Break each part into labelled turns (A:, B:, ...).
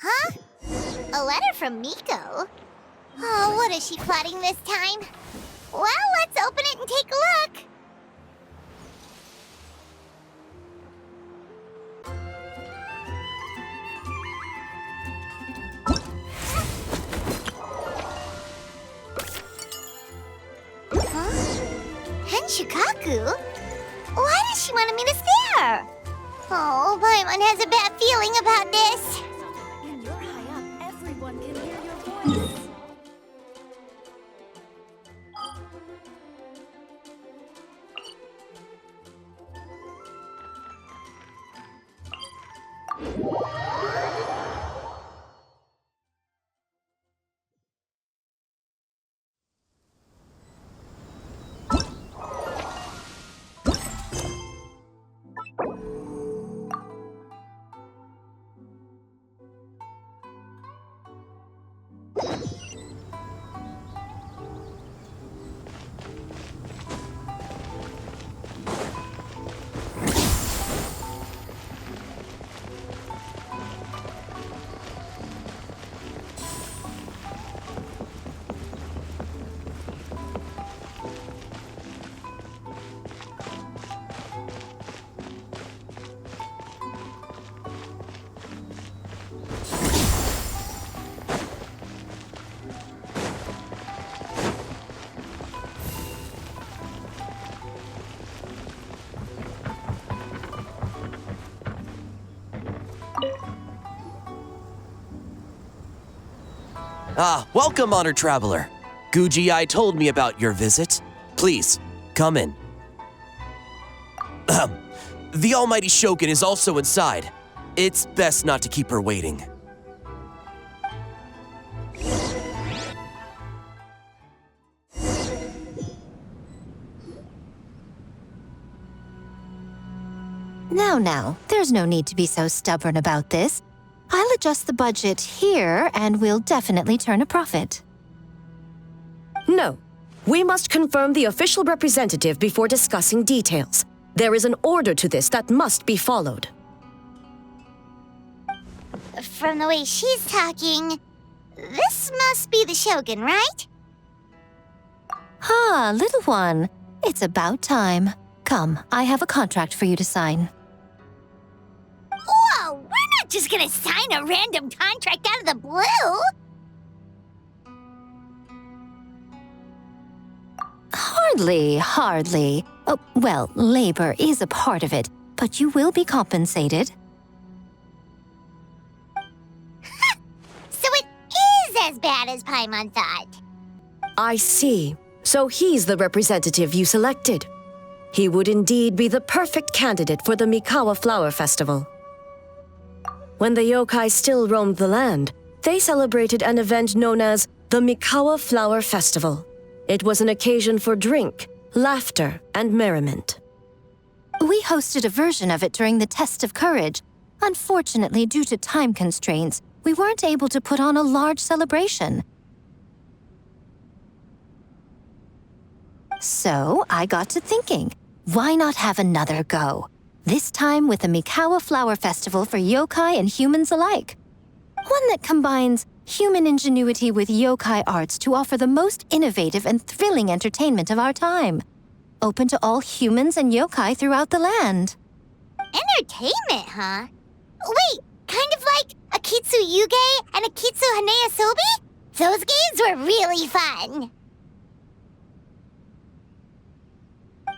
A: Huh? A letter from Miko? Oh, what is she plotting this time? Well, let's open it and take a look. Shikaku? Why does she want to meet us there? Oh, Paimon has a bad feeling about this.
B: When you're high up, everyone can hear your voice.
C: Welcome, honored traveler. Guji-ai told me about your visit. Please, come in. The almighty Shogun is also inside. It's best not to keep her waiting.
D: Now, there's no need to be so stubborn about this. I'll adjust the budget here, and we'll definitely turn a profit.
E: No. We must confirm the official representative before discussing details. There is an order to this that must be followed.
A: From the way she's talking, this must be the Shogun, right?
D: Ah, little one. It's about time. Come, I have a contract for you to sign.
A: Whoa, we're not just gonna sign a random contract out of the blue!
D: Hardly. Oh, well, labor is a part of it, but you will be compensated.
A: So it is as bad as Paimon thought.
E: I see. So he's the representative you selected. He would indeed be the perfect candidate for the Mikawa Flower Festival. When the yokai still roamed the land, they celebrated an event known as the Mikawa Flower Festival. It was an occasion for drink, laughter, and merriment.
D: We hosted a version of it during the Test of Courage. Unfortunately, due to time constraints, we weren't able to put on a large celebration. So I got to thinking, why not have another go? This time with the Mikawa Flower Festival for yokai and humans alike. One that combines human ingenuity with yokai arts to offer the most innovative and thrilling entertainment of our time. Open to all humans and yokai throughout the land.
A: Entertainment, huh? Wait, kind of like a Kitsu Yuge and a Kitsu Hanea Sobi? Those games were really fun.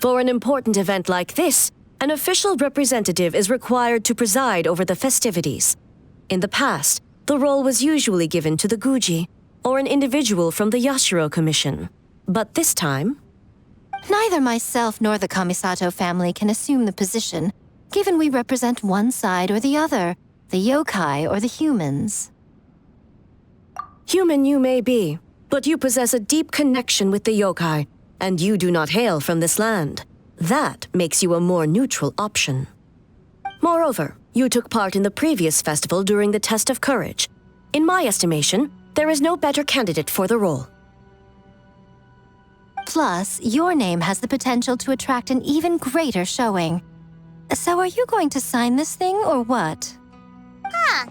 E: For an important event like this, an official representative is required to preside over the festivities. In the past, the role was usually given to the Guji, or an individual from the Yashiro Commission. But this time...
D: Neither myself nor the Kamisato family can assume the position, given we represent one side or the other, the yokai or the humans.
E: Human you may be, but you possess a deep connection with the yokai, and you do not hail from this land. That makes you a more neutral option. Moreover, you took part in the previous festival during the Test of Courage. In my estimation, there is no better candidate for the role.
D: Plus, your name has the potential to attract an even greater showing. So are you going to sign this thing or what?
A: Huh.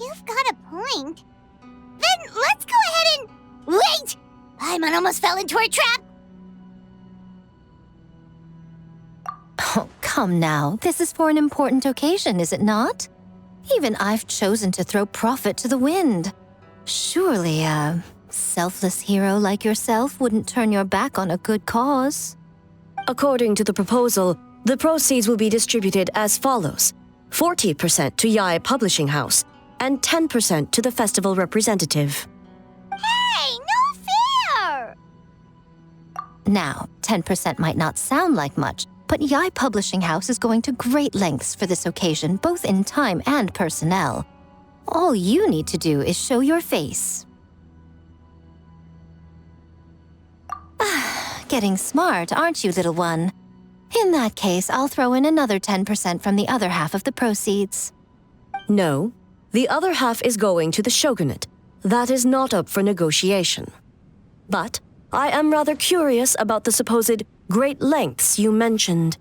A: You've got a point. Then let's go ahead and... Wait! Paimon almost fell into our trap!
D: Oh, come now. This is for an important occasion, is it not? Even I've chosen to throw profit to the wind. Surely a selfless hero like yourself wouldn't turn your back on a good cause.
E: According to the proposal, the proceeds will be distributed as follows: 40% to Yae Publishing House and 10% to the festival representative.
A: Hey, no fair!
D: Now, 10% might not sound like much, but Yae Publishing House is going to great lengths for this occasion, both in time and personnel. All you need to do is show your face. Getting smart, aren't you, little one? In that case, I'll throw in another 10% from the other half of the proceeds.
E: No, the other half is going to the shogunate. That is not up for negotiation. But I am rather curious about the supposed great lengths you mentioned.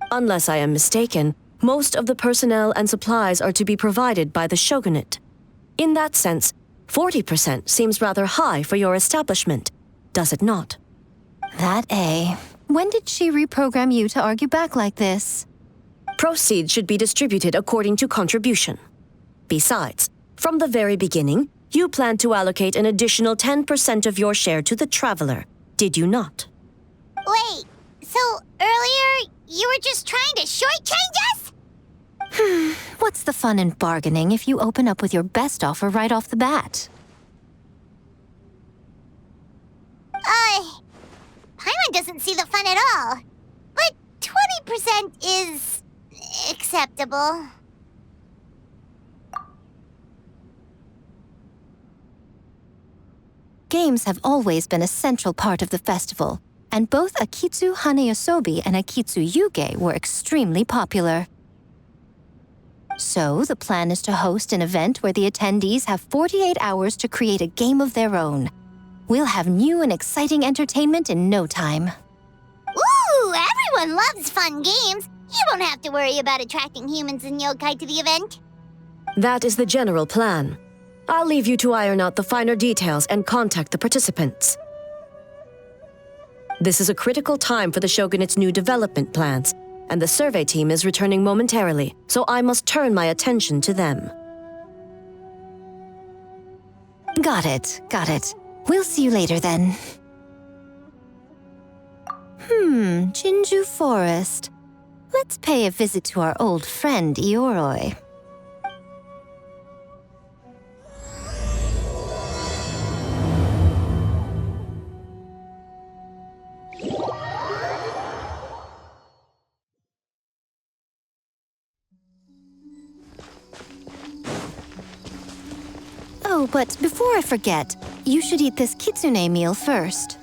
E: Unless I am mistaken, most of the personnel and supplies are to be provided by the shogunate. In that sense, 40% seems rather high for your establishment, does it not?
D: When did she reprogram you to argue back like this?
E: Proceeds should be distributed according to contribution. Besides, from the very beginning, you planned to allocate an additional 10% of your share to the traveler, did you not?
A: Wait, so earlier you were just trying to shortchange us?
D: What's the fun in bargaining if you open up with your best offer right off the bat?
A: Paimon doesn't see the fun at all. But 20% is... acceptable.
D: Games have always been a central part of the festival, and both Akitsu Hanayosobi and Akitsu Yuge were extremely popular. So, the plan is to host an event where the attendees have 48 hours to create a game of their own. We'll have new and exciting entertainment in no time.
A: Ooh, everyone loves fun games. You won't have to worry about attracting humans and yokai to the event.
E: That is the general plan. I'll leave you to iron out the finer details and contact the participants. This is a critical time for the Shogunate's new development plans, and the survey team is returning momentarily, so I must turn my attention to them.
D: Got it. We'll see you later then. Jinju Forest. Let's pay a visit to our old friend Ioroi. Oh, but before I forget, you should eat this kitsune meal first.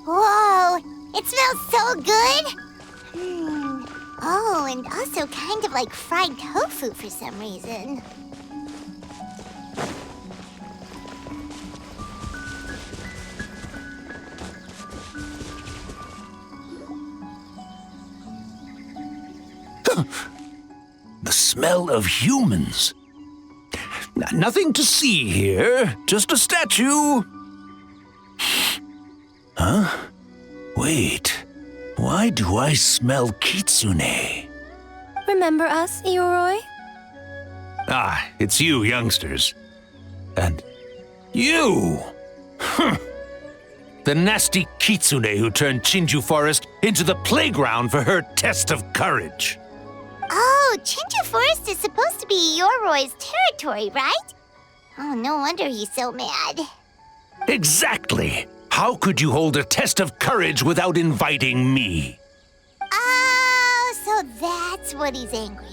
A: Whoa, it smells so good! Oh, and also kind of like fried tofu for some reason.
F: The smell of humans. Nothing to see here, just a statue. Huh? Wait, why do I smell kitsune?
D: Remember us, Ioroi?
F: Ah, it's you youngsters. And you! The nasty kitsune who turned Chinju Forest into the playground for her test of courage.
A: Oh, Chinju Forest is supposed to be Ioroi's territory, right? Oh, no wonder he's so mad.
F: Exactly! How could you hold a test of courage without inviting me?
A: Oh, so that's what he's angry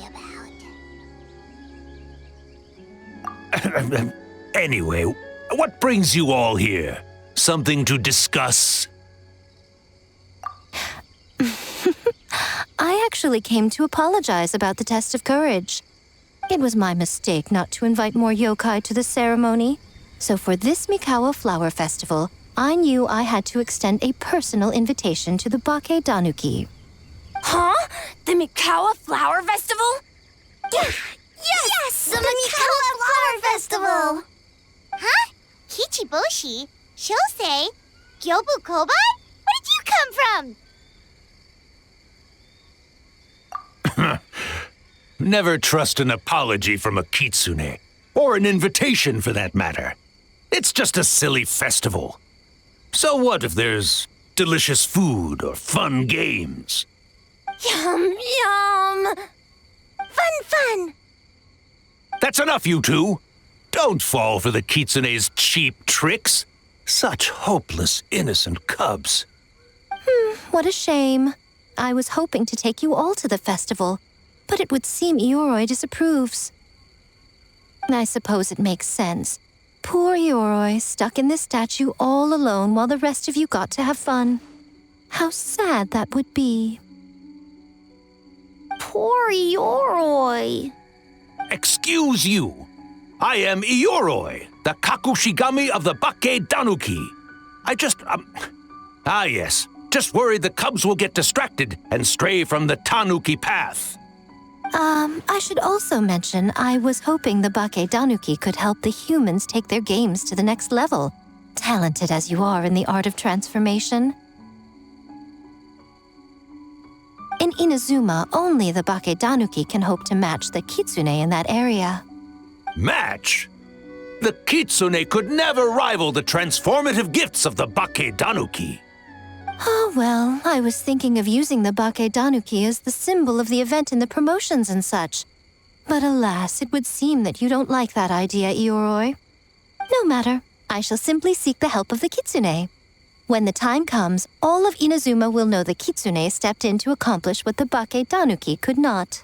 A: about.
F: Anyway, what brings you all here? Something to discuss?
D: I actually came to apologize about the test of courage. It was my mistake not to invite more yokai to the ceremony. So for this Mikawa Flower Festival, I knew I had to extend a personal invitation to the Bake Danuki.
B: Huh? The Mikawa Flower Festival?
A: Yes! The Mikawa Boshi, Shosei, Gyobu Koban? Where did you come from?
F: Never trust an apology from a kitsune, or an invitation for that matter. It's just a silly festival. So what if there's delicious food or fun games?
A: Yum, yum! Fun!
F: That's enough, you two. Don't fall for the kitsune's cheap tricks. Such hopeless, innocent cubs.
D: What a shame. I was hoping to take you all to the festival, but it would seem Ioroi disapproves. I suppose it makes sense. Poor Ioroi, stuck in this statue all alone while the rest of you got to have fun. How sad that would be.
A: Poor Ioroi.
F: Excuse you. I am Ioroi, the Kakushigami of the Bakke Danuki. Yes. Just worried the cubs will get distracted and stray from the Tanuki path.
D: I should also mention I was hoping the Bakke Danuki could help the humans take their games to the next level, talented as you are in the art of transformation. In Inazuma, only the Bakke Danuki can hope to match the kitsune in that area.
F: Match? The kitsune could never rival the transformative gifts of the Bakke Danuki.
D: Oh, well, I was thinking of using the Bakke Danuki as the symbol of the event in the promotions and such. But alas, it would seem that you don't like that idea, Ioroi. No matter, I shall simply seek the help of the kitsune. When the time comes, all of Inazuma will know the kitsune stepped in to accomplish what the Bakke Danuki could not.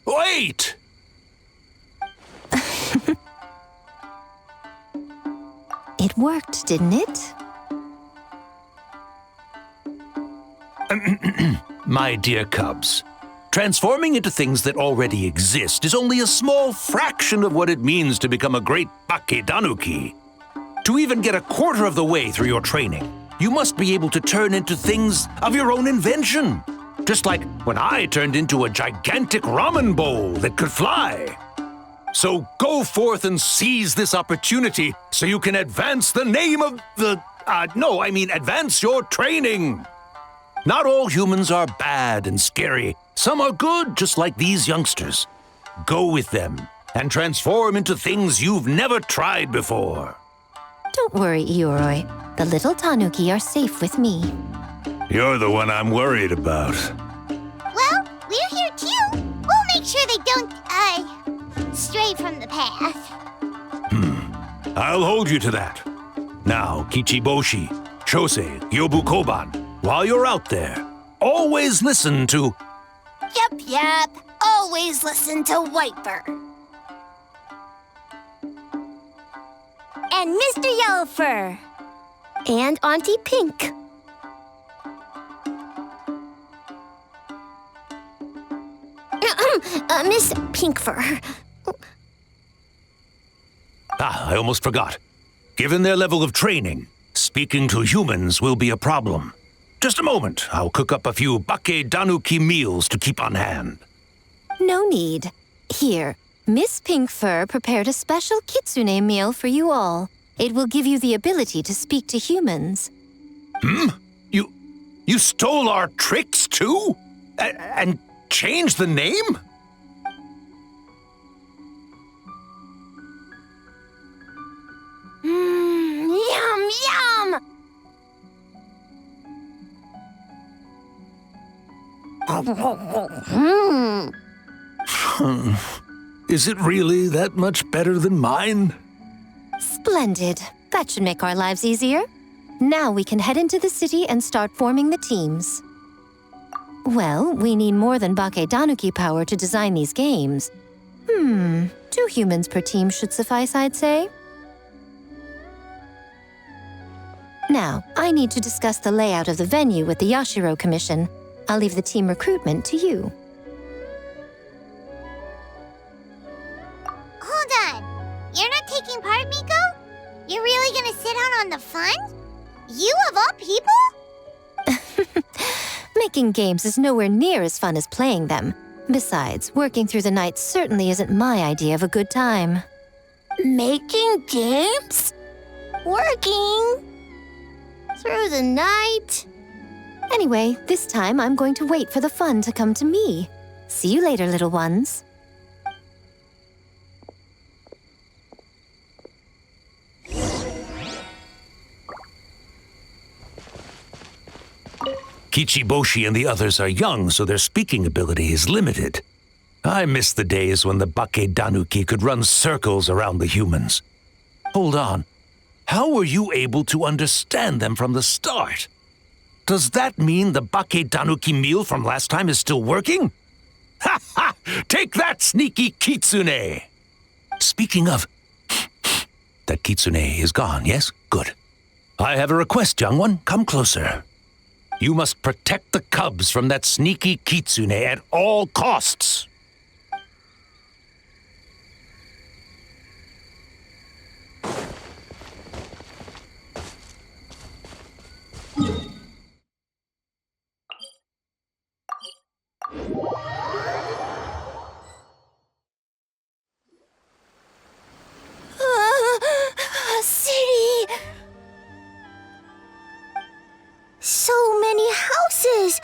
F: Wait!
D: It worked, didn't it?
F: My dear cubs, transforming into things that already exist is only a small fraction of what it means to become a great Bakke Danuki. To even get a quarter of the way through your training, you must be able to turn into things of your own invention. Just like when I turned into a gigantic ramen bowl that could fly. So go forth and seize this opportunity so you can advance the name of the... advance your training. Not all humans are bad and scary. Some are good, just like these youngsters. Go with them and transform into things you've never tried before.
D: Don't worry, Ioroi. The little Tanuki are safe with me.
F: You're the one I'm worried about.
A: Well, we're here too. We'll make sure they don't, stray from the path.
F: I'll hold you to that. Now, Kichiboshi, Shosei, Gyobu Koban, while you're out there, always listen to...
A: Yep. Always listen to Wiper.
B: And Mr. Yellowfur. And Auntie Pink. Miss Pinkfur.
F: I almost forgot. Given their level of training, speaking to humans will be a problem. Just a moment, I'll cook up a few Bakke Danuki meals to keep on hand.
D: No need. Here, Miss Pinkfur prepared a special kitsune meal for you all. It will give you the ability to speak to humans.
F: You stole our tricks too? And changed the name?
B: Yum!
F: Is it really that much better than mine?
D: Splendid. That should make our lives easier. Now we can head into the city and start forming the teams. Well, we need more than Bakke Danuki power to design these games. 2 humans per team should suffice, I'd say. Now, I need to discuss the layout of the venue with the Yashiro Commission. I'll leave the team recruitment to you.
A: Hold on. You're not taking part, Miko? You're really gonna sit out on the fun? You of all people?
D: Making games is nowhere near as fun as playing them. Besides, working through the night certainly isn't my idea of a good time.
B: Making games?
A: Working through the night.
D: Anyway, this time I'm going to wait for the fun to come to me. See you later, little ones.
F: Kichiboshi and the others are young, so their speaking ability is limited. I miss the days when the Bakedanuki could run circles around the humans. Hold on. How were you able to understand them from the start? Does that mean the Bakedanuki meal from last time is still working? Ha ha! Take that, sneaky kitsune! Speaking of... that kitsune is gone, yes? Good. I have a request, young one. Come closer. You must protect the cubs from that sneaky kitsune at all costs.
A: City! So many houses!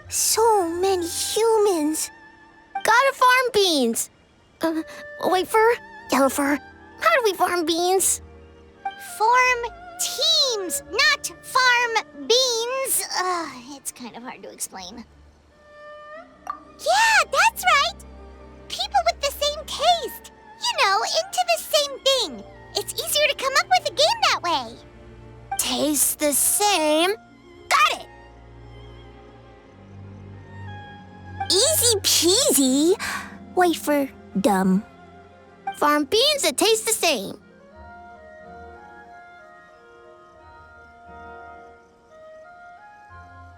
A: So many humans! Gotta farm beans! White fur? Yellow fur? How do we farm beans? Farm teams, not farm beans! It's kind of hard to explain. Yeah, that's right! People with the same taste! You know, into the same thing! It's easier to come up with a game that way! Tastes the same? Got it! Easy peasy! Wait for dumb. Farm beans that taste the same.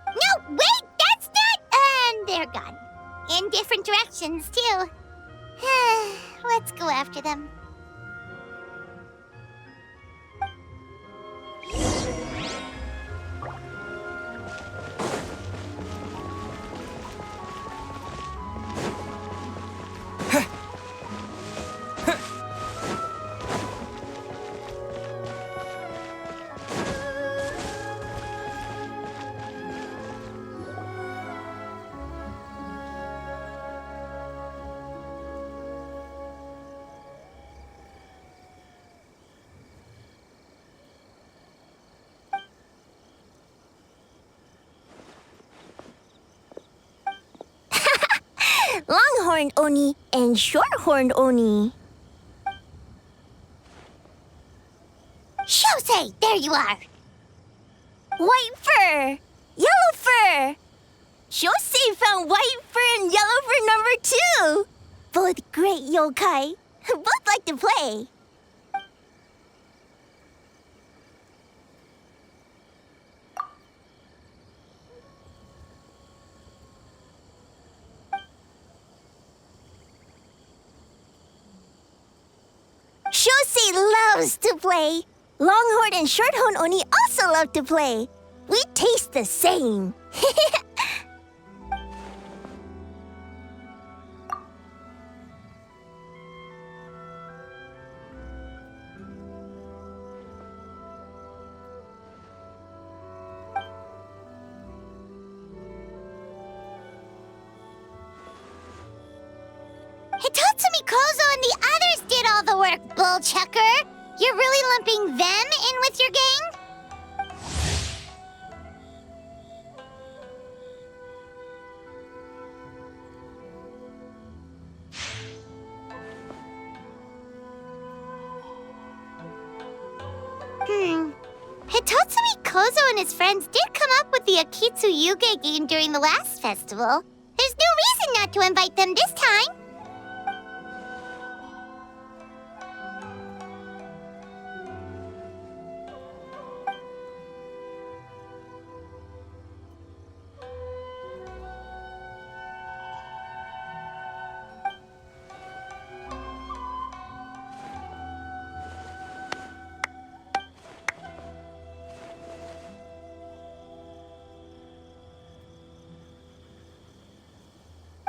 A: No, wait, that's not... And they're gone. In different directions, too. Let's go after them. Longhorned Oni and Shorthorned Oni. Shosei, there you are! White fur! Yellow fur! Shosei found white fur and yellow fur number 2! Both great yokai. Both like to play. Shosei loves to play. Longhorn and Shorthorn Oni also love to play. We taste the same. Hitotsumi Kozo and the others did all the work, Bullchucker! You're really lumping them in with your gang? Hitotsumi Kozo and his friends did come up with the Akitsu Yuge game during the last festival. There's no reason not to invite them this time.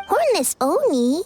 A: Hornless Oni?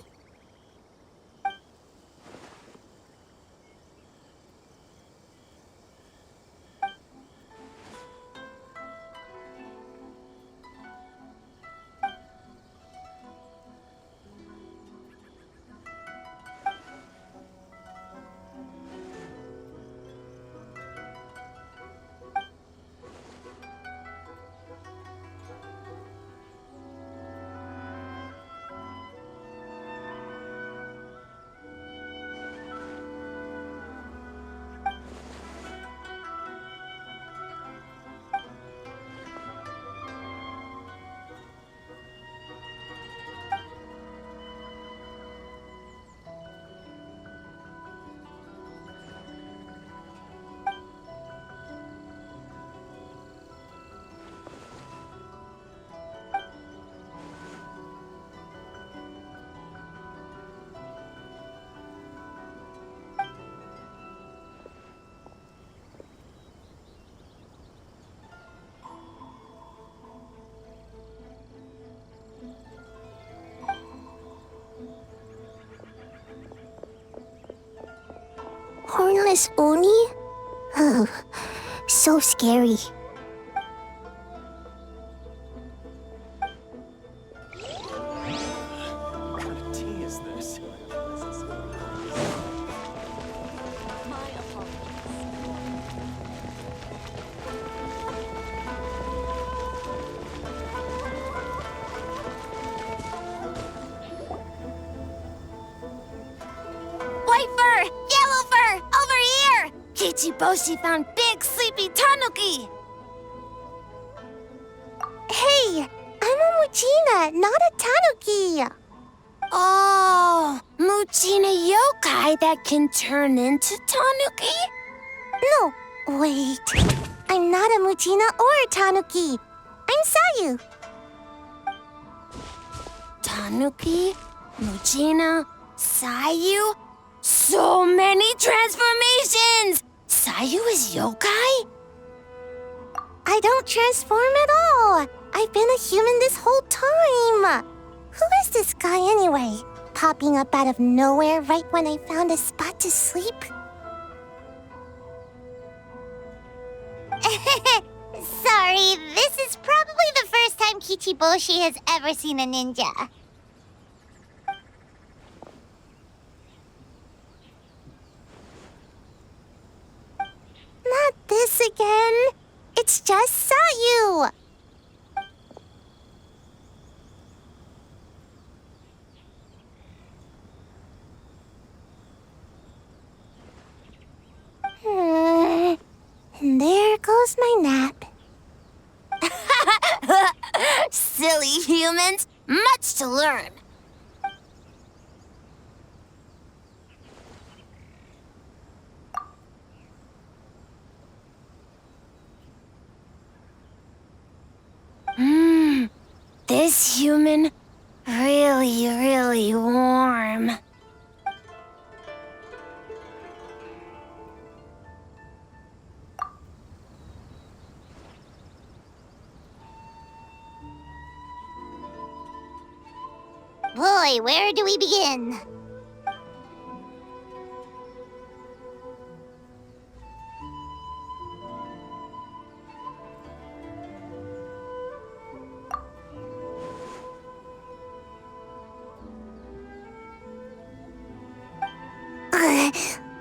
A: as Oni? Oh, so scary.
B: White fur! Yellow fur! Over here! Kichiboshi found big sleepy tanuki!
A: Hey, I'm a Muchina, not a Tanuki.
B: Oh, Muchina yokai that can turn into tanuki?
A: No, wait. I'm not a Muchina or a Tanuki. I'm Sayu.
B: Tanuki, Muchina, Sayu. So many transformations! Sayu is yokai?
A: I don't transform at all. I've been a human this whole time. Who is this guy anyway? Popping up out of nowhere right when I found a spot to sleep?
G: Sorry, this is probably the first time Kichiboshi has ever seen a ninja.
A: Not this again. It's just Sayu. And there goes my nap.
B: Silly humans, much to learn. This human, really warm.
G: Boy, where do we begin?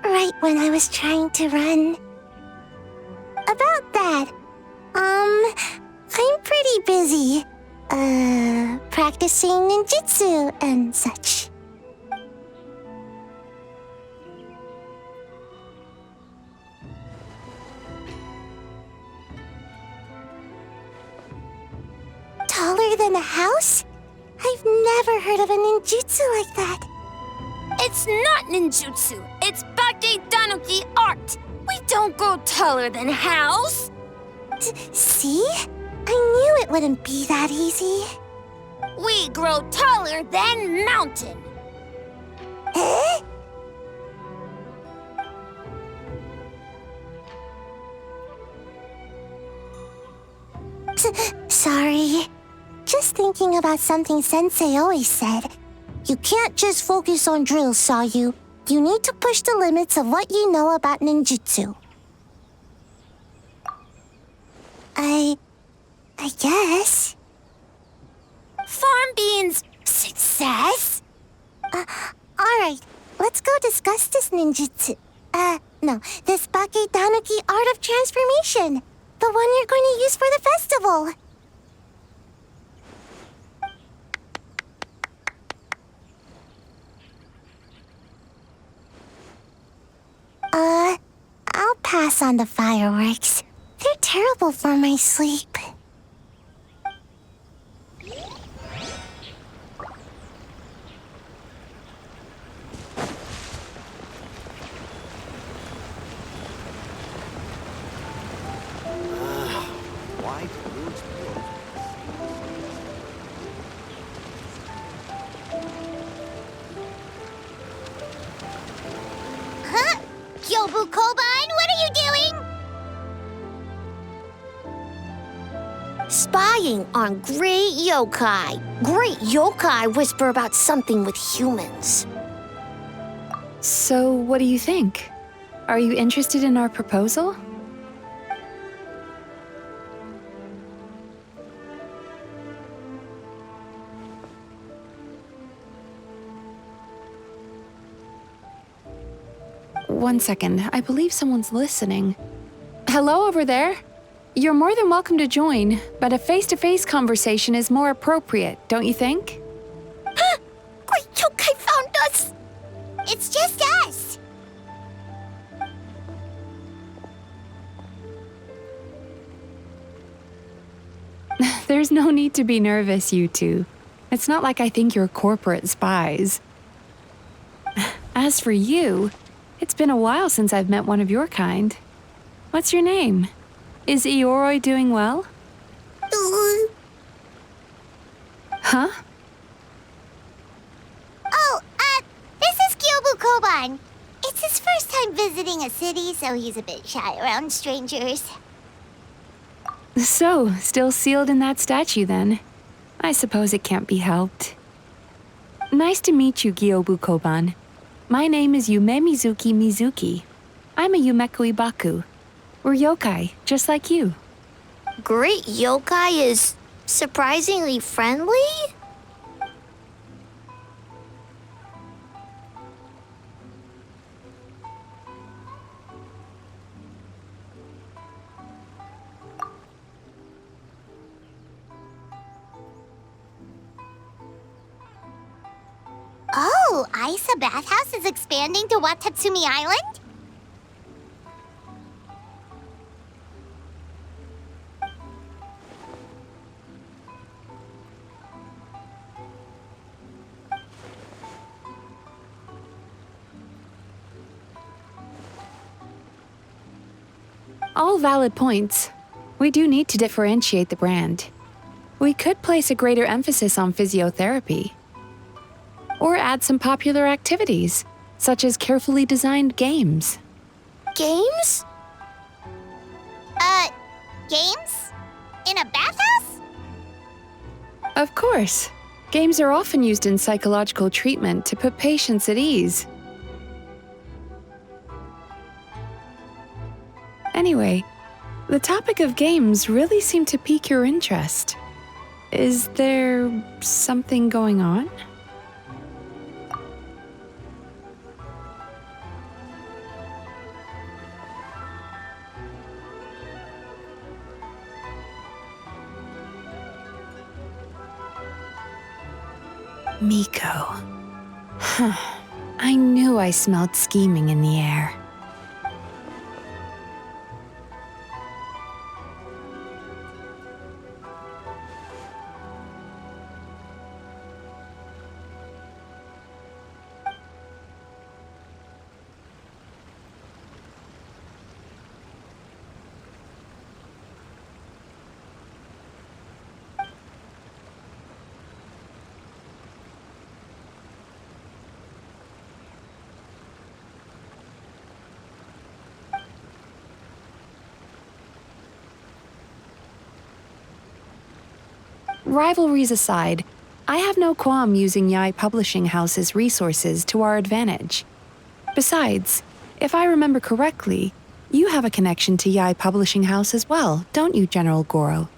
A: Right when I was trying to run. About that, I'm pretty busy. Practicing ninjutsu and such. Taller than a house? I've never heard of a ninjutsu like that.
B: It's not ninjutsu, it's Bakeidanuki art. We don't grow taller than house.
A: See? I knew it wouldn't be that easy.
B: We grow taller than mountain.
A: Eh? Sorry. Just thinking about something Sensei always said. You can't just focus on drills, Sayu. You need to push the limits of what you know about ninjutsu. I guess.
B: Farm beans, success?
A: Alright, let's go discuss this ninjutsu. No, this Bakeidanuki art of transformation. The one you're going to use for the festival. I'll pass on the fireworks. They're terrible for my sleep.
G: Huh? Kyobu Koban, what are you doing?
A: Spying on great yokai. Great yokai whisper about something with humans.
H: So, what do you think? Are you interested in our proposal? One second, I believe someone's listening. Hello over there? You're more than welcome to join, but a face-to-face conversation is more appropriate, don't you think?
A: Great yokai found us!
G: It's just us.
H: There's no need to be nervous, you two. It's not like I think you're corporate spies. As for you, it's been a while since I've met one of your kind. What's your name? Is Ioroi doing well? Huh?
G: Oh, this is Kyobu Koban. It's his first time visiting a city, so he's a bit shy around strangers.
H: So, still sealed in that statue then. I suppose it can't be helped. Nice to meet you, Gyobu Koban. My name is Yume Mizuki. I'm a Yumeku Ibaku. We're yokai, just like you.
A: Great yokai is surprisingly friendly?
G: Oh, Isa Bathhouse is expanding to Watatsumi Island?
H: All valid points. We do need to differentiate the brand. We could place a greater emphasis on physiotherapy. Or add some popular activities, such as carefully designed games.
A: Games?
G: Games? In a bathhouse?
H: Of course. Games are often used in psychological treatment to put patients at ease. Anyway, the topic of games really seemed to pique your interest. Is there something going on? Miko. I knew I smelled scheming in the air. Rivalries aside, I have no qualm using Yai Publishing House's resources to our advantage. Besides, if I remember correctly, you have a connection to Yai Publishing House as well, don't you, General Goro?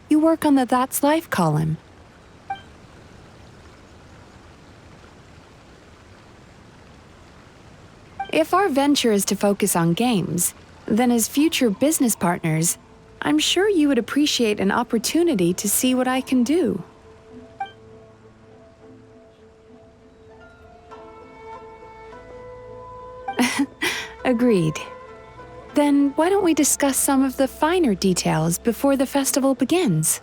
H: You work on the That's Life column. If our venture is to focus on games, then as future business partners, I'm sure you would appreciate an opportunity to see what I can do. Agreed. Then why don't we discuss some of the finer details before the festival begins?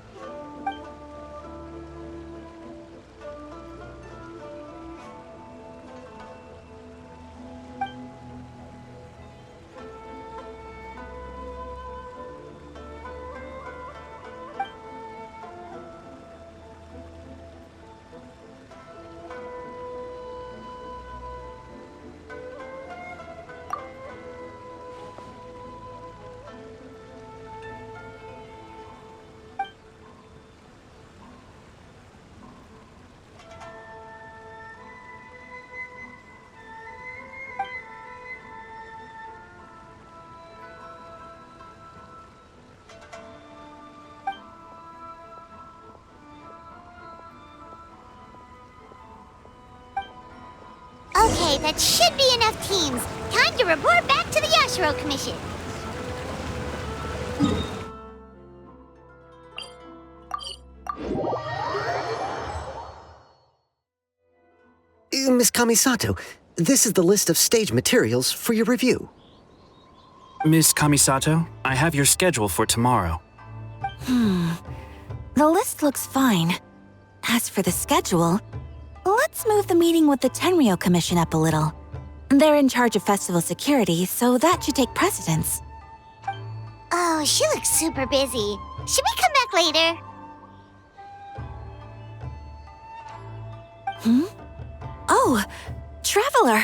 G: Okay, that should be enough teams. Time to report back to the Yashiro Commission.
I: Miss Kamisato, this is the list of stage materials for your review.
J: Miss Kamisato, I have your schedule for tomorrow.
K: The list looks fine. As for the schedule, let's move the meeting with the Tenryo Commission up a little. They're in charge of festival security, so that should take precedence.
G: Oh, she looks super busy. Should we come back later?
K: Oh, Traveler!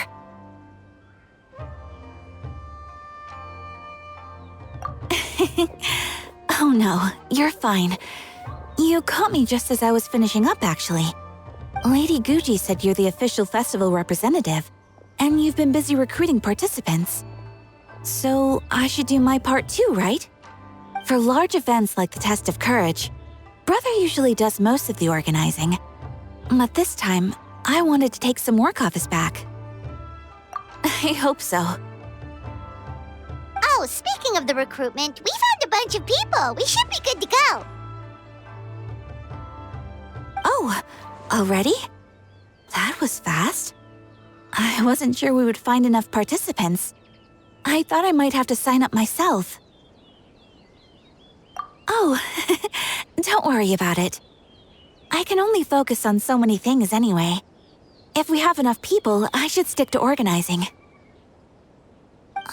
K: Oh no, you're fine. You caught me just as I was finishing up, actually. Lady Guji said you're the official festival representative, and you've been busy recruiting participants. So I should do my part too, right? For large events like the Test of Courage, Brother usually does most of the organizing. But this time, I wanted to take some work off his back. I hope so.
G: Oh, speaking of the recruitment, we found a bunch of people. We should be good to go.
K: Oh, already? That was fast. I wasn't sure we would find enough participants. I thought I might have to sign up myself. Oh, don't worry about it. I can only focus on so many things anyway. If we have enough people, I should stick to organizing.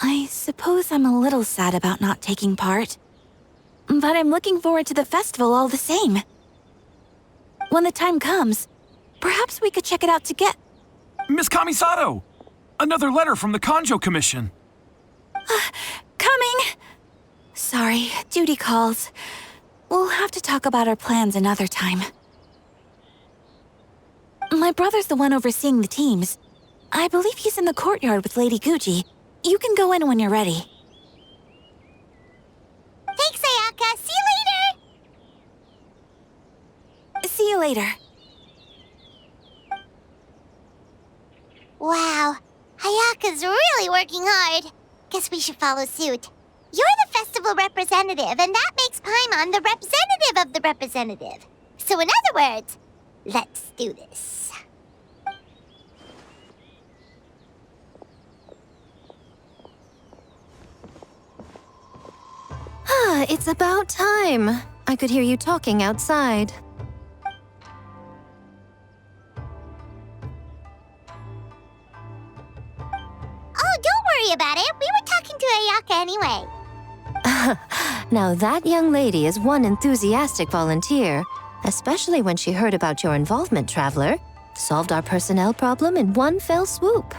K: I suppose I'm a little sad about not taking part. But I'm looking forward to the festival all the same. When the time comes, perhaps we could check it out together.
J: Miss Kamisato! Another letter from the Kanjo Commission.
K: Coming! Sorry, duty calls. We'll have to talk about our plans another time. My brother's the one overseeing the teams. I believe he's in the courtyard with Lady Guji. You can go in when you're ready.
G: Thanks, Ayaka. See you later.
K: See you later.
G: Wow, Ayaka's really working hard. Guess we should follow suit. You're the festival representative, and that makes Paimon the representative of the representative. So in other words, let's do this.
D: It's about time. I could hear you talking outside.
G: Oh, don't worry about it. We were talking to Ayaka anyway.
D: Now that young lady is one enthusiastic volunteer, especially when she heard about your involvement, Traveler. Solved our personnel problem in one fell swoop.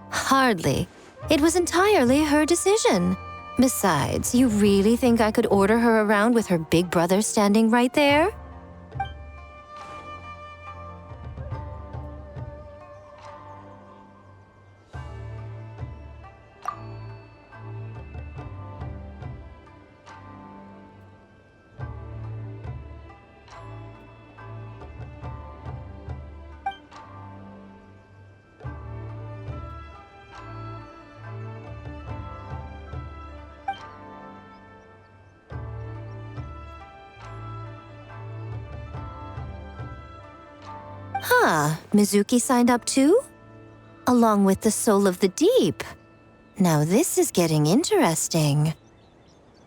D: Hardly. It was entirely her decision. Besides, you really think I could order her around with her big brother standing right there? Mizuki signed up too? Along with the Soul of the Deep. Now this is getting interesting.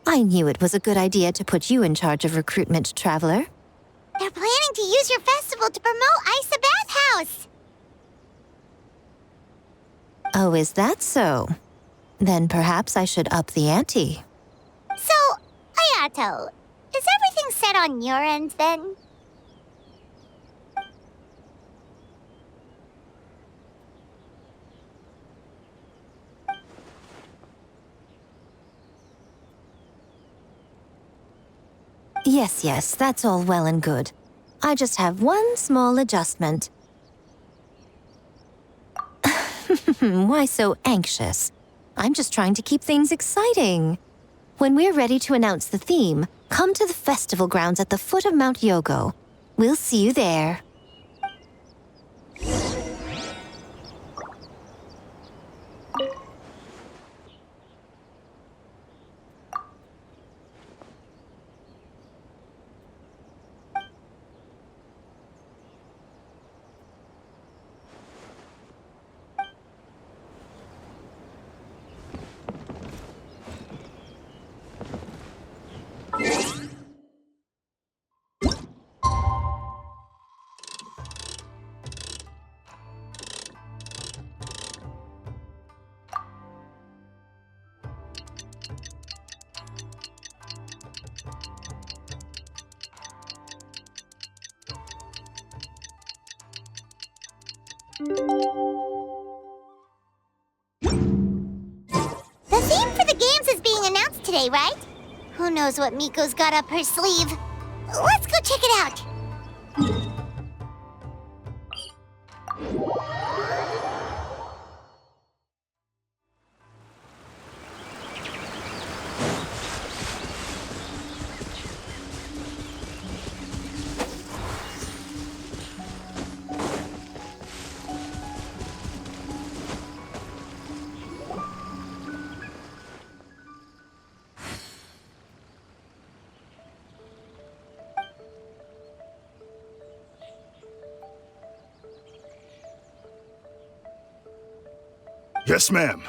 D: I knew it was a good idea to put you in charge of recruitment, Traveler.
G: They're planning to use your festival to promote Isa Bathhouse.
D: Oh, is that so? Then perhaps I should up the ante.
G: So, Ayato, is everything set on your end then?
D: Yes, that's all well and good. I just have one small adjustment. Why so anxious? I'm just trying to keep things exciting. When we're ready to announce the theme, come to the festival grounds at the foot of Mount Yogo. We'll see you there.
G: today, right? Who knows what Miko's got up her sleeve? Let's go check it out.
L: Yes, ma'am.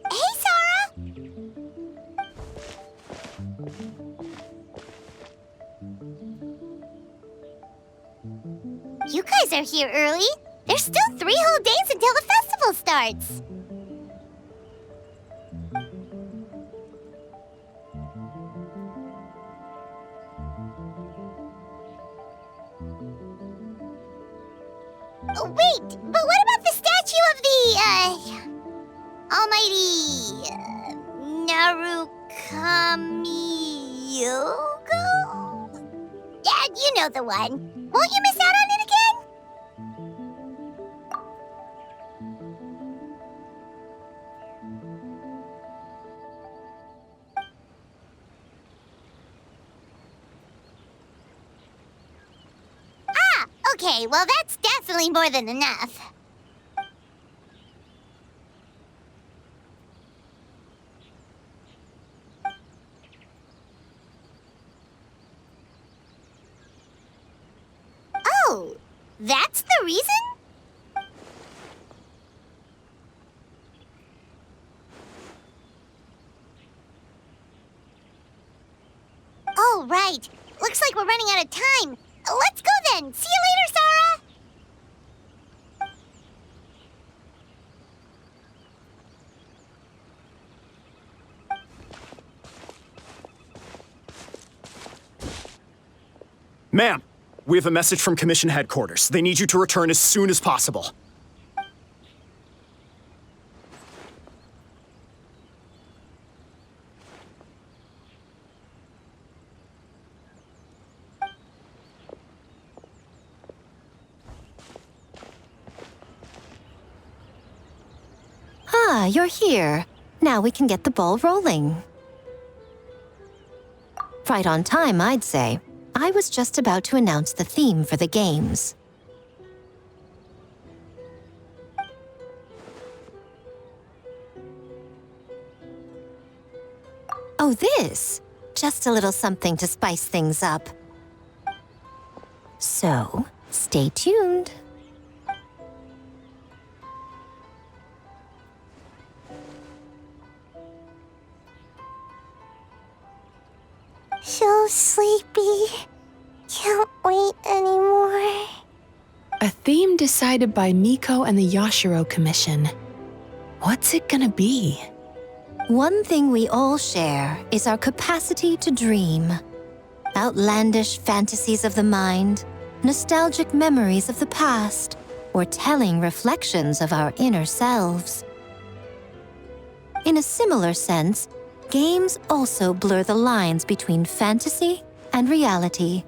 G: Hey, Sora! You guys are here early. There's still 3 whole days until the festival starts. Wait, but what about the statue of the, almighty, Narukami-yogo? Yeah, you know the one. Won't you miss out on it again? Okay, well that's definitely more than enough. Oh, that's the reason? Oh, right. Looks like we're running out of time. Let's go then. See you later, Sora.
M: Ma'am, we have a message from Commission Headquarters. They need you to return as soon as possible.
D: Ah, you're here. Now we can get the ball rolling. Right on time, I'd say. I was just about to announce the theme for the games. Oh, this? Just a little something to spice things up. So, stay tuned.
A: So sleepy. Can't wait anymore.
H: A theme decided by Miko and the Yashiro Commission. What's it gonna be?
D: One thing we all share is our capacity to dream. Outlandish fantasies of the mind, nostalgic memories of the past, or telling reflections of our inner selves. In a similar sense, games also blur the lines between fantasy and reality.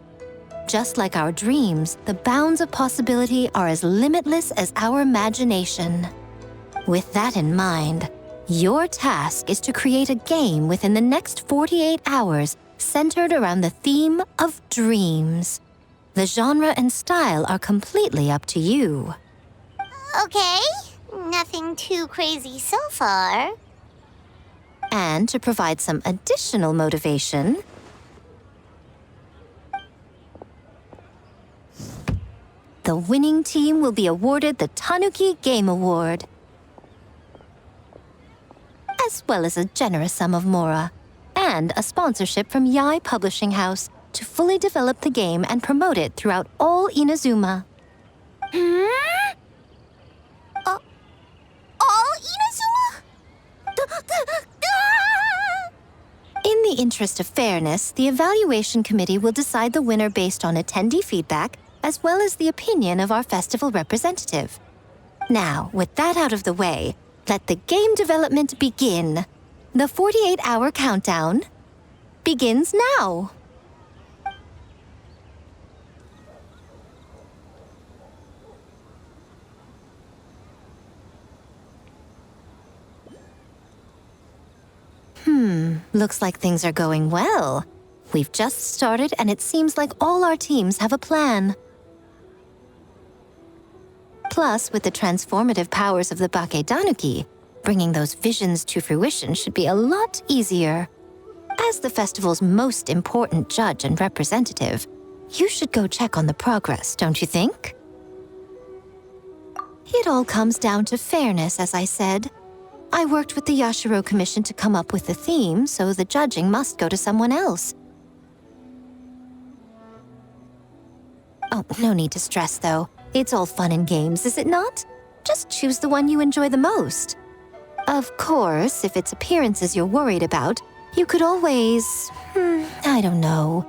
D: Just like our dreams, the bounds of possibility are as limitless as our imagination. With that in mind, your task is to create a game within the next 48 hours centered around the theme of dreams. The genre and style are completely up to you.
G: Okay, nothing too crazy so far.
D: And to provide some additional motivation, the winning team will be awarded the Tanuki Game Award, as well as a generous sum of mora, and a sponsorship from Yai Publishing House to fully develop the game and promote it throughout all Inazuma.
G: All Inazuma?
D: In the interest of fairness, the evaluation committee will decide the winner based on attendee feedback, as well as the opinion of our festival representative. Now, with that out of the way, let the game development begin. The 48-hour countdown begins now. Looks like things are going well. We've just started, and it seems like all our teams have a plan. Plus, with the transformative powers of the Bakedanuki, bringing those visions to fruition should be a lot easier. As the festival's most important judge and representative, you should go check on the progress, don't you think? It all comes down to fairness, as I said. I worked with the Yashiro Commission to come up with the theme, so the judging must go to someone else. Oh, no need to stress, though. It's all fun and games, is it not? Just choose the one you enjoy the most. Of course, if it's appearances you're worried about, you could always, I don't know,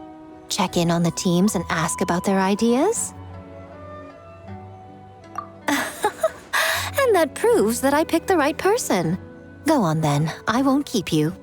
D: check in on the teams and ask about their ideas. And that proves that I picked the right person. Go on then, I won't keep you.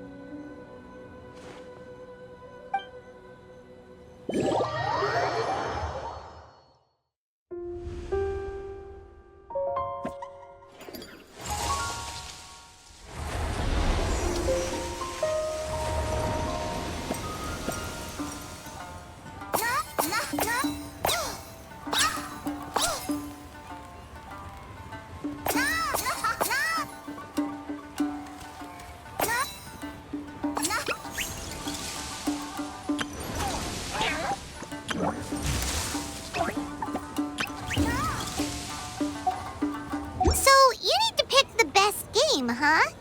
G: Huh?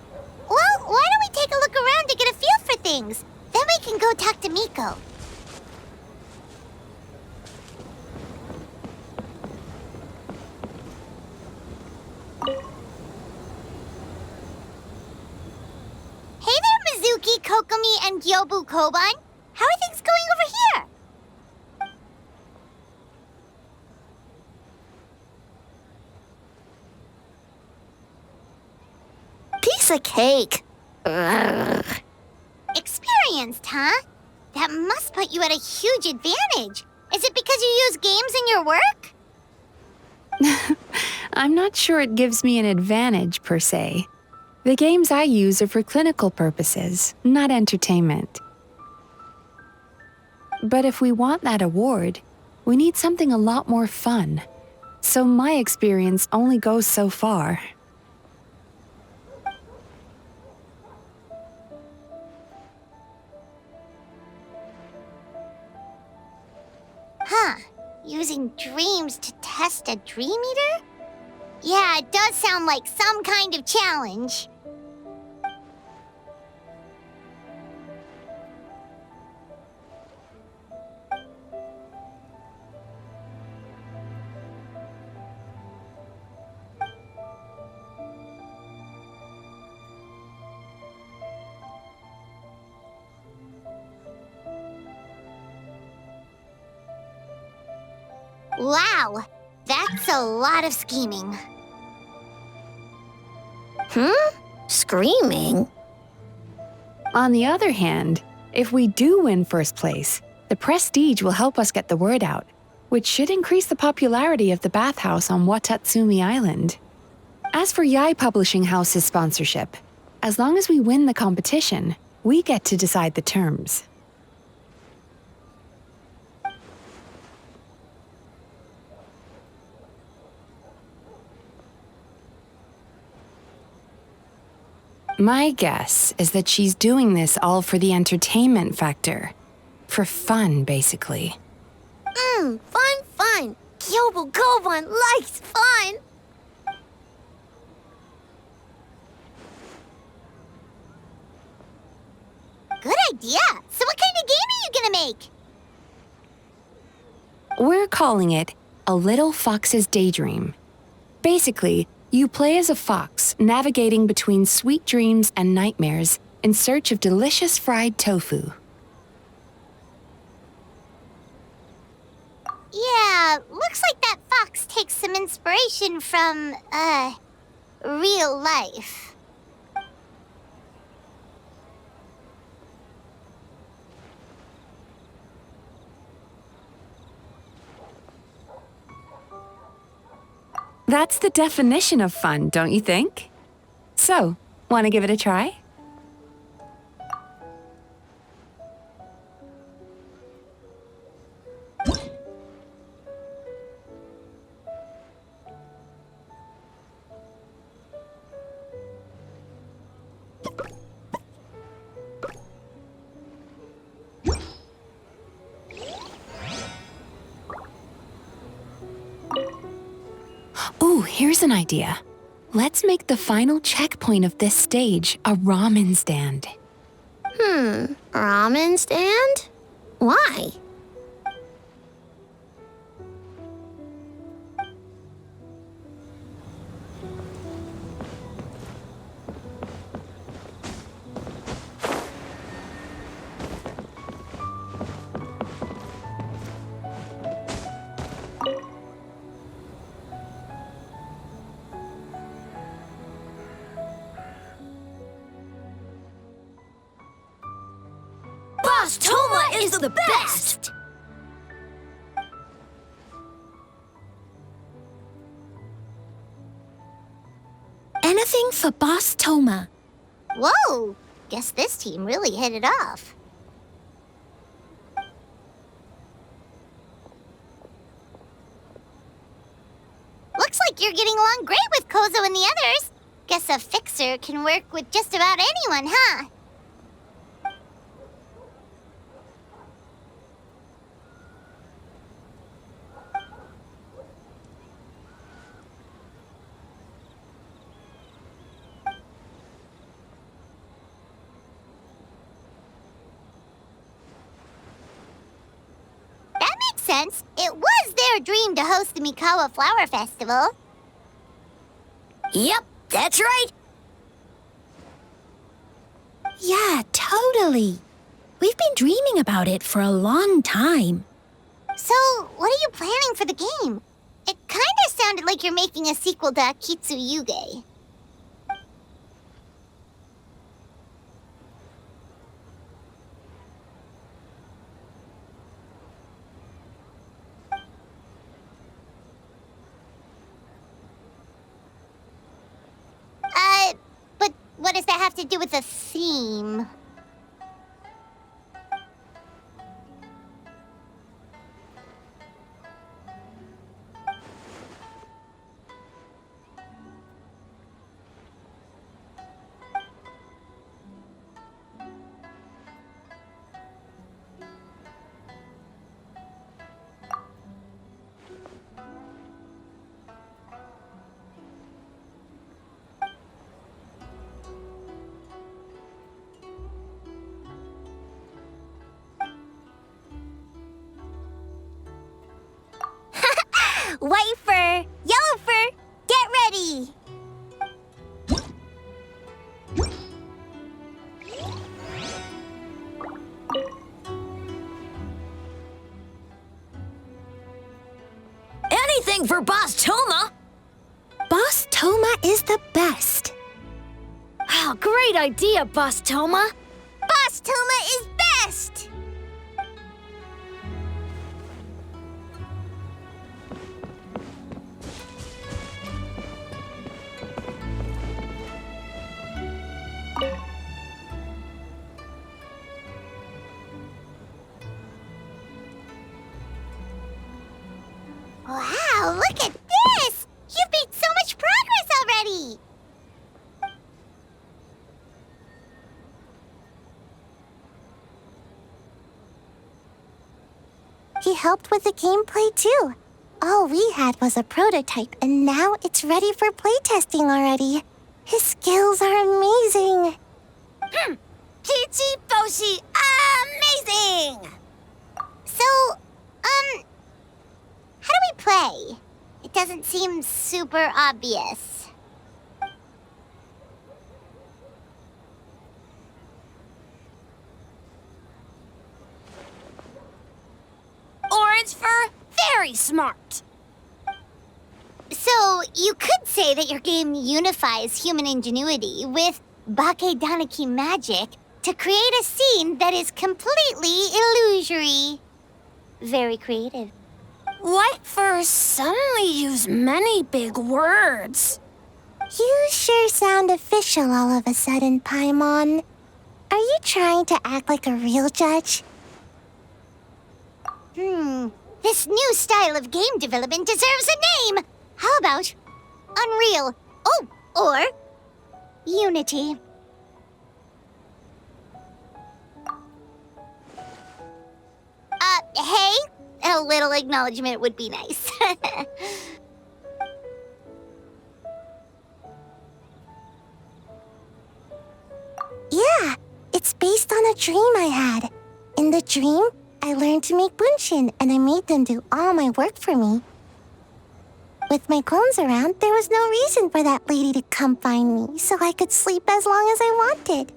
G: Well, why don't we take a look around to get a feel for things? Then we can go talk to Miko. Hey there, Mizuki, Kokomi, and Gyobu Koban. How are things going over here?
A: Piece of cake. Ugh.
G: Experienced, huh? That must put you at a huge advantage. Is it because you use games in your work?
H: I'm not sure it gives me an advantage, per se. The games I use are for clinical purposes, not entertainment. But if we want that award, we need something a lot more fun. So my experience only goes so far.
G: Huh. Using dreams to test a dream eater? Yeah, it does sound like some kind of challenge. Wow, that's a lot of scheming.
A: Screaming?
H: On the other hand, if we do win first place, the prestige will help us get the word out, which should increase the popularity of the bathhouse on Watatsumi Island. As for Yae Publishing House's sponsorship, as long as we win the competition, we get to decide the terms. My guess is that she's doing this all for the entertainment factor. For fun, basically.
A: Fun. Gyobu Koban likes fun.
G: Good idea. So what kind of game are you gonna make?
H: We're calling it A Little Fox's Daydream. Basically, you play as a fox, navigating between sweet dreams and nightmares in search of delicious fried tofu.
G: Yeah, looks like that fox takes some inspiration from, real life.
H: That's the definition of fun, don't you think? So, want to give it a try? Ooh, here's an idea. Let's make the final checkpoint of this stage a ramen stand.
A: Ramen stand? Why?
B: Boss Toma is the best!
A: Anything for Boss Toma.
G: Whoa! Guess this team really hit it off. Looks like you're getting along great with Kozo and the others. Guess a fixer can work with just about anyone, huh? That makes sense. It was their dream to host the Mikawa Flower Festival.
B: Yep, that's right.
A: Yeah, totally. We've been dreaming about it for a long time.
G: So, what are you planning for the game? It kinda sounded like you're making a sequel to Kitsuyuge. But what does that have to do with the theme? White fur, yellow fur, get ready!
B: Anything for Boss Toma!
A: Boss Toma is the best.
B: Oh, great idea, Boss Toma!
G: Boss Toma is best! Wow, look at this! You've made so much progress already! He helped with the gameplay too. All we had was a prototype, and now it's ready for playtesting already. His skills are amazing.
B: Kichi Boshi, amazing!
G: So, how do we play? It doesn't seem super obvious.
B: Orange fur, very smart.
G: So, you could say that your game unifies human ingenuity with Bakedanaki magic to create a scene that is completely illusory. Very creative.
B: White fur suddenly use many big words.
G: You sure sound official all of a sudden, Paimon. Are you trying to act like a real judge? This new style of game development deserves a name. How about Unreal? Oh, or Unity. Hey? A little acknowledgement would be nice. Yeah, it's based on a dream I had. In the dream, I learned to make bunshin, and I made them do all my work for me. With my clones around, there was no reason for that lady to come find me, so I could sleep as long as I wanted.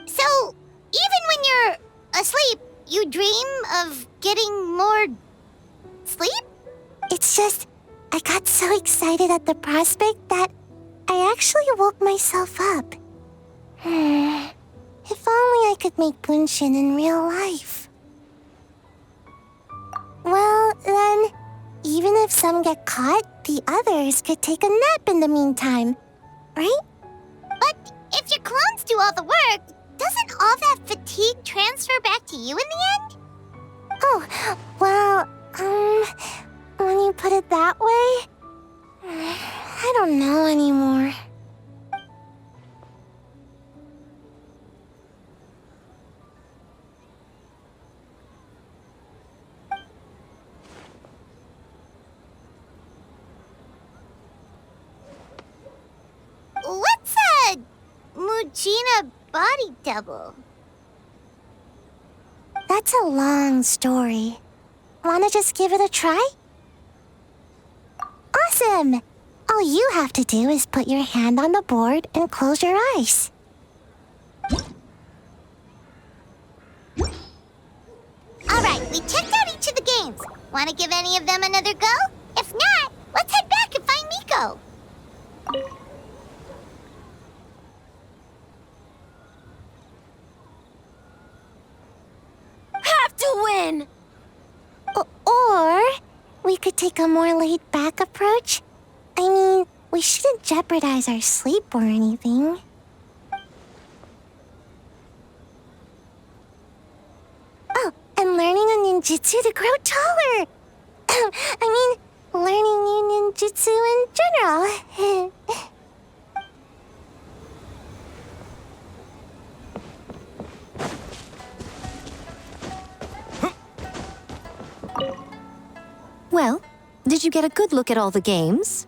G: So, even when you're asleep, you dream of getting more sleep? It's just, I got so excited at the prospect that I actually woke myself up. If only I could make bunshin in real life. Well, then, even if some get caught, the others could take a nap in the meantime, right? But if your clones do all the work, doesn't all that fatigue transfer back to you in the end? Oh, well, when you put it that way, I don't know anymore. What's a Mujina body double? That's a long story. Wanna just give it a try? Awesome! All you have to do is put your hand on the board and close your eyes. Alright, we checked out each of the games. Wanna give any of them another go? If not, let's head back and find Miko.
B: Have to win!
G: Or we could take a more laid-back approach. I mean, we shouldn't jeopardize our sleep or anything. Oh, and learning a ninjutsu to grow taller. I mean, learning new ninjutsu in general.
D: Well, did you get a good look at all the games?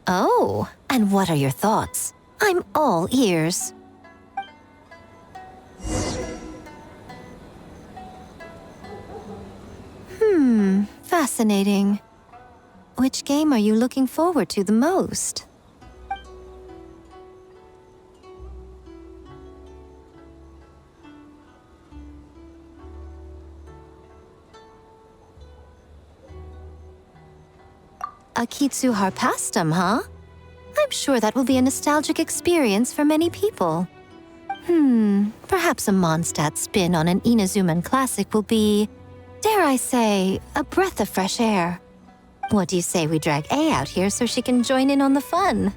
D: Oh, and what are your thoughts? I'm all ears. Fascinating. Which game are you looking forward to the most? Akitsu Harpastum, huh? I'm sure that will be a nostalgic experience for many people. Perhaps a Mondstadt spin on an Inazuman classic will be, dare I say, a breath of fresh air. What do you say we drag A out here so she can join in on the fun?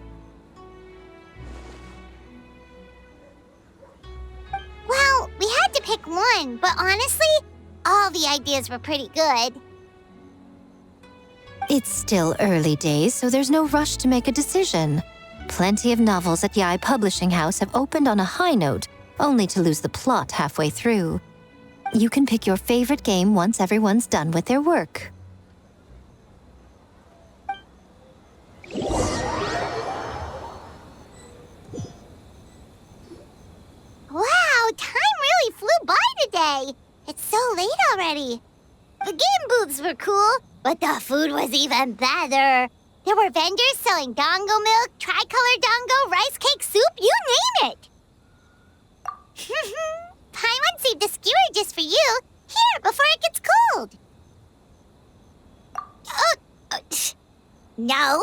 G: Well, we had to pick one, but honestly, all the ideas were pretty good.
D: It's still early days, so there's no rush to make a decision. Plenty of novels at Yae Publishing House have opened on a high note, only to lose the plot halfway through. You can pick your favorite game once everyone's done with their work.
G: Wow, time really flew by today. It's so late already. The game booths were cool, but the food was even better. There were vendors selling dango milk, tricolor dango, rice cake soup, you name it. Paimon saved a skewer just for you. Here, before it gets cold. No,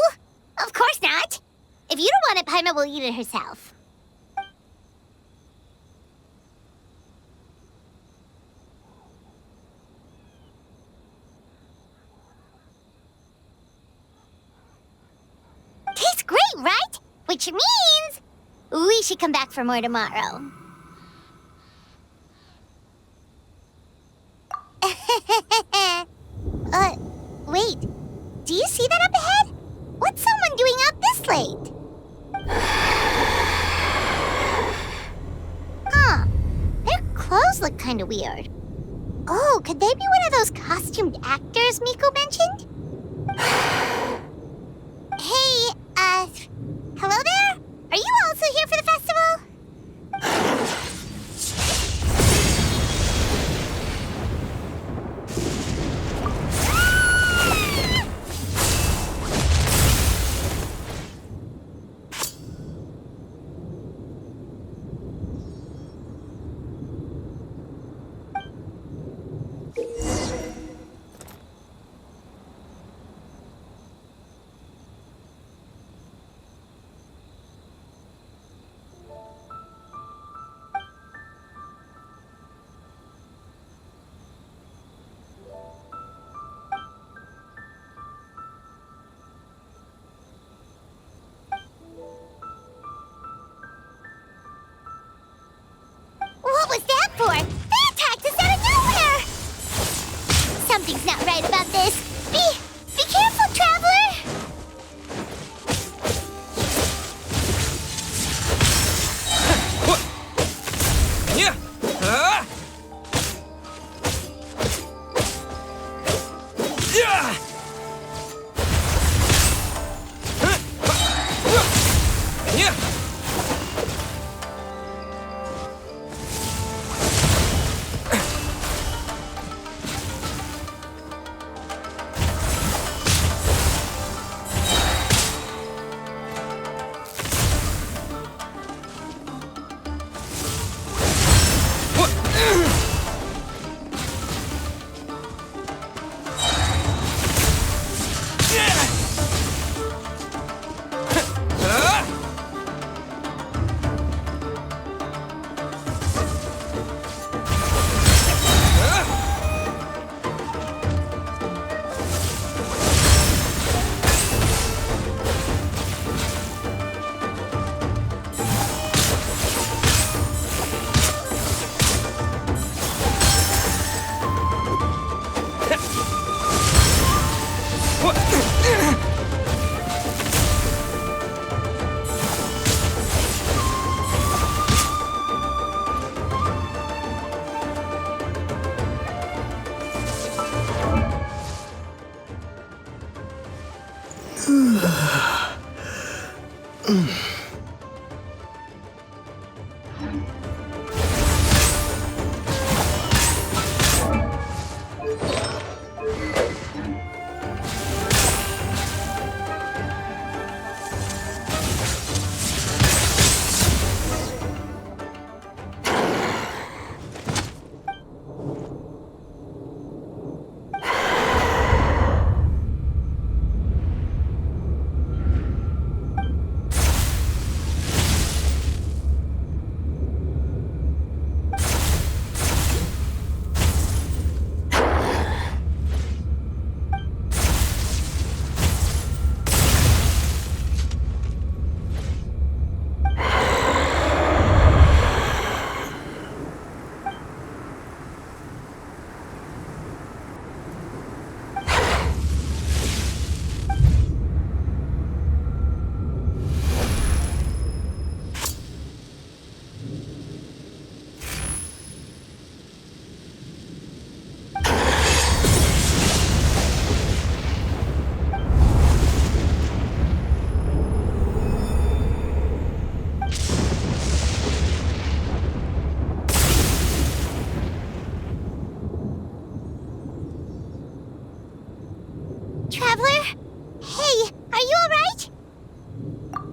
G: of course not. If you don't want it, Paimon will eat it herself. Which means we should come back for more tomorrow. Wait. Do you see that up ahead? What's someone doing out this late? Huh. Their clothes look kind of weird. Oh, could they be one of those costumed actors Miko mentioned? Hey, hello there? Are you also here for the festival? What was that for? They attacked us out of nowhere! Something's not right about this. Be careful, traveler!
L: Yeah. Yeah. Yeah.
G: Traveler? Hey, are you alright?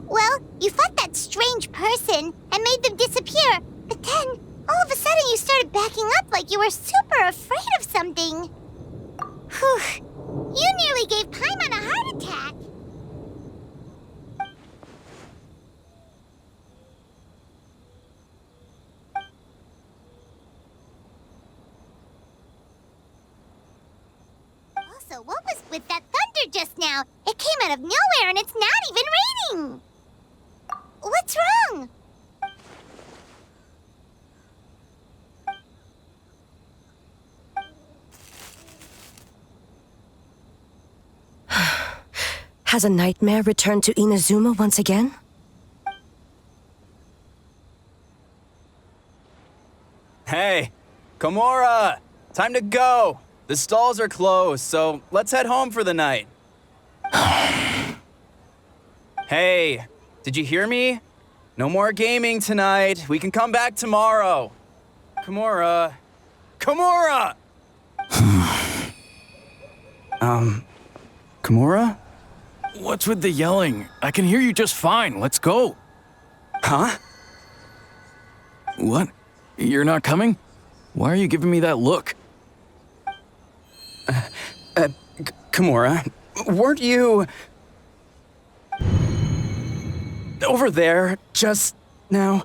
G: Well, you fought that strange person and made them disappear, but then, all of a sudden you started backing up like you were super afraid of something. Whew. You nearly gave Paimon a heart attack. Also, what was with that thunder just now? It came out of nowhere and it's not even raining! What's wrong?
E: Has a nightmare returned to Inazuma once again?
N: Hey, Komura! Time to go! The stalls are closed, so let's head home for the night. Hey, did you hear me? No more gaming tonight. We can come back tomorrow. Komura. Komura! Komura?
O: What's with the yelling? I can hear you just fine. Let's go.
N: Huh?
O: What? You're not coming? Why are you giving me that look?
N: Komura, weren't you over there just now?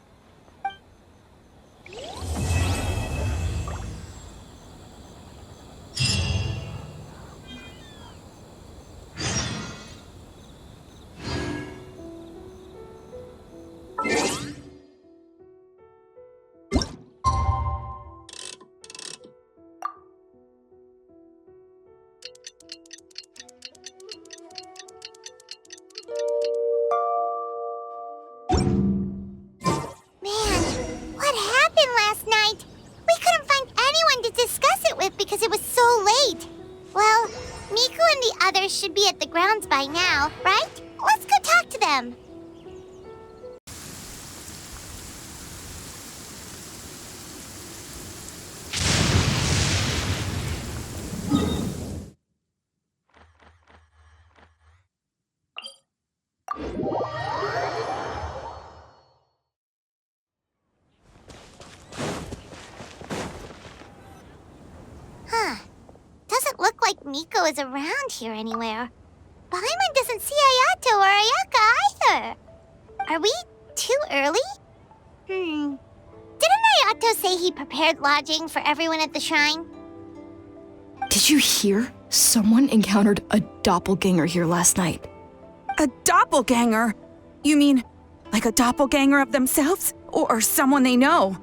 G: What happened last night? We couldn't find anyone to discuss it with because it was so late. Well, Miku and the others should be at the grounds by now, right? Let's go talk to them. Doesn't look like Miko is around here anywhere. Paimon doesn't see Ayato or Ayaka either. Are we too early? Didn't Ayato say he prepared lodging for everyone at the shrine?
P: Did you hear? Someone encountered a doppelganger here last night.
Q: A doppelganger? You mean like a doppelganger of themselves? Or someone they know?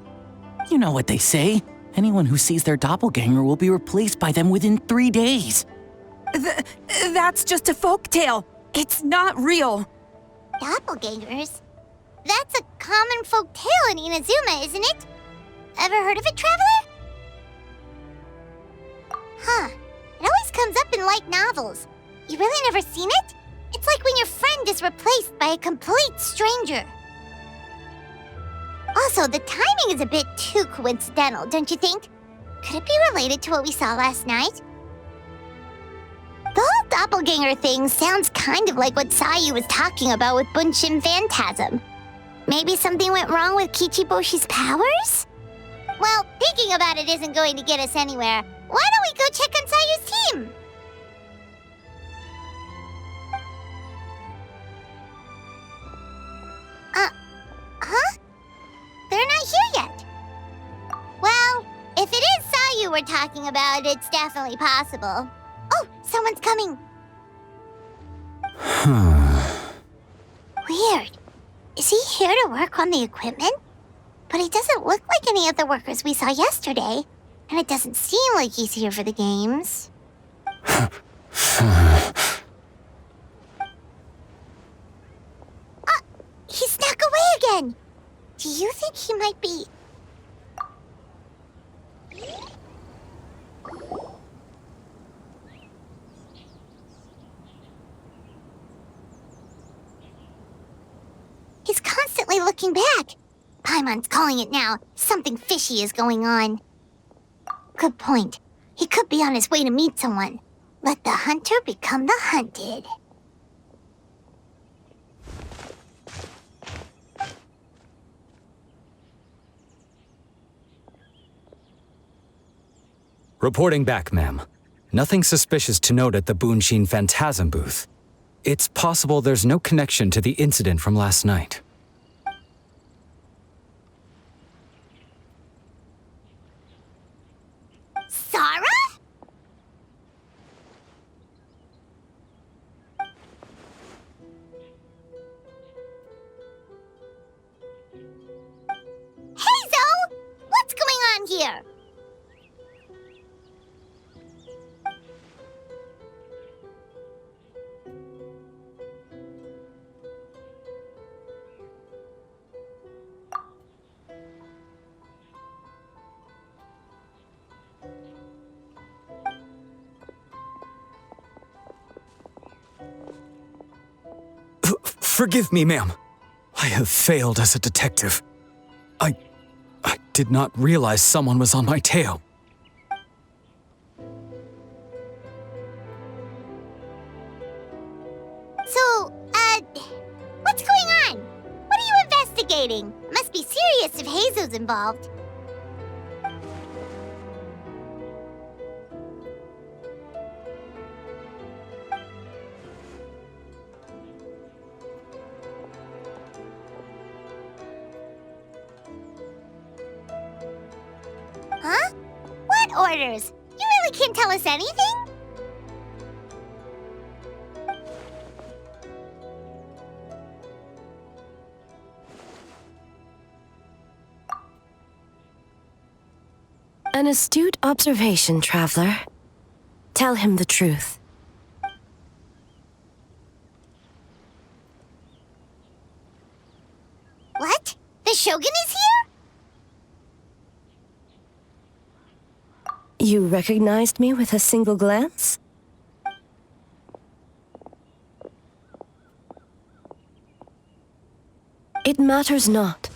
R: You know what they say. Anyone who sees their doppelganger will be replaced by them within 3 days.
Q: That's just a folktale. It's not real.
G: Doppelgangers? That's a common folk tale in Inazuma, isn't it? Ever heard of it, Traveler? It always comes up in light novels. You really never seen it? It's like when your friend is replaced by a complete stranger. Also, the timing is a bit too coincidental, don't you think? Could it be related to what we saw last night? The whole doppelganger thing sounds kind of like what Sayu was talking about with Bunshin Phantasm. Maybe something went wrong with Kichiboshi's powers? Well, thinking about it isn't going to get us anywhere. Why don't we go check on Sayu's team? They're not here yet. Well, if it is Sayu we're talking about, it's definitely possible. Oh, someone's coming. Weird. Is he here to work on the equipment? But he doesn't look like any of the workers we saw yesterday. And it doesn't seem like he's here for the games. He snuck away again. Do you think he might be... He's constantly looking back. Paimon's calling it now. Something fishy is going on. Good point. He could be on his way to meet someone. Let the hunter become the hunted.
S: Reporting back, ma'am. Nothing suspicious to note at the Bunshin Phantasm booth. It's possible there's no connection to the incident from last night.
G: Sarah? here.
S: Forgive me, ma'am. I have failed as a detective. I did not realize someone was on my tail.
G: So, what's going on? What are you investigating? Must be serious if Hazu's involved. Huh? What orders? You really can't tell us anything?
E: An astute observation, traveler. Tell him the truth.
G: What? The Shogun is here?
E: You recognized me with a single glance? It matters not.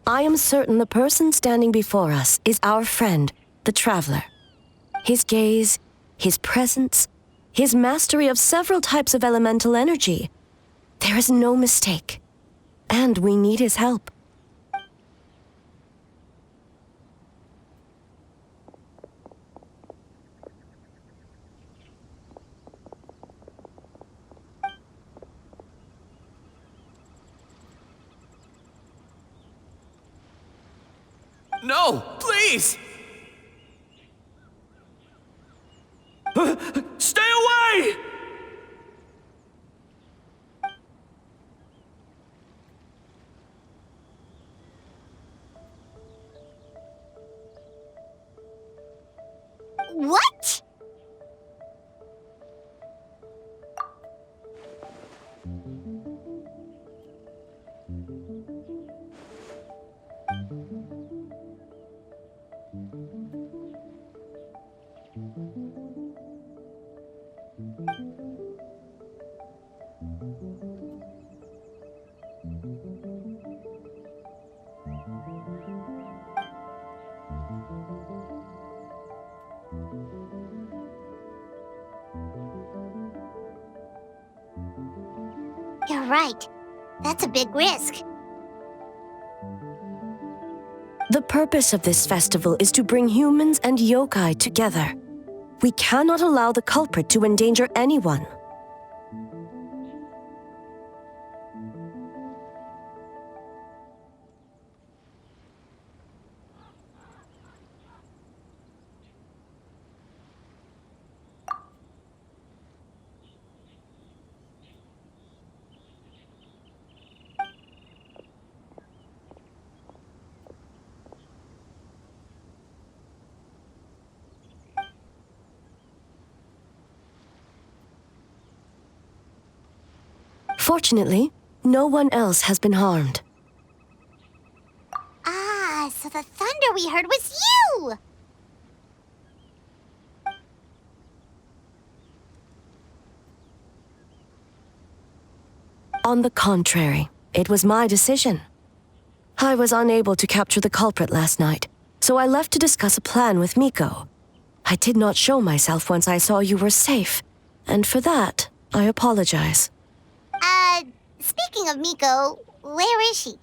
E: I am certain the person standing before us is our friend, the traveler. His gaze, his presence, his mastery of several types of elemental energy. There is no mistake. And we need his help.
L: No, please! Stay away!
G: What? You're right. That's a big risk.
E: The purpose of this festival is to bring humans and yokai together. We cannot allow the culprit to endanger anyone. Fortunately, no one else has been harmed.
G: Ah, so the thunder we heard was you!
E: On the contrary, it was my decision. I was unable to capture the culprit last night, so I left to discuss a plan with Miko. I did not show myself once I saw you were safe, and for that, I apologize.
G: Speaking of Miko, where is she?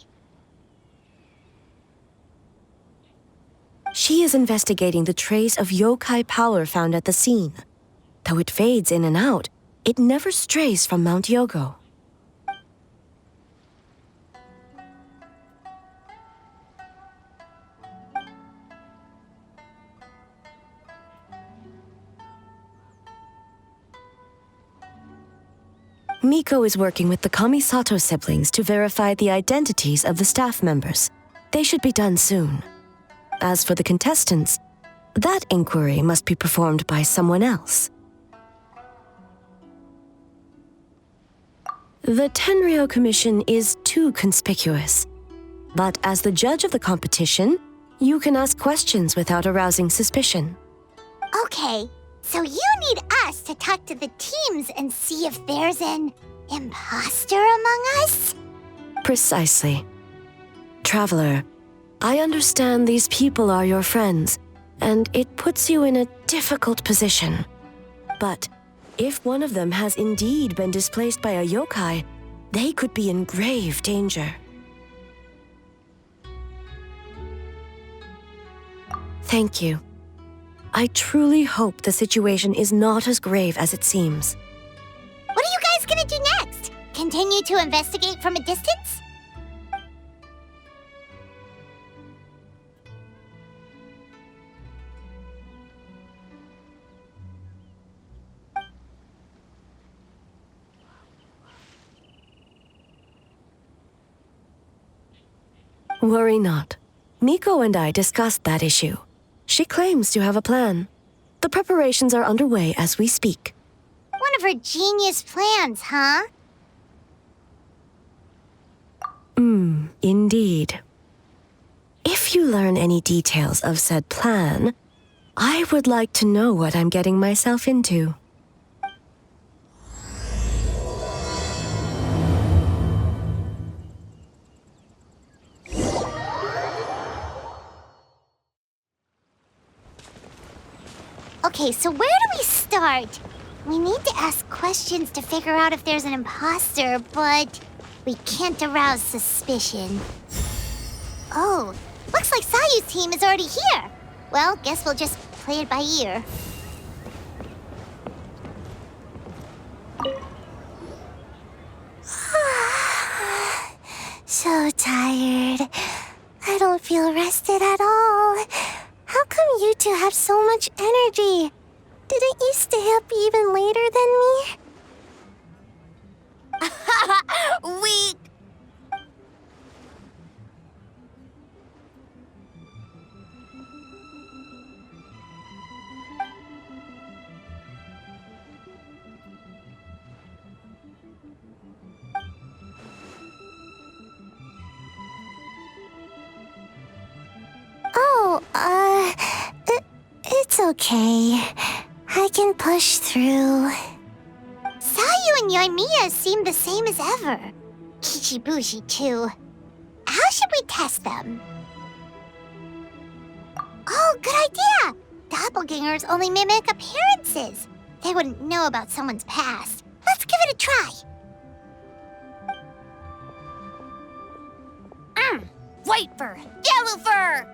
E: She is investigating the trace of yokai power found at the scene. Though it fades in and out, it never strays from Mount Yogo. Miko is working with the Kamisato siblings to verify the identities of the staff members. They should be done soon. As for the contestants, that inquiry must be performed by someone else. The Tenryou Commission is too conspicuous. But as the judge of the competition, you can ask questions without arousing suspicion.
G: Okay, so you need us to talk to the teams and see if there's an imposter among us?
E: Precisely. Traveler, I understand these people are your friends, and it puts you in a difficult position. But if one of them has indeed been displaced by a yokai, they could be in grave danger. Thank you. I truly hope the situation is not as grave as it seems.
G: What are you guys gonna do next? Continue to investigate from a distance?
E: Worry not. Miko and I discussed that issue. She claims to have a plan. The preparations are underway as we speak.
G: One of her genius plans, huh?
E: Indeed. If you learn any details of said plan, I would like to know what I'm getting myself into.
G: Okay, so where do we start? We need to ask questions to figure out if there's an imposter, but we can't arouse suspicion. Oh, looks like Sayu's team is already here. Well, guess we'll just play it by ear.
A: So tired. I don't feel rested at all. How come you two have so much energy? Didn't you stay up even later than me?
B: Weak.
A: Oh, it's okay. I can push through.
G: Sayu and Yoimiya seem the same as ever. Kichibushi, too. How should we test them? Oh, good idea! Doppelgangers only mimic appearances. They wouldn't know about someone's past. Let's give it a try.
B: White fur, yellow fur.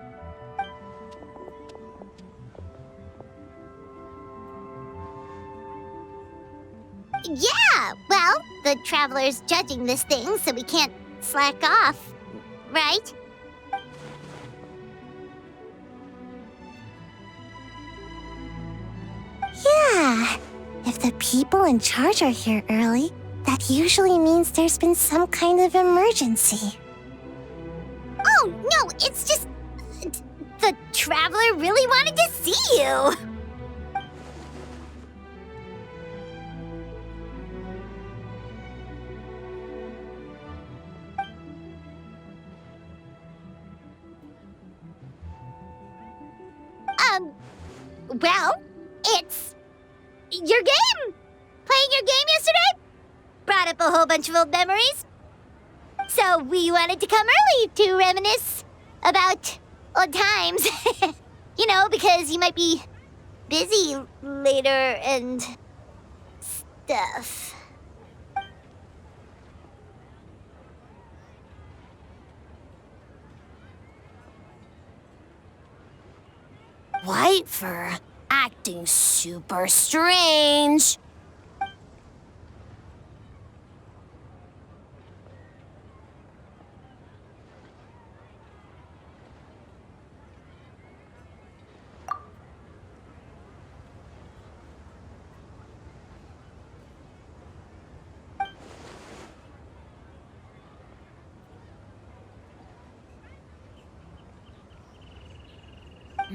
G: Yeah, well, the Traveler's judging this thing, so we can't slack off, right?
A: Yeah. If the people in charge are here early, that usually means there's been some kind of emergency.
G: Oh, no, it's just... The Traveler really wanted to see you! Well, it's... your game! Playing your game yesterday? Brought up a whole bunch of old memories. So we wanted to come early to reminisce about old times. You know, because you might be busy later and stuff.
B: White fur, acting super strange.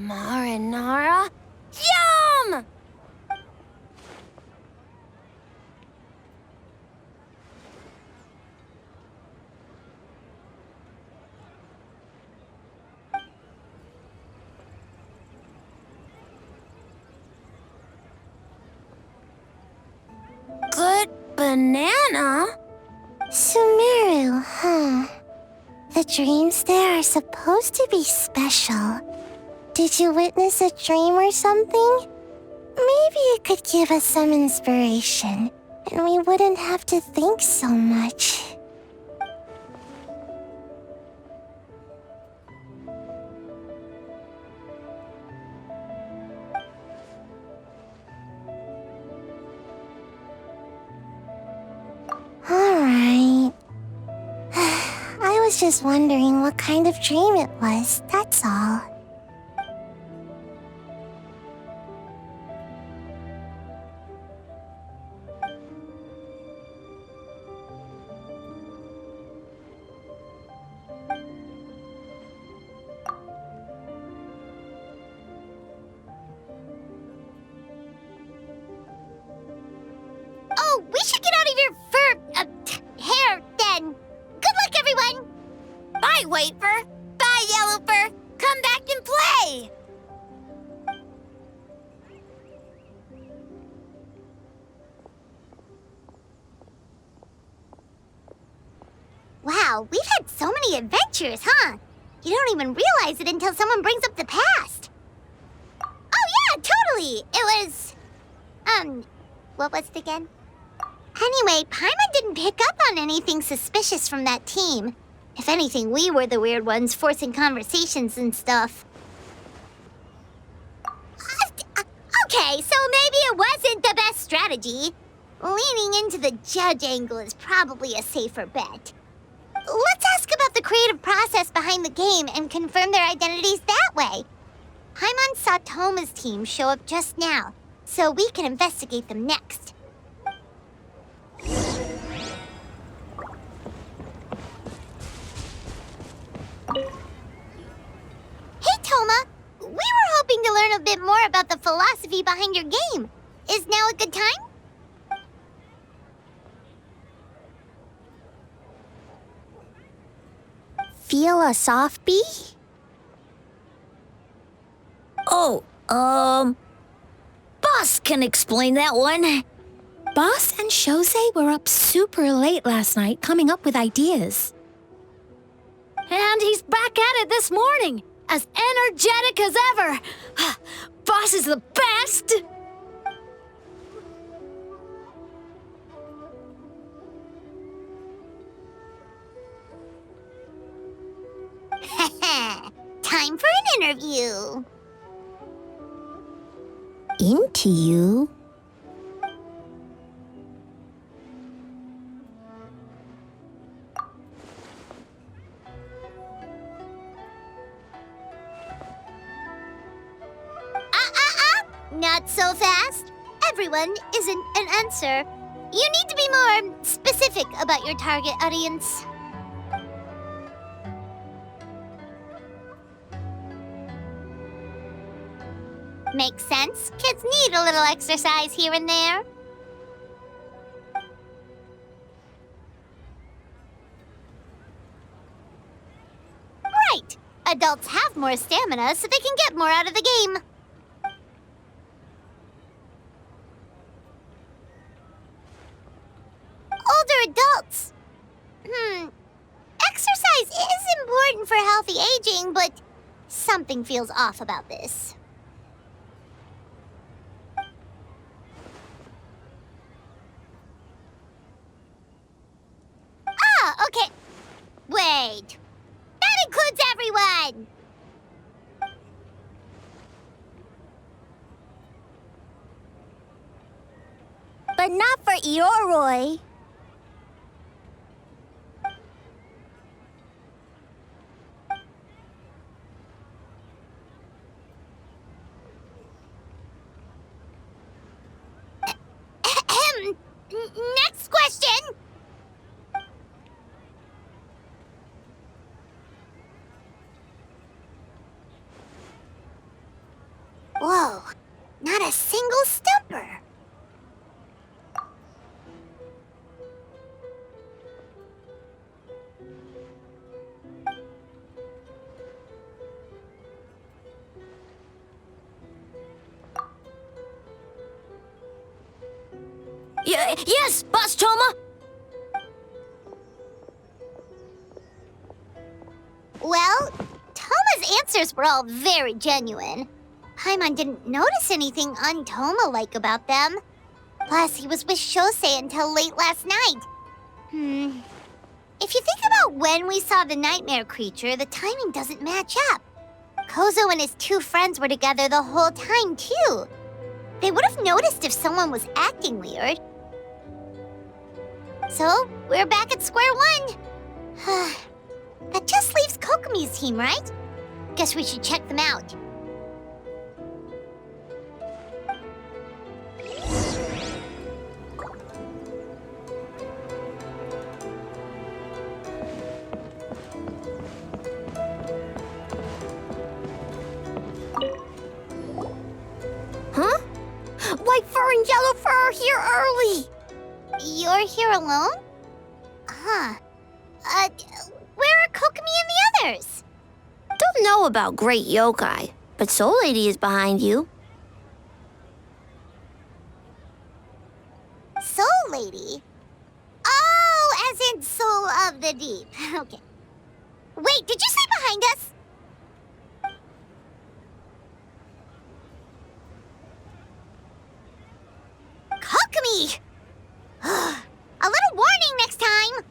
B: Marinara? Yum! Good banana?
G: Sumeru, huh? The dreams there are supposed to be special. Did you witness a dream or something? Maybe it could give us some inspiration, and we wouldn't have to think so much. Alright. I was just wondering what kind of dream it was, that's all. Oh, we should get out of your hair then. Good luck, everyone.
B: Bye, Wafer. Bye, Yellowfur. Come back and play.
G: Wow, we've had so many adventures, huh? You don't even realize it until someone brings up the past. Oh yeah, totally. It was, what was it again? Anyway, Paimon didn't pick up on anything suspicious from that team. If anything, we were the weird ones forcing conversations and stuff. Okay, so maybe it wasn't the best strategy. Leaning into the judge angle is probably a safer bet. Let's ask about the creative process behind the game and confirm their identities that way. Paimon saw Toma's team show up just now, so we can investigate them next. Hey, Toma! We were hoping to learn a bit more about the philosophy behind your game. Is now a good time?
A: Feel a soft bee?
T: Oh, Boss can explain that one.
A: Boss and Shosei were up super late last night coming up with ideas.
T: And he's back at it this morning, as energetic as ever. Boss is the best!
G: Time for an interview.
A: Into you?
G: Not so fast. Everyone isn't an answer. You need to be more specific about your target audience. Makes sense. Kids need a little exercise here and there. Right. Adults have more stamina, so they can get more out of the game. Older adults. Exercise is important for healthy aging, but something feels off about this. Ah, okay. Wait. That includes everyone!
A: But not for Ioroi.
G: Next question!
T: Yes, Boss Toma.
G: Well, Toma's answers were all very genuine. Paimon didn't notice anything un-Toma-like about them. Plus, he was with Shosei until late last night. If you think about when we saw the nightmare creature, the timing doesn't match up. Kozo and his two friends were together the whole time, too. They would have noticed if someone was acting weird. So, we're back at square one. That just leaves Kokomi's team, right? Guess we should check them out.
A: Huh? White Fur and Yellow Fur are here early.
G: You're here alone? Huh. Where are Kokomi and the others?
A: Don't know about Great Yokai, but Soul Lady is behind you.
G: Soul Lady? Oh, as in Soul of the Deep. Okay. Wait, did you say behind us? Kokomi! A little warning next time!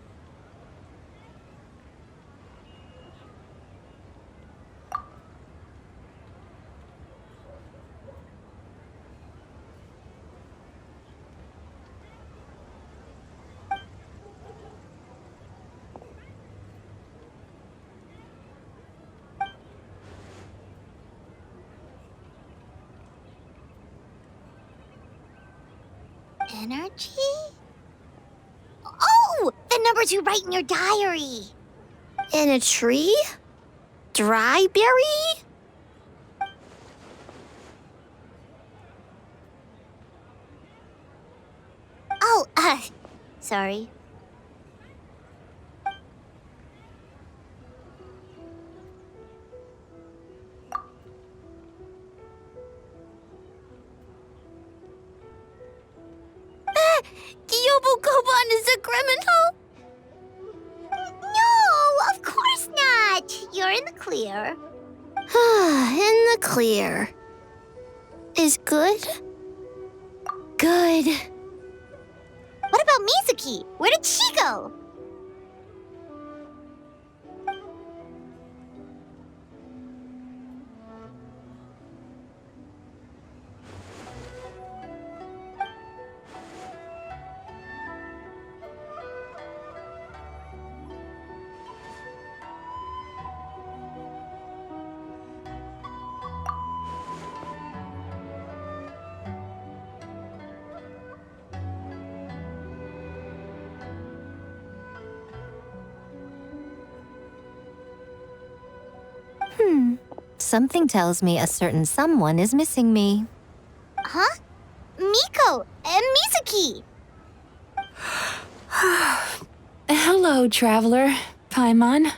G: Energy? Oh! The numbers you write in your diary!
A: In a tree? Dry berry?
G: Oh, sorry.
A: Yobukoban is a criminal?
G: No, of course not. You're in the clear.
A: In the clear. Is good? Good.
G: What about Mizuki? Where did she go?
D: Something tells me a certain someone is missing me.
G: Huh? Miko and Mizuki!
H: Hello, traveler. Paimon.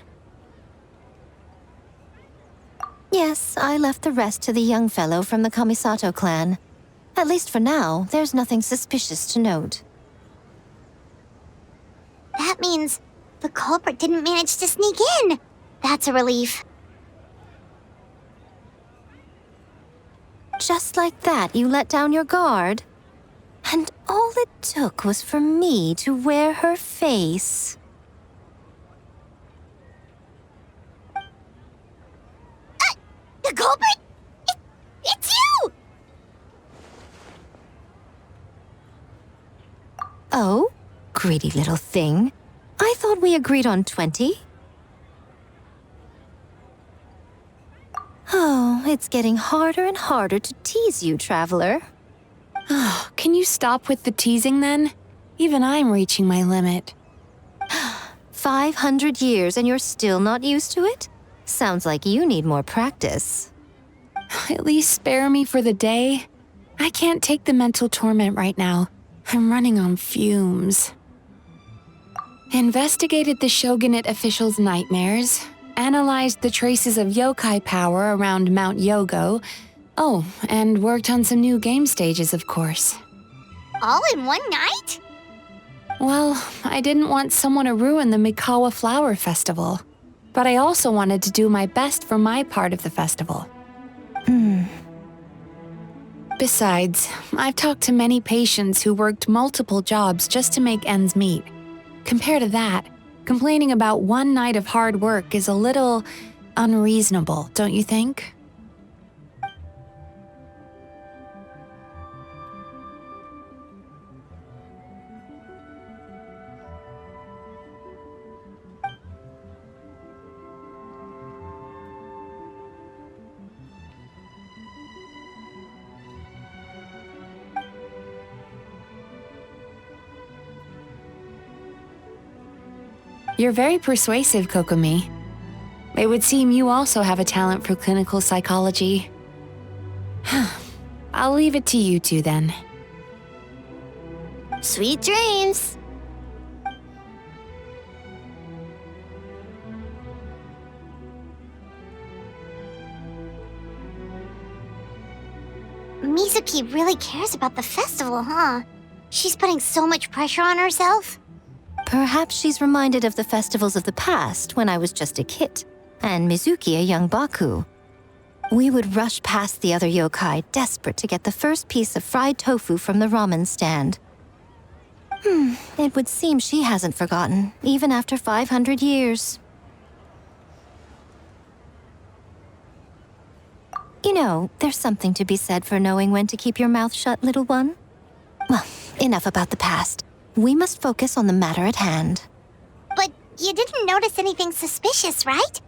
D: Yes, I left the rest to the young fellow from the Kamisato clan. At least for now, there's nothing suspicious to note.
G: That means the culprit didn't manage to sneak in. That's a relief.
D: Just like that, you let down your guard? And all it took was for me to wear her face.
G: The culprit? It's you!
D: Oh, greedy little thing. I thought we agreed on 20. Oh, it's getting harder and harder to tease you, traveler.
H: Can you stop with the teasing then? Even I'm reaching my limit.
D: 500 years and you're still not used to it? Sounds like you need more practice.
H: At least spare me for the day. I can't take the mental torment right now. I'm running on fumes. Investigated the shogunate officials' nightmares. Analyzed the traces of yokai power around Mount Yogo. Oh, and worked on some new game stages, of course.
G: All in one night?
H: Well, I didn't want someone to ruin the Mikawa Flower Festival, but I also wanted to do my best for my part of the festival. Besides, I've talked to many patients who worked multiple jobs just to make ends meet. Compared to that, complaining about one night of hard work is a little unreasonable, don't you think? You're very persuasive, Kokomi. It would seem you also have a talent for clinical psychology. I'll leave it to you two then.
A: Sweet dreams!
G: Mizuki really cares about the festival, huh? She's putting so much pressure on herself.
D: Perhaps she's reminded of the festivals of the past when I was just a kid, and Mizuki a young Baku. We would rush past the other yokai, desperate to get the first piece of fried tofu from the ramen stand. It would seem she hasn't forgotten, even after 500 years. You know, there's something to be said for knowing when to keep your mouth shut, little one. Well, enough about the past. We must focus on the matter at hand.
G: But you didn't notice anything suspicious, right?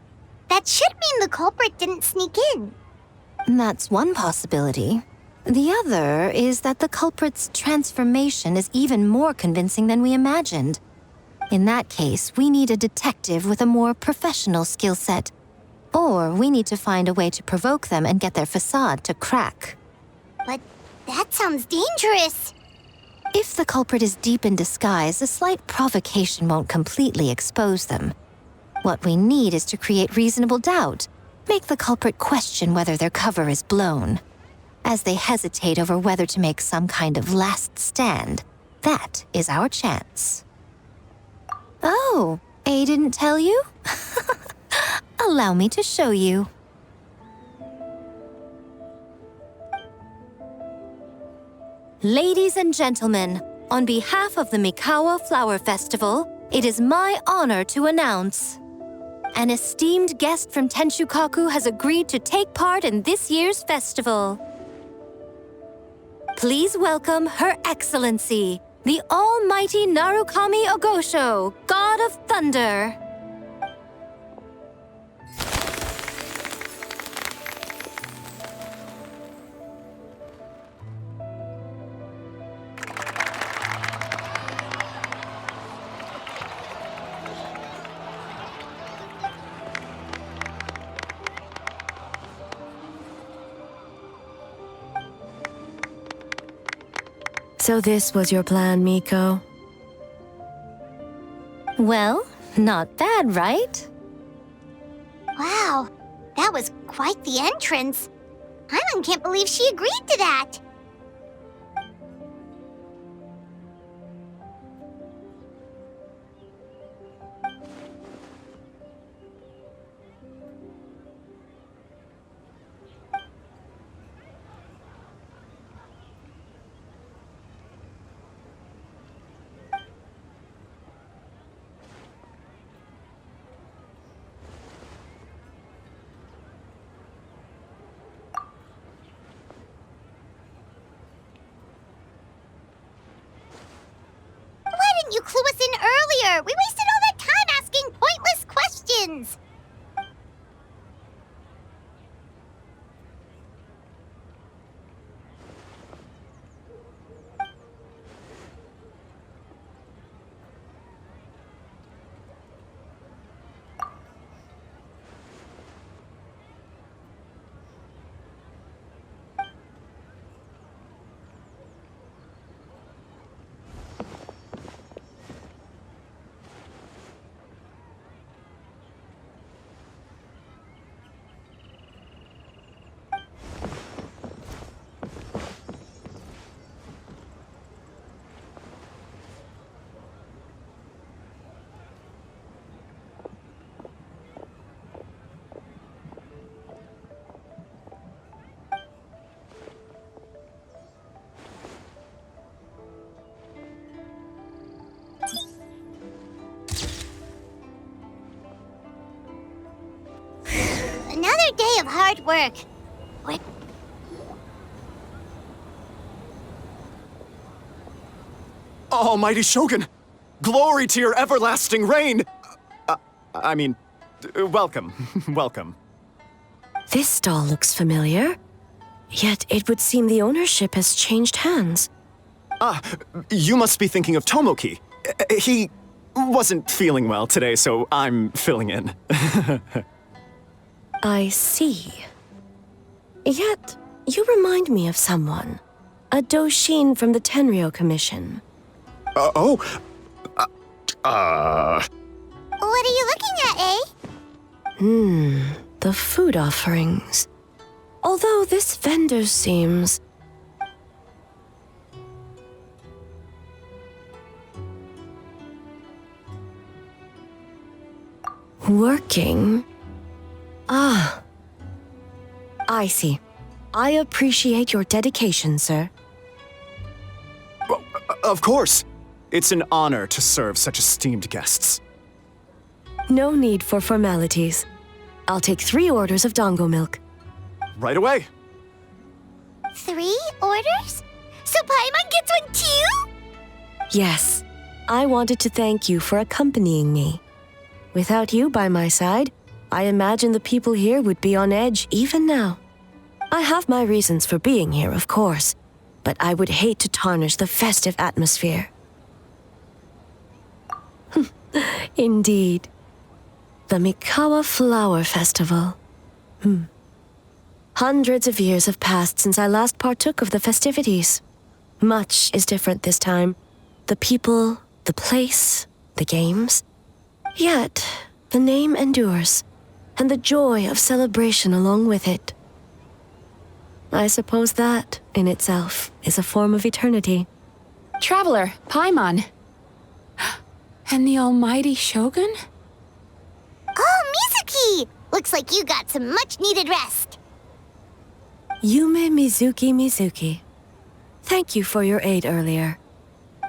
G: That should mean the culprit didn't sneak in.
D: That's one possibility. The other is that the culprit's transformation is even more convincing than we imagined. In that case, we need a detective with a more professional skill set. Or we need to find a way to provoke them and get their facade to crack.
G: But that sounds dangerous.
D: If the culprit is deep in disguise, a slight provocation won't completely expose them. What we need is to create reasonable doubt, make the culprit question whether their cover is blown. As they hesitate over whether to make some kind of last stand, that is our chance. Oh, A didn't tell you? Allow me to show you. Ladies and gentlemen, on behalf of the Mikawa Flower Festival, it is my honor to announce an esteemed guest from Tenshukaku has agreed to take part in this year's festival. Please welcome Her Excellency, the Almighty Narukami Ogosho, God of Thunder.
E: So this was your plan, Miko?
D: Well, not bad, right?
G: Wow, that was quite the entrance. Paimon can't believe she agreed to that. You clue us in earlier! We wasted all that time asking pointless questions! another day of hard work.
M: Almighty Shogun! Glory to your everlasting reign! Welcome. Welcome.
E: This stall looks familiar. Yet it would seem the ownership has changed hands.
M: You must be thinking of Tomoki. He wasn't feeling well today, so I'm filling in.
E: I see. Yet, you remind me of someone. A Doshin from the Tenryo Commission.
G: What are you looking at, eh?
E: The food offerings. Although this vendor seems... working? I see. I appreciate your dedication, sir.
M: Of course. It's an honor to serve such esteemed guests.
E: No need for formalities. I'll take 3 orders of dango milk.
M: Right away.
G: 3 orders? So Paimon gets one too?
E: Yes. I wanted to thank you for accompanying me. Without you by my side, I imagine the people here would be on edge even now. I have my reasons for being here, of course, but I would hate to tarnish the festive atmosphere. Indeed. The Mikawa Flower Festival. Hundreds of years have passed since I last partook of the festivities. Much is different this time. The people, the place, the games. Yet, the name endures, and the joy of celebration along with it. I suppose that, in itself, is a form of eternity.
H: Traveler, Paimon. And the almighty Shogun?
G: Oh, Mizuki! Looks like you got some much-needed rest.
E: Yume Mizuki. Thank you for your aid earlier.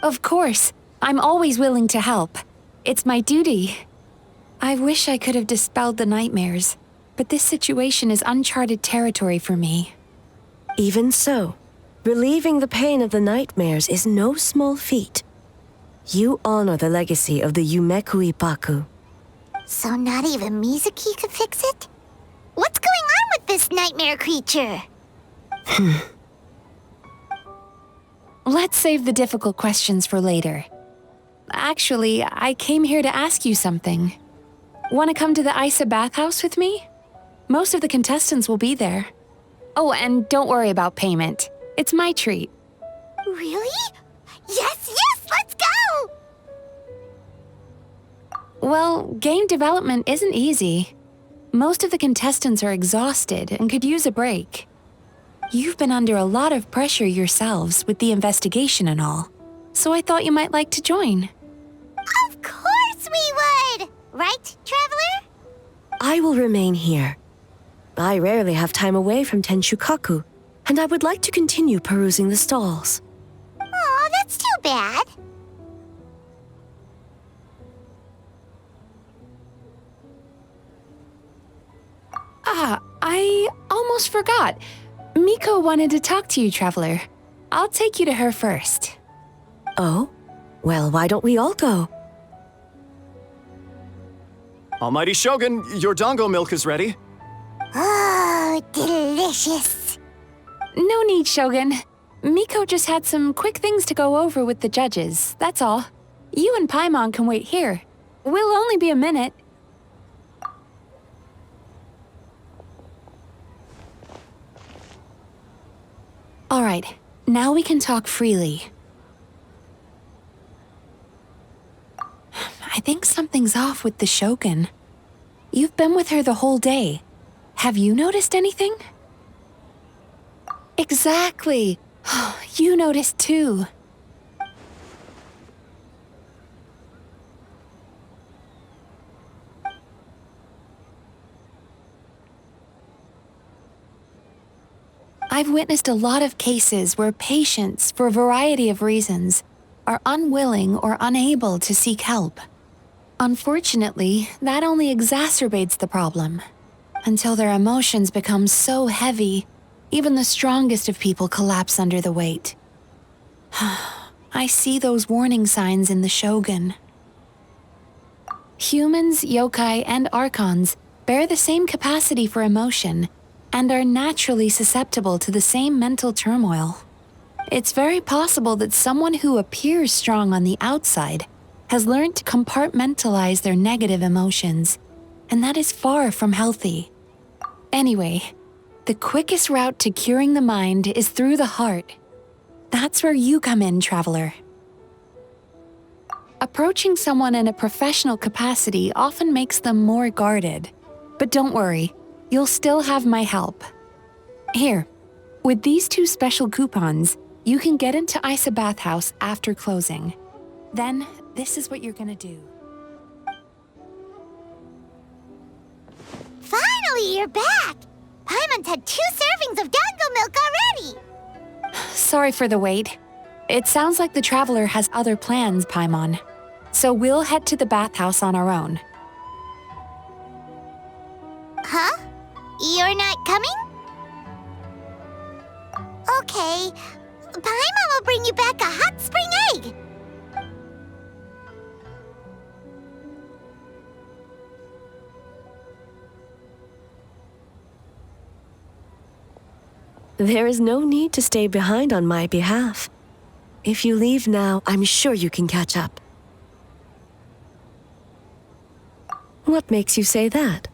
H: Of course. I'm always willing to help. It's my duty. I wish I could have dispelled the nightmares, but this situation is uncharted territory for me.
E: Even so, relieving the pain of the nightmares is no small feat. You honor the legacy of the Yumeku Ippaku.
G: So not even Mizuki could fix it? What's going on with this nightmare creature?
H: Let's save the difficult questions for later. Actually, I came here to ask you something. Want to come to the Isa bathhouse with me? Most of the contestants will be there. Oh, and don't worry about payment. It's my treat.
G: Really? Yes, let's go!
H: Well, game development isn't easy. Most of the contestants are exhausted and could use a break. You've been under a lot of pressure yourselves with the investigation and all, so I thought you might like to join.
G: Of course we would! Right, Traveler?
E: I will remain here. I rarely have time away from Tenshukaku, and I would like to continue perusing the stalls.
G: Aw, that's too bad.
H: I almost forgot. Miko wanted to talk to you, Traveler. I'll take you to her first.
E: Oh? Well, why don't we all go?
M: Almighty Shogun, your dango milk is ready.
G: Oh, delicious.
H: No need, Shogun. Miko just had some quick things to go over with the judges, that's all. You and Paimon can wait here. We'll only be a minute. All right, now we can talk freely. I think something's off with the Shogun. You've been with her the whole day. Have you noticed anything? Exactly. You noticed too. I've witnessed a lot of cases where patients, for a variety of reasons, are unwilling or unable to seek help. Unfortunately, that only exacerbates the problem. until their emotions become so heavy, even the strongest of people collapse under the weight. I see those warning signs in the Shogun. Humans, yokai, and archons bear the same capacity for emotion and are naturally susceptible to the same mental turmoil. It's very possible that someone who appears strong on the outside has learned to compartmentalize their negative emotions, and that is far from healthy. Anyway, the quickest route to curing the mind is through the heart. That's where you come in, traveler. Approaching someone in a professional capacity often makes them more guarded. But don't worry, you'll still have my help. Here, with these 2 special coupons, you can get into Isa Bathhouse after closing. Then, this is what you're gonna do.
G: Finally, you're back! Paimon's had 2 servings of dango milk already!
H: Sorry for the wait. It sounds like the traveler has other plans, Paimon. So we'll head to the bathhouse on our own.
G: Huh? You're not coming? Okay. Paimon will bring you back a hot spring egg!
E: There is no need to stay behind on my behalf. If you leave now, I'm sure you can catch up. What makes you say that?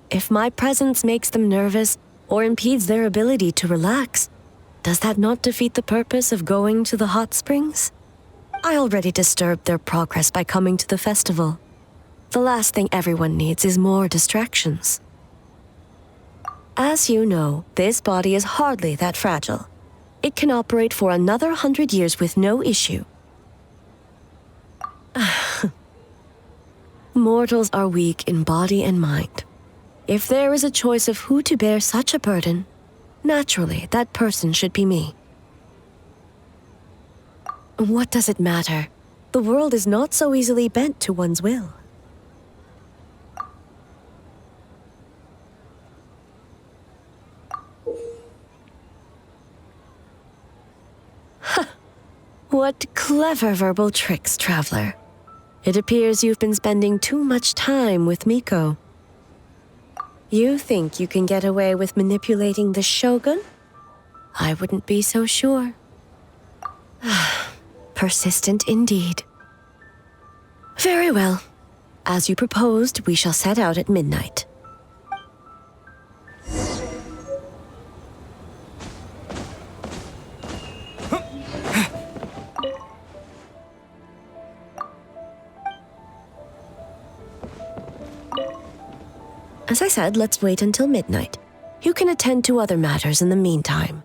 E: If my presence makes them nervous or impedes their ability to relax, does that not defeat the purpose of going to the hot springs? I already disturbed their progress by coming to the festival. The last thing everyone needs is more distractions. As you know, this body is hardly that fragile. It can operate for another 100 years with no issue. Mortals are weak in body and mind. If there is a choice of who to bear such a burden, naturally that person should be me. What does it matter? The world is not so easily bent to one's will. What clever verbal tricks, traveler. It appears you've been spending too much time with Miko. You think you can get away with manipulating the Shogun? I wouldn't be so sure. Persistent indeed. Very well. As you proposed, we shall set out at midnight. As I said, let's wait until midnight. You can attend to other matters in the meantime.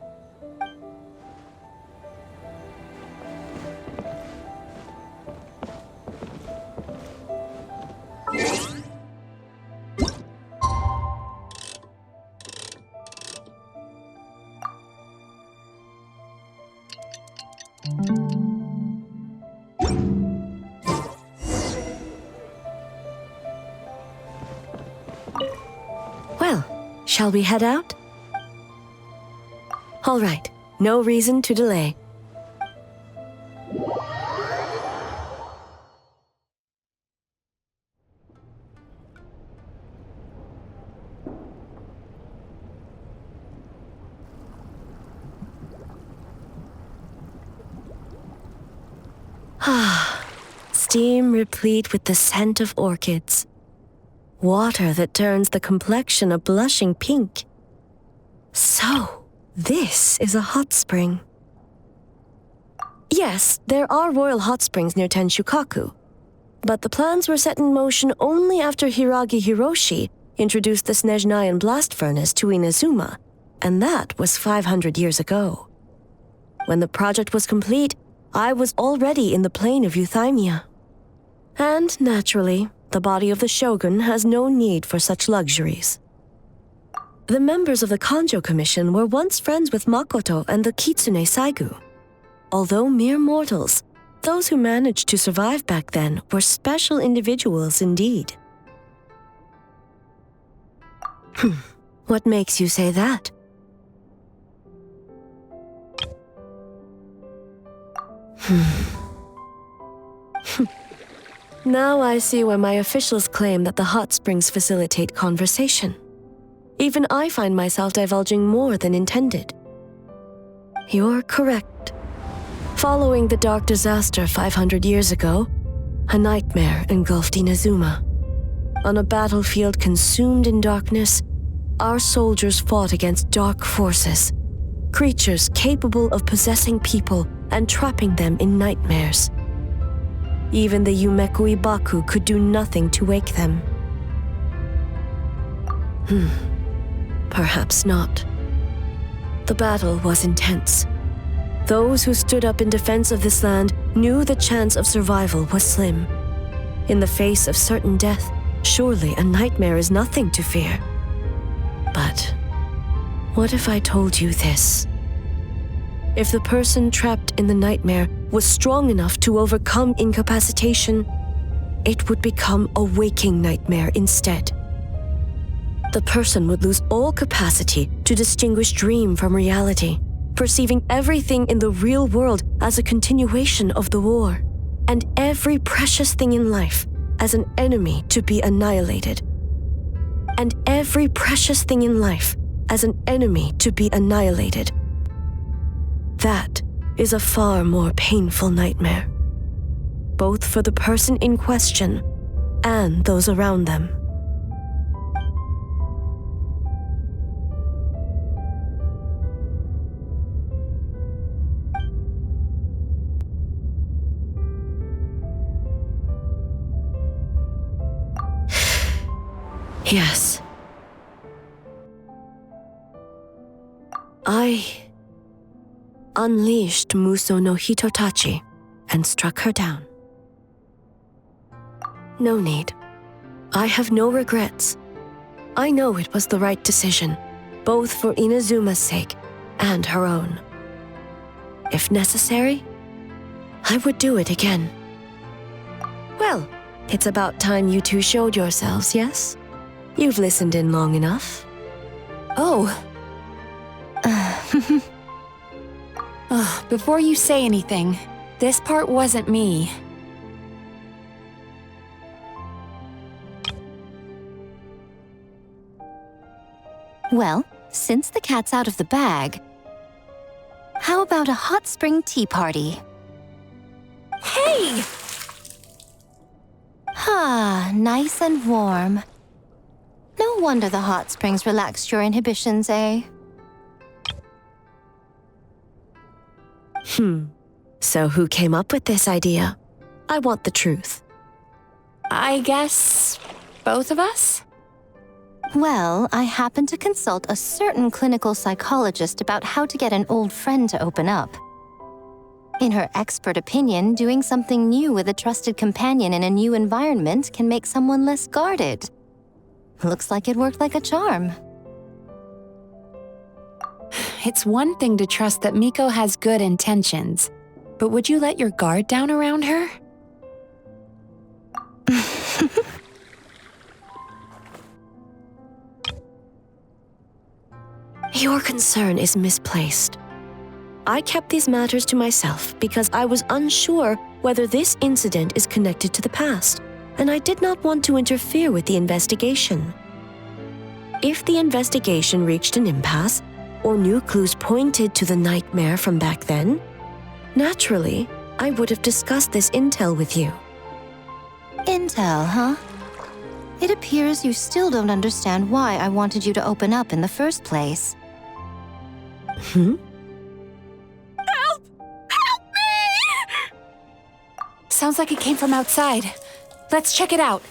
E: Well, shall we head out? All right, no reason to delay. Steam replete with the scent of orchids. Water that turns the complexion a blushing pink. So, this is a hot spring. Yes, there are royal hot springs near Tenshukaku, but the plans were set in motion only after Hiragi Hiroshi introduced the Snezhnayan blast furnace to Inazuma, and that was 500 years ago. When the project was complete, I was already in the plain of Euthymia. And naturally, the body of the Shogun has no need for such luxuries. The members of the Kanjo Commission were once friends with Makoto and the Kitsune Saigu. Although mere mortals, those who managed to survive back then were special individuals indeed. What makes you say that? Now I see why my officials claim that the hot springs facilitate conversation. Even I find myself divulging more than intended. You're correct. Following the dark disaster 500 years ago, a nightmare engulfed Inazuma. On a battlefield consumed in darkness, our soldiers fought against dark forces, creatures capable of possessing people and trapping them in nightmares. Even the Yumeku Ibaku could do nothing to wake them. Perhaps not. The battle was intense. Those who stood up in defense of this land knew the chance of survival was slim. In the face of certain death, surely a nightmare is nothing to fear. But what if I told you this? If the person trapped in the nightmare was strong enough to overcome incapacitation, it would become a waking nightmare instead. The person would lose all capacity to distinguish dream from reality, perceiving everything in the real world as a continuation of the war, and every precious thing in life as an enemy to be annihilated. And every precious thing in life as an enemy to be annihilated. That is a far more painful nightmare, both for the person in question and those around them. Yes. I unleashed Muso no Hitotachi and struck her down. No need. I have no regrets. I know it was the right decision, both for Inazuma's sake and her own. If necessary, I would do it again. Well, it's about time you two showed yourselves, yes? You've listened in long enough.
H: Oh. Before you say anything, this part wasn't me.
D: Well, since the cat's out of the bag, how about a hot spring tea party?
H: Hey!
D: Ah, nice and warm. No wonder the hot springs relaxed your inhibitions, eh?
E: So who came up with this idea? I want the truth.
H: I guess both of us?
D: Well, I happened to consult a certain clinical psychologist about how to get an old friend to open up. In her expert opinion, doing something new with a trusted companion in a new environment can make someone less guarded. Looks like it worked like a charm.
H: It's one thing to trust that Miko has good intentions, but would you let your guard down around her?
E: Your concern is misplaced. I kept these matters to myself because I was unsure whether this incident is connected to the past, and I did not want to interfere with the investigation. If the investigation reached an impasse, or new clues pointed to the nightmare from back then, naturally, I would have discussed this intel with you.
D: Intel, huh? It appears you still don't understand why I wanted you to open up in the first place.
H: Help! Help me! Sounds like it came from outside. Let's check it out.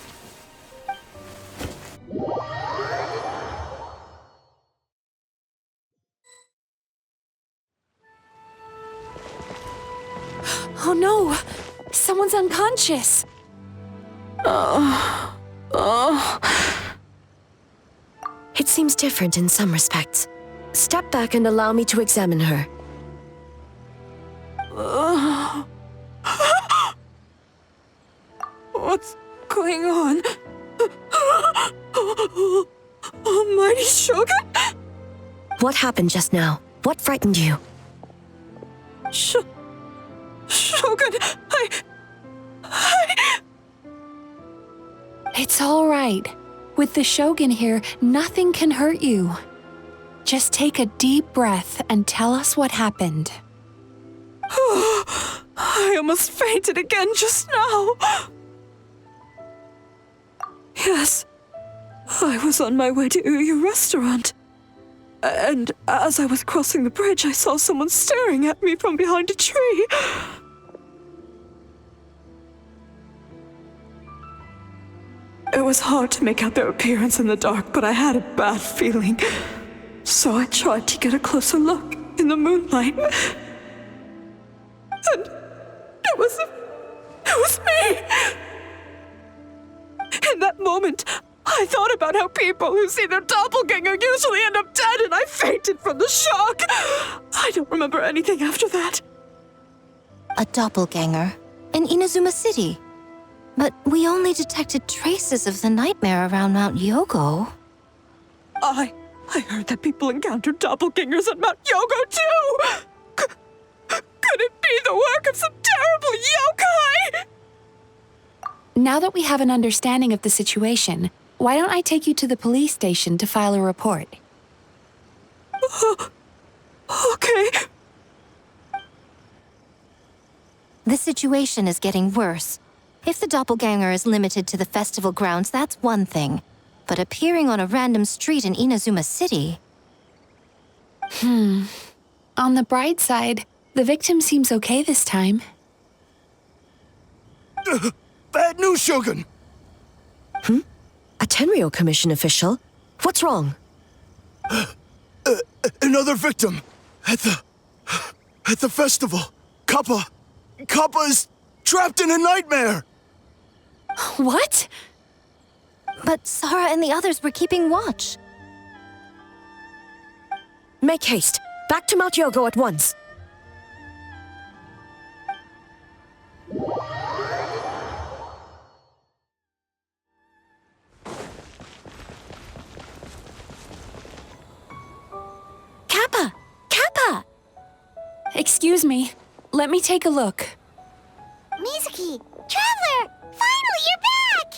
H: Oh no! Someone's unconscious!
E: It seems different in some respects. Step back and allow me to examine her.
Q: going on? Almighty Shogun?
E: What happened just now? What frightened you?
Q: Shogun,
H: It's all right. With the Shogun here, nothing can hurt you. Just take a deep breath and tell us what happened.
Q: I almost fainted again just now. Yes, I was on my way to Uyu restaurant. And as I was crossing the bridge, I saw someone staring at me from behind a tree. It was hard to make out their appearance in the dark, but I had a bad feeling. So I tried to get a closer look in the moonlight. And it was me! In that moment, I thought about how people who see their doppelganger usually end up dead, and I fainted from the shock. I don't remember anything after that.
D: A doppelganger in Inazuma City. But we only detected traces of the nightmare around Mount Yogo.
Q: I heard that people encountered doppelgangers at Mount Yogo too! Could it be the work of some terrible yokai?
H: Now that we have an understanding of the situation, why don't I take you to the police station to file a report?
Q: Okay.
D: The situation is getting worse. If the doppelganger is limited to the festival grounds, that's one thing. But appearing on a random street in Inazuma City...
H: On the bright side, the victim seems okay this time.
O: Bad news, Shogun!
E: A Tenryo Commission official? What's wrong?
O: Another victim at the festival. Kappa is trapped in a nightmare.
H: What?
D: But Sara and the others were keeping watch.
E: Make haste. Back to Mount Yogo at once.
T: Kappa!
H: Excuse me. Let me take a look.
G: Mizuki! Traveler! Finally, you're back!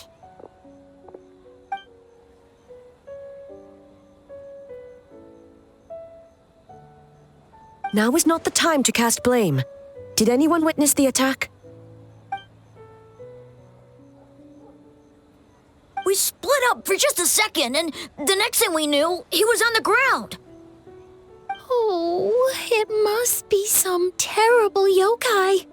E: Now is not the time to cast blame. Did anyone witness the attack?
T: We split up for just a second, and the next thing we knew, he was on the ground.
A: Oh, it must be some terrible yokai.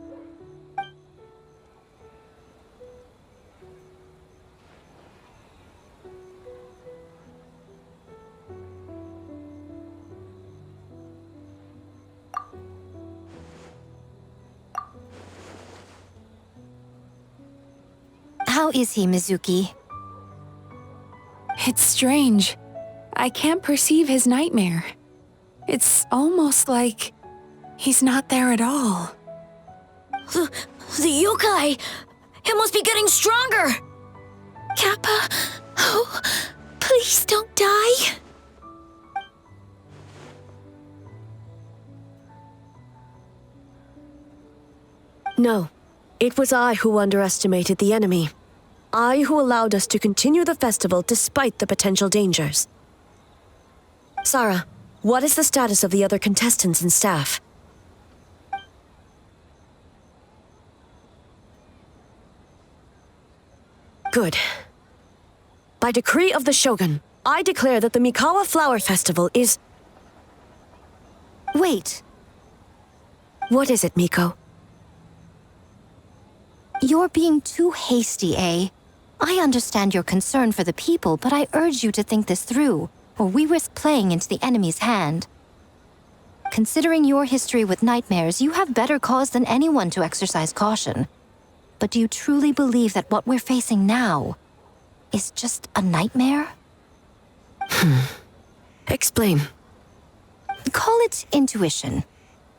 D: How is he, Mizuki?
H: It's strange. I can't perceive his nightmare. It's almost like he's not there at all.
T: The yokai! It must be getting stronger!
A: Kappa, oh, please don't die.
E: No. It was I who underestimated the enemy. I who allowed us to continue the festival despite the potential dangers. Sara, what is the status of the other contestants and staff? Good. By decree of the Shogun, I declare that the Mikawa Flower Festival is...
D: Wait.
E: What is it, Miko?
D: You're being too hasty, eh? I understand your concern for the people, but I urge you to think this through, or we risk playing into the enemy's hand. Considering your history with nightmares, you have better cause than anyone to exercise caution. But do you truly believe that what we're facing now is just a nightmare?
E: Explain.
D: Call it intuition.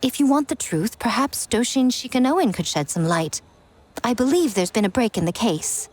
D: If you want the truth, perhaps Doshin Shikanoin could shed some light. I believe there's been a break in the case.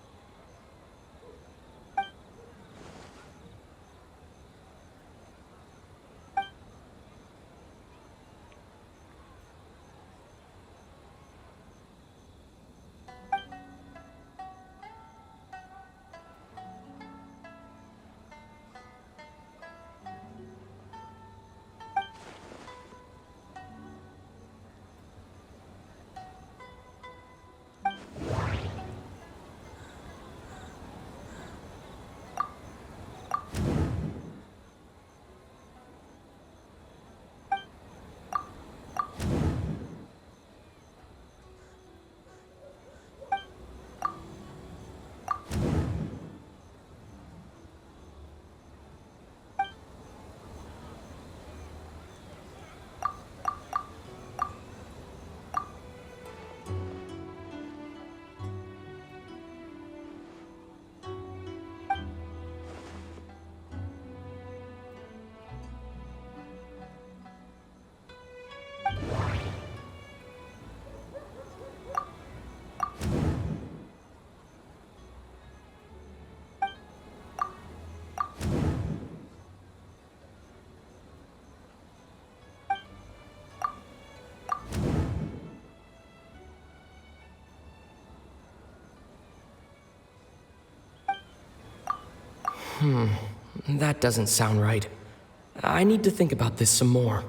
L: That doesn't sound right. I need to think about this some more.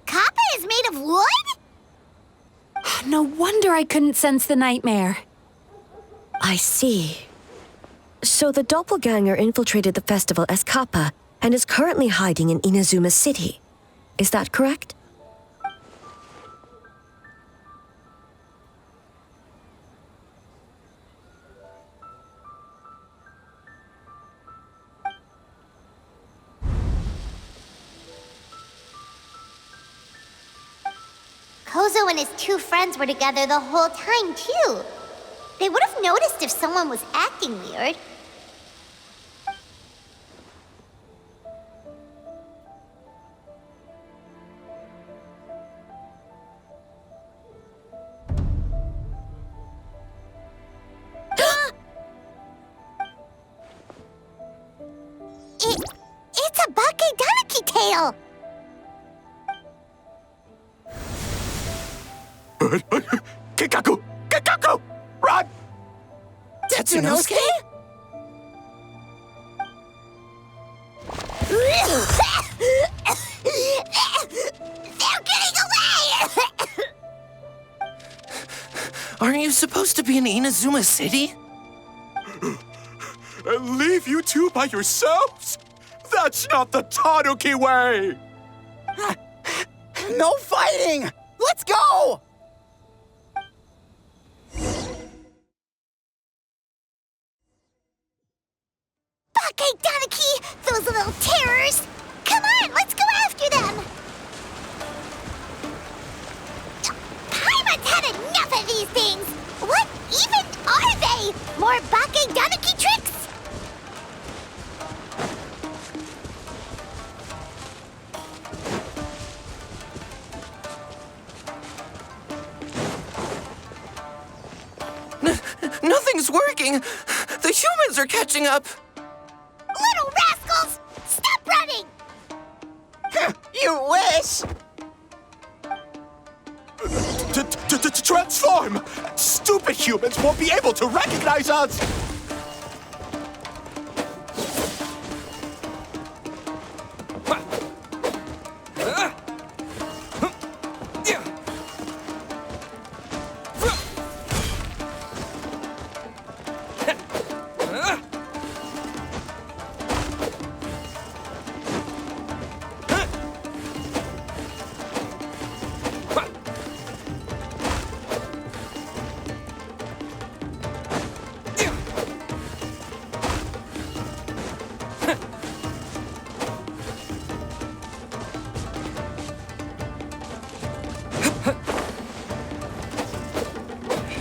G: Kappa is made of wood?
T: No wonder I couldn't sense the nightmare.
E: I see. So the doppelganger infiltrated the festival as Kappa and is currently hiding in Inazuma City. Is that correct?
G: Kozo and his two friends were together the whole time, too. They would have noticed if someone was acting weird. It's a Bakedanaki tail!
O: Kikaku! Kikaku! Run!
R: Tetsunosuke?
G: They're getting away!
R: Aren't you supposed to be in Inazuma City?
O: And leave you two by yourselves? That's not the Tanuki way!
R: No fighting! Let's go!
G: Bakedanaki! Those little terrors! Come on, let's go after them! Paimon's had enough of these things! What even are they? More Bakedanaki tricks?
R: Nothing's working! The humans are catching up!
G: Little rascals! Stop running!
R: You wish!
O: Transform! Stupid humans won't be able to recognize us!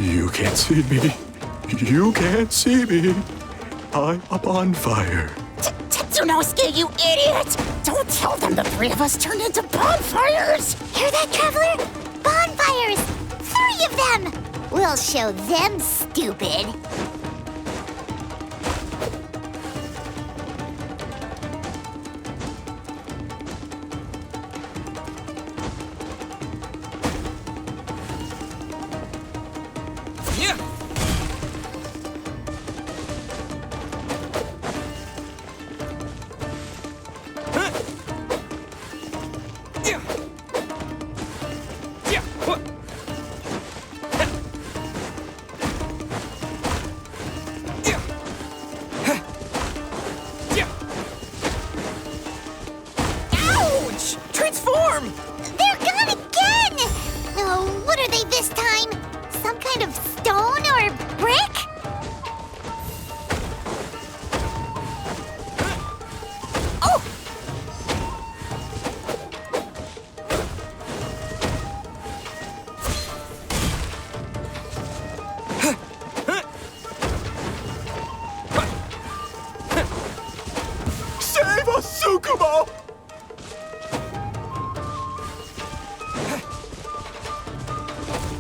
O: You can't see me. You can't see me. I'm up on fire.
R: Tetsunosuke, you idiot! Don't tell them the three of us turned into bonfires!
G: Hear that, Traveler? Bonfires! 3 of them! We'll show them, stupid. Stone or brick? Oh!
O: Save us, Tsukumo!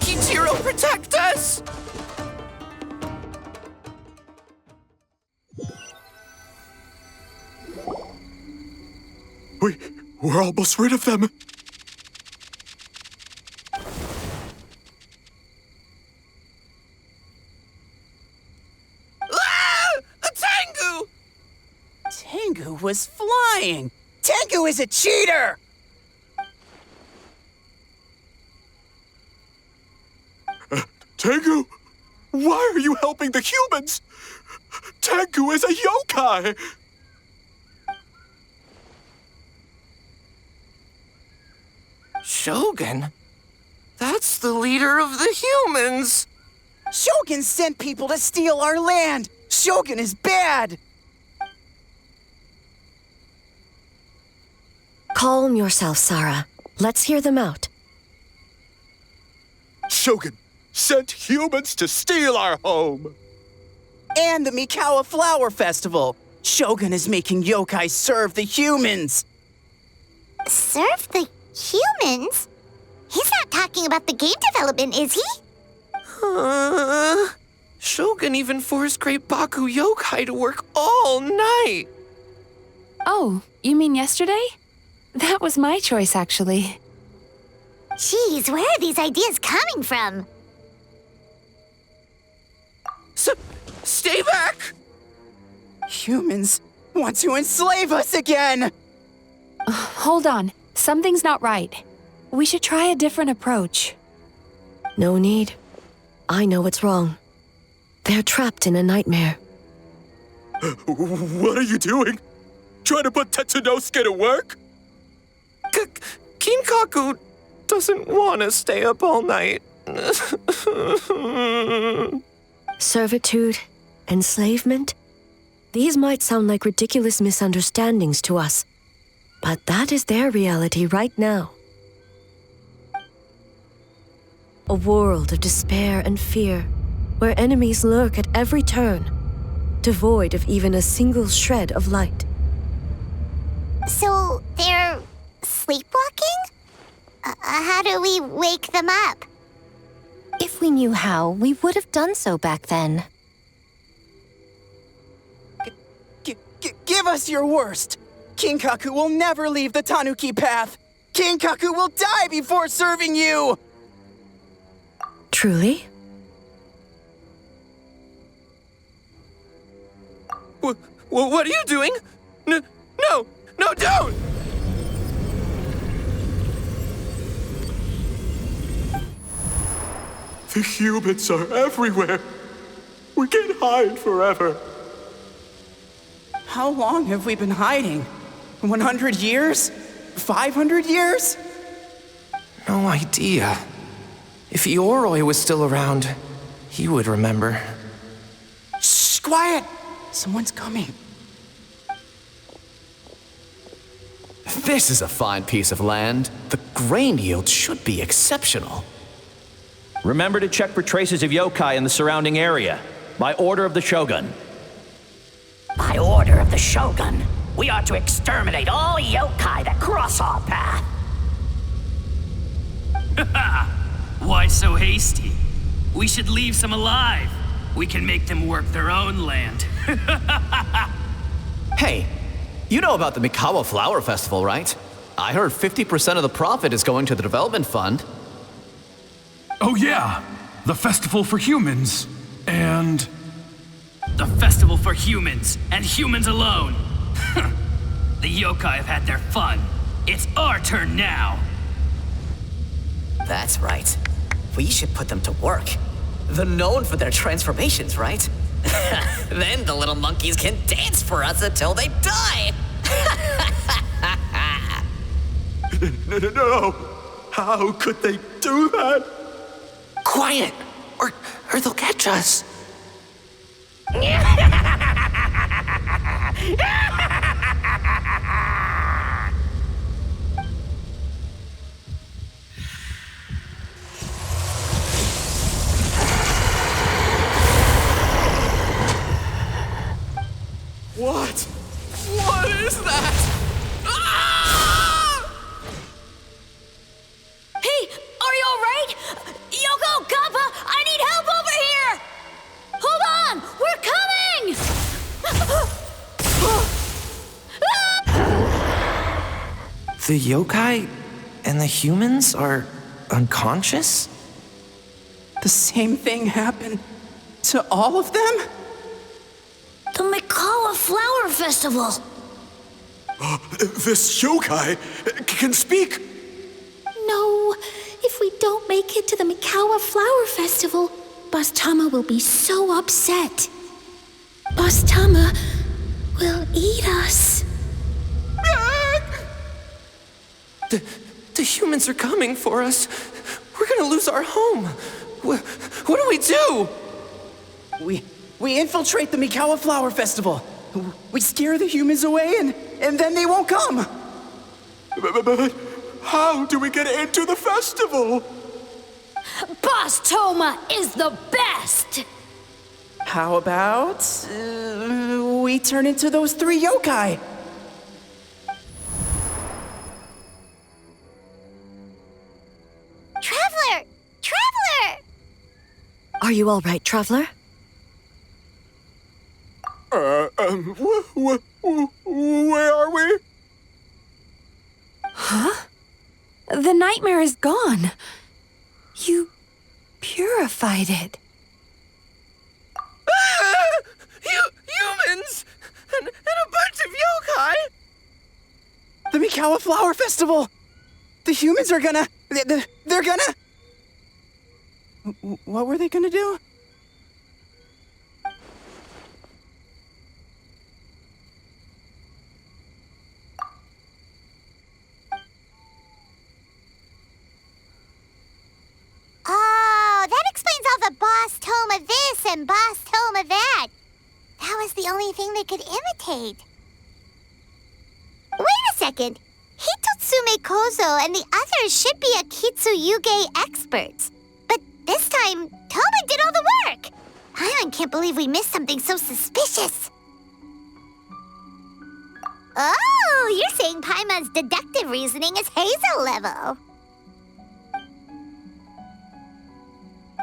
C: Kichiro, protect us!
O: We're almost rid of them.
N: A Tengu! Tengu was flying! Tengu is a cheater!
O: Tengu, why are you helping the humans? Tengu is a yokai!
C: Shogun? That's the leader of the humans!
N: Shogun sent people to steal our land! Shogun is bad!
E: Calm yourself, Sarah. Let's hear them out.
O: Shogun sent humans to steal our home!
N: And the Mikawa Flower Festival! Shogun is making yokai serve the humans!
G: Serve the humans? He's not talking about the game development, is he?
C: Shogun even forced Great Baku Yokai to work all night!
H: Oh, you mean yesterday? That was my choice, actually.
G: Jeez, where are these ideas coming from?
C: Stay back!
N: Humans want to enslave us again!
H: Hold on. Something's not right. We should try a different approach.
E: No need. I know what's wrong. They're trapped in a nightmare.
O: What are you doing? Trying to put Tetsunosuke to work?
C: Kinkaku doesn't want to stay up all night.
E: Servitude, enslavement? These might sound like ridiculous misunderstandings to us, but that is their reality right now. A world of despair and fear, where enemies lurk at every turn, devoid of even a single shred of light.
G: So, they're sleepwalking? How do we wake them up?
D: If we knew how, we would have done so back then.
N: Give us your worst! Kinkaku will never leave the Tanuki path! Kinkaku will die before serving you!
E: Truly?
C: What are you doing? No, don't!
O: The humans are everywhere. We can't hide forever.
N: How long have we been hiding? 100 years? 500 years?
C: No idea. If Ioroi was still around, he would remember.
N: Shh, quiet! Someone's coming.
M: This is a fine piece of land. The grain yield should be exceptional.
U: Remember to check for traces of yokai in the surrounding area, by order of the Shogun.
V: By order of the Shogun, we are to exterminate all yokai that cross our path.
W: Why so hasty? We should leave some alive. We can make them work their own land.
M: Hey, you know about the Mikawa Flower Festival, right? I heard 50% of the profit is going to the development fund.
X: Oh yeah, the festival for humans, and...
W: The festival for humans, and humans alone. The yokai have had their fun. It's our turn now.
Y: That's right. We should put them to work. They're known for their transformations, right? Then the little monkeys can dance for us until they die!
O: No! How could they do that?
C: Quiet, or they'll catch us.
N: What? What is that?
T: Hey, are you alright? Yoko, Kappa, I need help over here! Hold on, we're coming!
C: The yokai and the humans are unconscious?
N: The same thing happened to all of them?
T: The Mikawa Flower Festival!
O: This yokai can speak!
A: No, if we don't make it to the Mikawa Flower Festival, Boss Tama will be so upset. Boss Tama will eat us.
C: The humans are coming for us. We're gonna lose our home. What do we do?
N: We infiltrate the Mikawa Flower Festival. We scare the humans away and then they won't come.
O: But how do we get into the festival?
T: Boss Toma is the best!
N: How about we turn into those 3 yokai?
G: Traveler! Traveler!
E: Are you all right, Traveler?
O: Where are we?
H: Huh? The nightmare is gone. You purified it.
C: Humans! And a bunch of yokai!
N: The Mikawa Flower Festival! The humans are gonna... They're gonna... What were they gonna do?
G: Oh, that explains all the Boss Toma this and Boss Toma that. That was the only thing they could imitate. Wait a second. Hitotsume Kozo and the others should be Akitsuyuge experts. But this time, Toma did all the work. Paimon can't believe we missed something so suspicious. Oh, you're saying Paimon's deductive reasoning is Hazel level.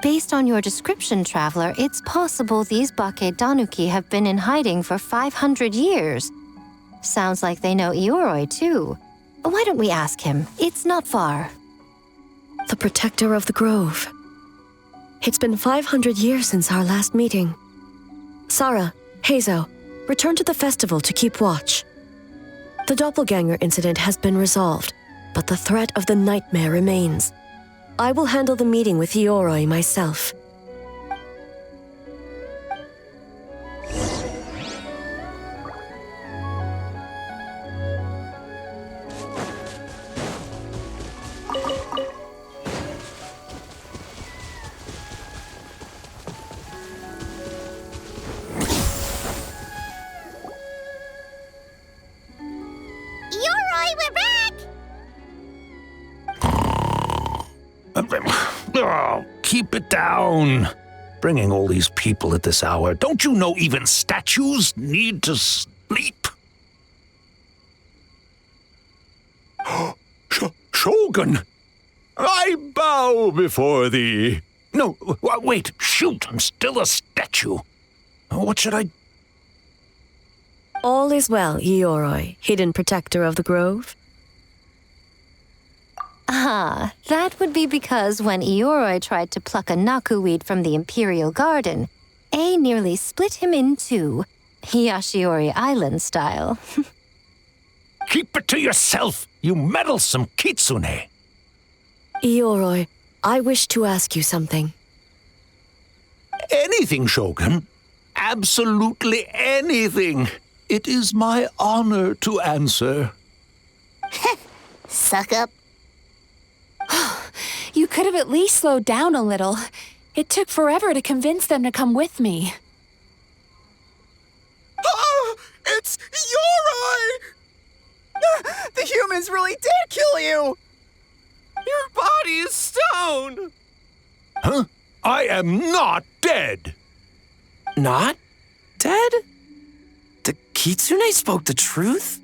D: Based on your description, Traveler, it's possible these Bake Danuki have been in hiding for 500 years. Sounds like they know Ioroi, too. Why don't we ask him? It's not far.
E: The protector of the grove. It's been 500 years since our last meeting. Sarah, Hazel, return to the festival to keep watch. The doppelganger incident has been resolved, but the threat of the nightmare remains. I will handle the meeting with Ioroi myself.
G: Ioroi, we're back!
F: Oh, keep it down. Bringing all these people at this hour. Don't you know even statues need to sleep? Shogun, I bow before thee. No, wait, shoot, I'm still a statue. What should I...
E: All is well, Ioroi, hidden protector of the grove.
D: Ah, that would be because when Ioroi tried to pluck a naku weed from the Imperial Garden, A nearly split him in two, Yashiori Island style.
F: Keep it to yourself, you meddlesome kitsune.
E: Ioroi, I wish to ask you something.
F: Anything, Shogun. Absolutely anything. It is my honor to answer.
A: Suck up.
H: You could have at least slowed down a little. It took forever to convince them to come with me.
O: Ah! It's Yoroi!
N: The humans really did kill you!
C: Your body is stone!
F: Huh? I am not dead!
C: Not dead? The Kitsune spoke the truth?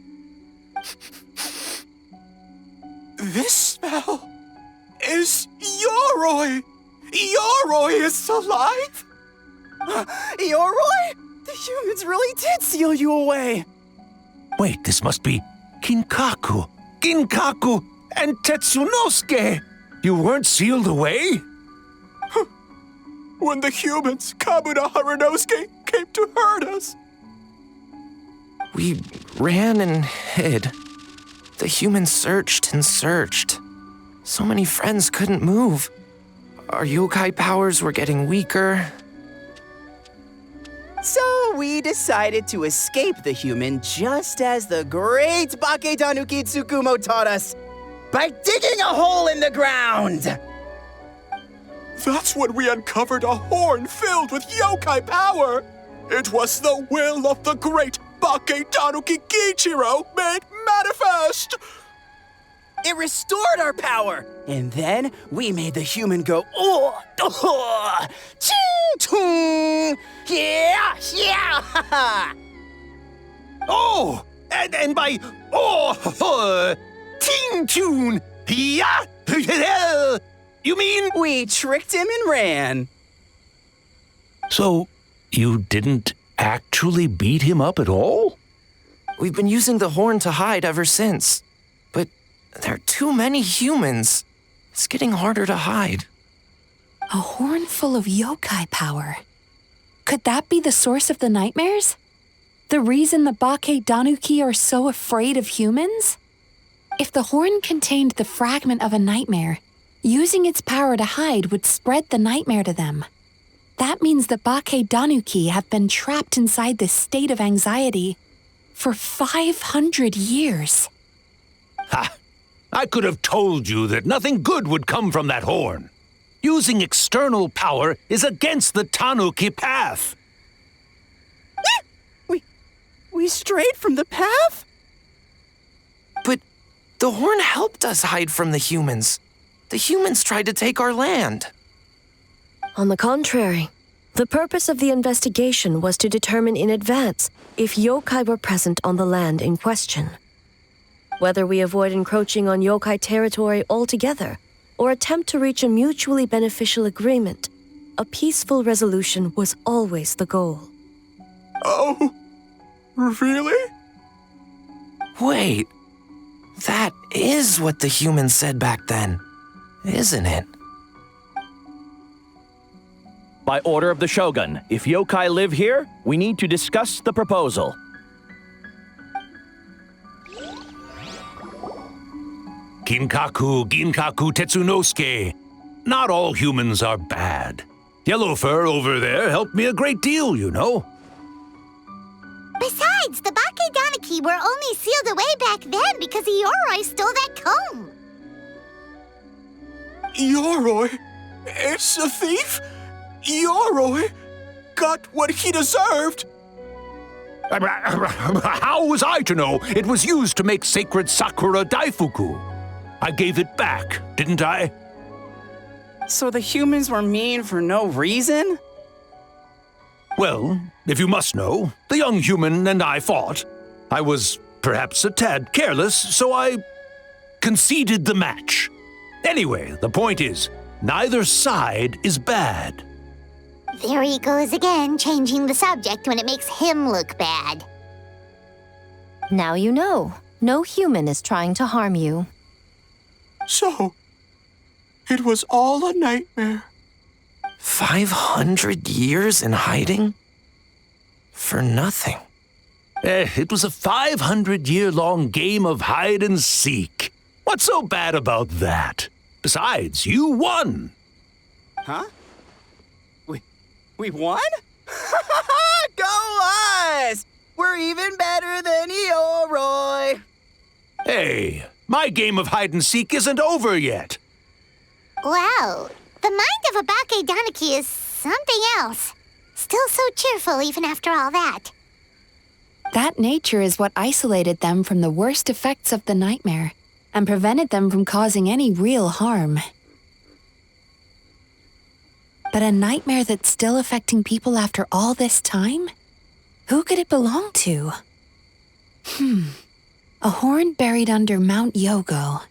O: This smell is Yoroi! Yoroi is alive!
N: Yoroi? The humans really did seal you away!
F: Wait, this must be Ginkaku, and Tetsunosuke! You weren't sealed away?
O: When the humans, Kabuna Harunosuke, came to hurt us.
C: We ran and hid. The humans searched and searched. So many friends couldn't move. Our yokai powers were getting weaker.
N: So we decided to escape the human just as the great Baketanuki Tsukumo taught us, by digging a hole in the ground!
O: That's when we uncovered a horn filled with yokai power. It was the will of the great Baketanuki Kiichiro made manifest.
N: It restored our power, and then we made the human go, ching-chung, yeah,
F: Oh, and by ting-tune, yeah, you mean?
N: We tricked him and ran.
F: So, you didn't actually beat him up at all?
C: We've been using the horn to hide ever since. But there are too many humans. It's getting harder to hide.
H: A horn full of yokai power. Could that be the source of the nightmares? The reason the Baketanuki are so afraid of humans? If the horn contained the fragment of a nightmare, using its power to hide would spread the nightmare to them. That means the Baketanuki have been trapped inside this state of anxiety for 500 years.
F: Ha! I could have told you that nothing good would come from that horn. Using external power is against the Tanuki path.
N: We strayed from the path?
C: But the horn helped us hide from the humans. The humans tried to take our land.
E: On the contrary, the purpose of the investigation was to determine in advance if yokai were present on the land in question. Whether we avoid encroaching on yokai territory altogether or attempt to reach a mutually beneficial agreement, a peaceful resolution was always the goal.
O: Oh, really?
C: Wait, that is what the humans said back then, isn't it?
U: By order of the Shogun, if yokai live here, we need to discuss the proposal.
F: Ginkaku Tetsunosuke. Not all humans are bad. Yellowfur over there helped me a great deal, you know.
G: Besides, the Baketanuki were only sealed away back then because Yoroi stole that comb.
O: Yoroi? It's a thief? Yoroi got what he deserved.
F: How was I to know it was used to make sacred Sakura Daifuku? I gave it back, didn't I?
N: So the humans were mean for no reason?
F: Well, if you must know, the young human and I fought. I was perhaps a tad careless, so I conceded the match. Anyway, the point is, neither side is bad.
G: There he goes again, changing the subject when it makes him look bad.
D: Now you know. No human is trying to harm you.
O: So, it was all a nightmare.
C: 500 years in hiding? For nothing.
F: It was a 500-year-long game of hide and seek. What's so bad about that? Besides, you won.
N: Huh? We won? Go us! We're even better than Yoroi!
F: Hey, my game of hide and seek isn't over yet.
G: Wow, The mind of a Bake Tanuki is something else. Still so cheerful even after all that.
H: That nature is what isolated them from the worst effects of the nightmare and prevented them from causing any real harm. But a nightmare that's still affecting people after all this time? Who could it belong to? A horn buried under Mount Yogo.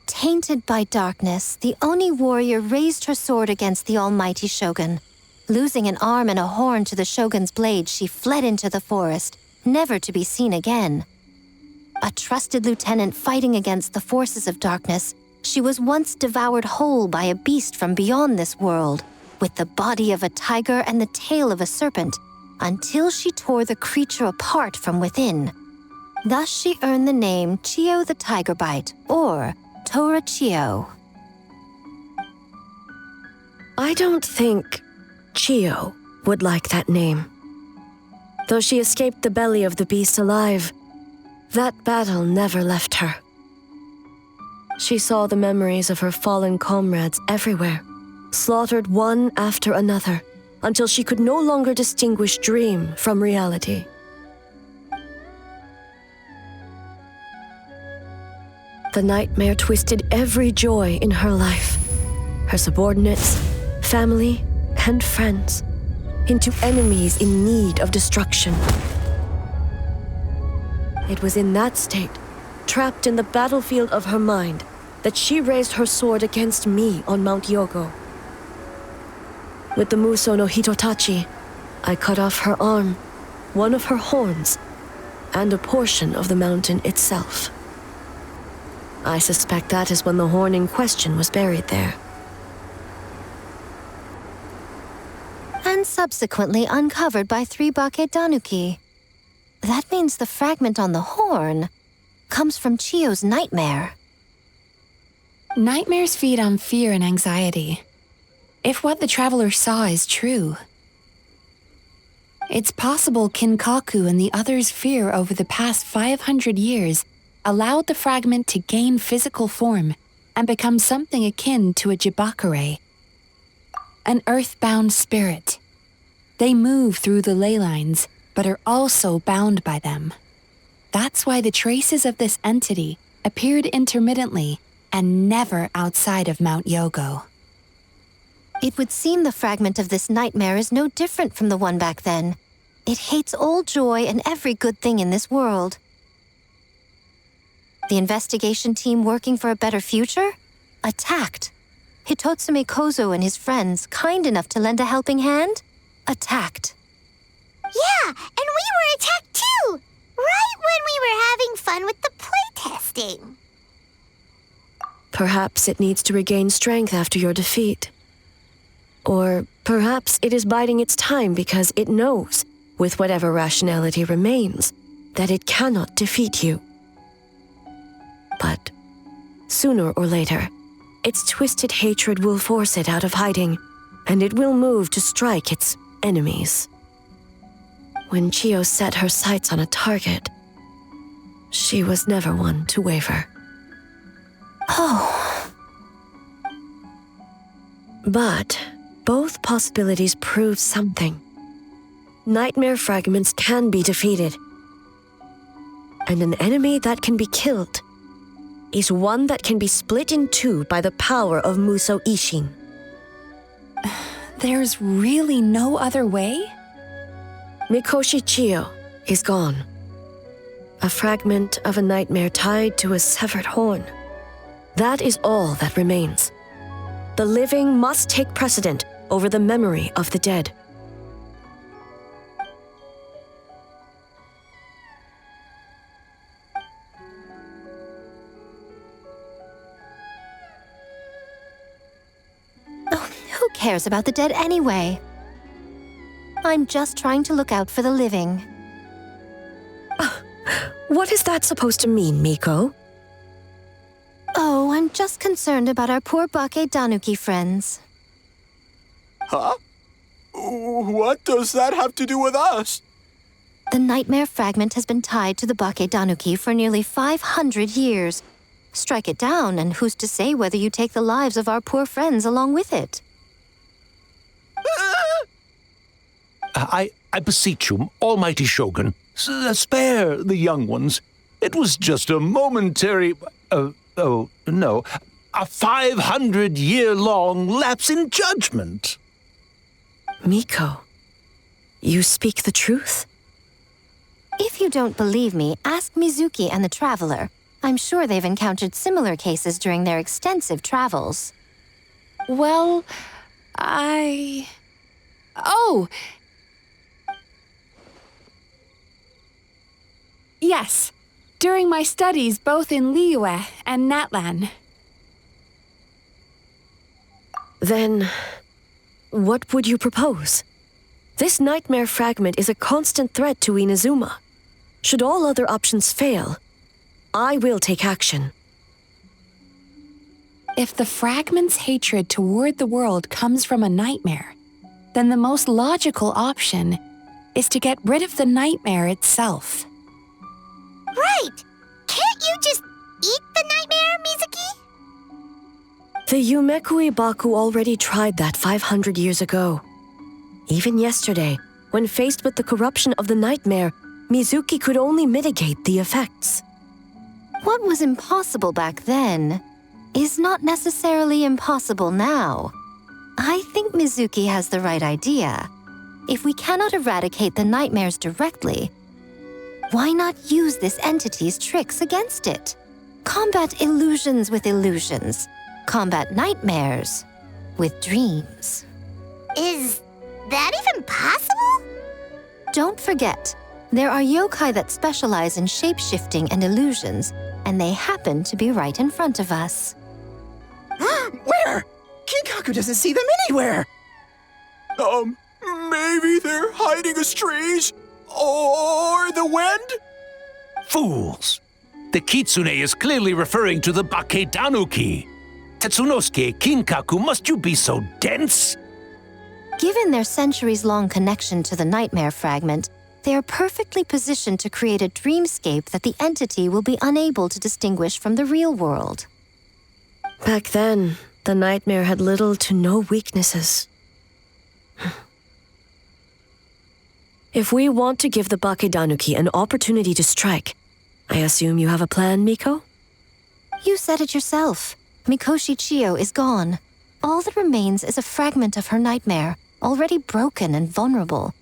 D: Tainted by darkness, the Oni warrior raised her sword against the almighty shogun. Losing an arm and a horn to the shogun's blade, she fled into the forest, never to be seen again. A trusted lieutenant fighting against the forces of darkness, she was once devoured whole by a beast from beyond this world, with the body of a tiger and the tail of a serpent, until she tore the creature apart from within. Thus she earned the name Chiyo the Tiger Bite, or Tora Chiyo.
E: I don't think Chiyo would like that name. Though she escaped the belly of the beast alive, that battle never left her. She saw the memories of her fallen comrades everywhere, slaughtered one after another, until she could no longer distinguish dream from reality. The nightmare twisted every joy in her life, her subordinates, family, and friends, into enemies in need of destruction. It was in that state, trapped in the battlefield of her mind, that she raised her sword against me on Mount Yogo. With the Muso no Hitotachi, I cut off her arm, one of her horns, and a portion of the mountain itself. I suspect that is when the horn in question was buried there.
D: And subsequently uncovered by 3 Bake Tanuki. That means the fragment on the horn comes from Chiyo's nightmare.
H: Nightmares feed on fear and anxiety. If what the traveler saw is true, it's possible Kinkaku and the others' fear over the past 500 years allowed the fragment to gain physical form and become something akin to a jibakure, an earthbound spirit. They move through the ley lines, but are also bound by them. That's why the traces of this entity appeared intermittently and never outside of Mount Yogo.
D: It would seem the fragment of this nightmare is no different from the one back then. It hates all joy and every good thing in this world. The investigation team working for a better future? Attacked. Hitotsume Kozo and his friends, kind enough to lend a helping hand? Attacked.
G: Yeah, and we were attacked too! Right when we were having fun with the playtesting.
E: Perhaps it needs to regain strength after your defeat. Or perhaps it is biding its time because it knows, with whatever rationality remains, that it cannot defeat you. But sooner or later, its twisted hatred will force it out of hiding, and it will move to strike its enemies. When Chiyo set her sights on a target, she was never one to waver.
D: Oh.
E: But both possibilities prove something. Nightmare fragments can be defeated, and an enemy that can be killed is one that can be split in two by the power of Muso Ishin.
H: There's really no other way?
E: Mikoshi Chiyo is gone. A fragment of a nightmare tied to a severed horn. That is all that remains. The living must take precedent over the memory of the dead.
D: Oh, who cares about the dead anyway? I'm just trying to look out for the living.
E: What is that supposed to mean, Miko?
D: Oh, I'm just concerned about our poor Bake Tanuki friends.
O: Huh? What does that have to do with us?
D: The nightmare fragment has been tied to the Bake Tanuki for nearly 500 years. Strike it down, and who's to say whether you take the lives of our poor friends along with it?
F: I beseech you, almighty Shogun, spare the young ones. It was just a momentary... a 500-year-long lapse in judgment.
E: Miko, you speak the truth?
D: If you don't believe me, ask Mizuki and the Traveler. I'm sure they've encountered similar cases during their extensive travels.
H: Well, Oh! Yes, during my studies both in Liyue and Natlan.
E: Then, what would you propose? This nightmare fragment is a constant threat to Inazuma. Should all other options fail, I will take action.
H: If the fragment's hatred toward the world comes from a nightmare, then the most logical option is to get rid of the nightmare itself.
G: Right! Can't you just eat the nightmare, Mizuki?
E: The Yumekui Baku already tried that 500 years ago. Even yesterday, when faced with the corruption of the nightmare, Mizuki could only mitigate the effects.
D: What was impossible back then is not necessarily impossible now. I think Mizuki has the right idea. If we cannot eradicate the nightmares directly, why not use this entity's tricks against it? Combat illusions with illusions. Combat nightmares with dreams.
G: Is that even possible?
D: Don't forget, there are yokai that specialize in shape-shifting and illusions, and they happen to be right in front of us.
O: Where? Kinkaku doesn't see them anywhere! Maybe they're hiding us trees? Or the wind?
F: Fools! The kitsune is clearly referring to the Bakedanuki. Tetsunosuke, Kinkaku, must you be so dense?
D: Given their centuries-long connection to the nightmare fragment, they are perfectly positioned to create a dreamscape that the entity will be unable to distinguish from the real world.
E: Back then, the nightmare had little to no weaknesses. If we want to give the Bakedanuki an opportunity to strike, I assume you have a plan, Miko?
D: You said it yourself. Mikoshi Chiyo is gone. All that remains is a fragment of her nightmare, already broken and vulnerable.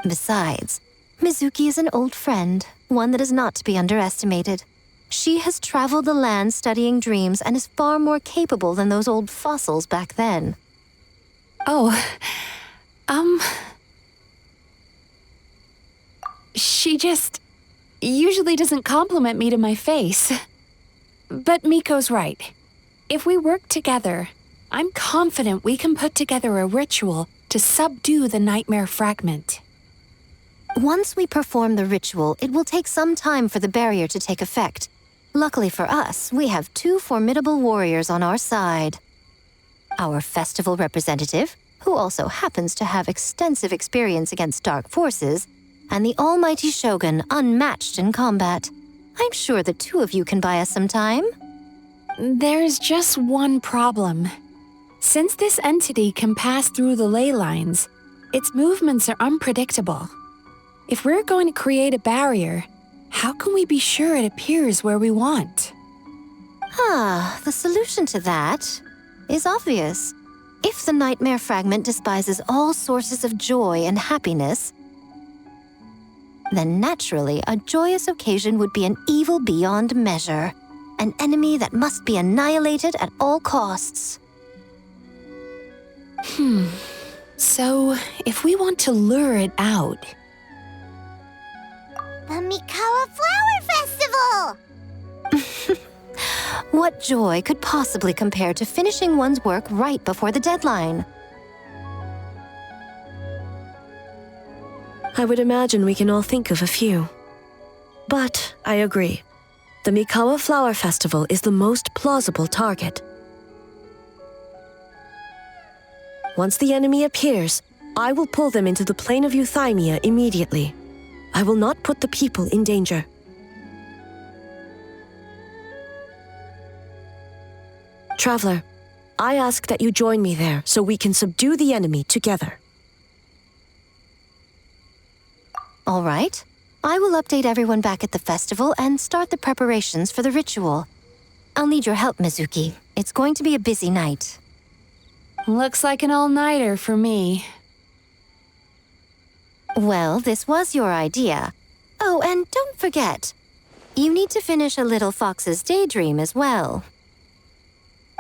D: Besides, Mizuki is an old friend, one that is not to be underestimated. She has traveled the land studying dreams and is far more capable than those old fossils back then.
H: She just usually doesn't compliment me to my face. But Miko's right. If we work together, I'm confident we can put together a ritual to subdue the nightmare fragment.
D: Once we perform the ritual, it will take some time for the barrier to take effect. Luckily for us, we have two formidable warriors on our side. Our festival representative, who also happens to have extensive experience against dark forces, and the almighty Shogun, unmatched in combat. I'm sure the two of you can buy us some time.
H: There's just one problem. Since this entity can pass through the ley lines, its movements are unpredictable. If we're going to create a barrier, how can we be sure it appears where we want?
D: The solution to that is obvious. If the nightmare fragment despises all sources of joy and happiness, then naturally a joyous occasion would be an evil beyond measure, an enemy that must be annihilated at all costs.
H: So, if we want to lure it out...
G: The Mikawa Flower Festival!
D: What joy could possibly compare to finishing one's work right before the deadline?
E: I would imagine we can all think of a few. But I agree. The Mikawa Flower Festival is the most plausible target. Once the enemy appears, I will pull them into the plain of Euthymia immediately. I will not put the people in danger. Traveler, I ask that you join me there so we can subdue the enemy together.
D: All right. I will update everyone back at the festival and start the preparations for the ritual. I'll need your help, Mizuki. It's going to be a busy night.
H: Looks like an all-nighter for me.
D: Well, this was your idea. Oh, and don't forget, you need to finish a little fox's daydream as well.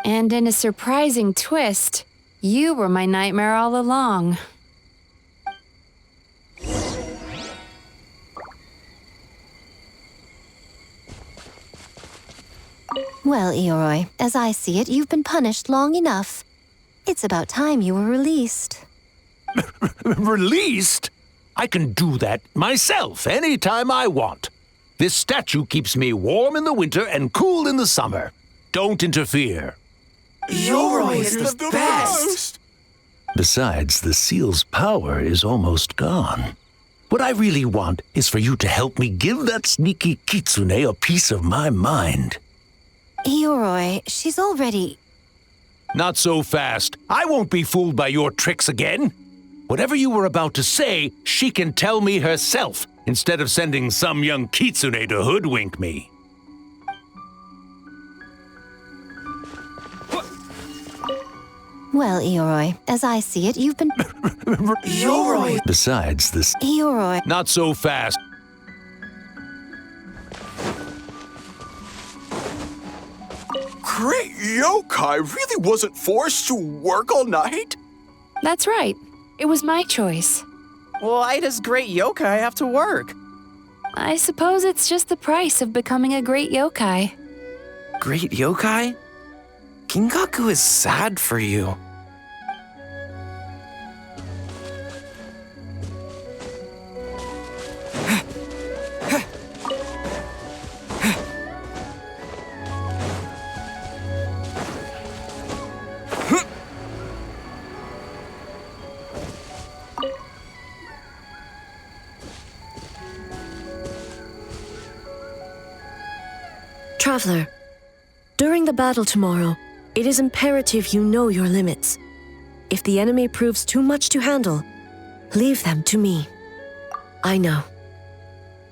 H: And in a surprising twist, you were my nightmare all along.
D: Well, Ioroi, as I see it, you've been punished long enough. It's about time you were released.
F: Released? I can do that myself anytime I want. This statue keeps me warm in the winter and cool in the summer. Don't interfere.
O: Ioroi is the best!
F: Besides, the seal's power is almost gone. What I really want is for you to help me give that sneaky kitsune a piece of my mind.
D: Ioroi, she's already...
F: Not so fast. I won't be fooled by your tricks again. Whatever you were about to say, she can tell me herself, instead of sending some young kitsune to hoodwink me.
D: Well, Ioroi, as I see it, you've been...
O: Ioroi!
F: Besides, this...
D: Ioroi...
F: Not so fast.
O: Great yokai really wasn't forced to work all night?
H: That's right. It was my choice.
N: Why does great yokai have to work?
H: I suppose it's just the price of becoming a great yokai.
C: Great yokai? Kingaku is sad for you.
E: Traveler, during the battle tomorrow, it is imperative you know your limits. If the enemy proves too much to handle, leave them to me. I know.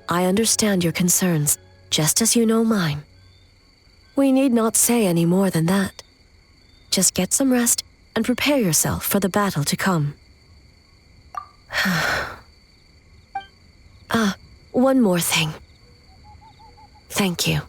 E: I understand your concerns, just as you know mine. We need not say any more than that. Just get some rest and prepare yourself for the battle to come. One more thing. Thank you.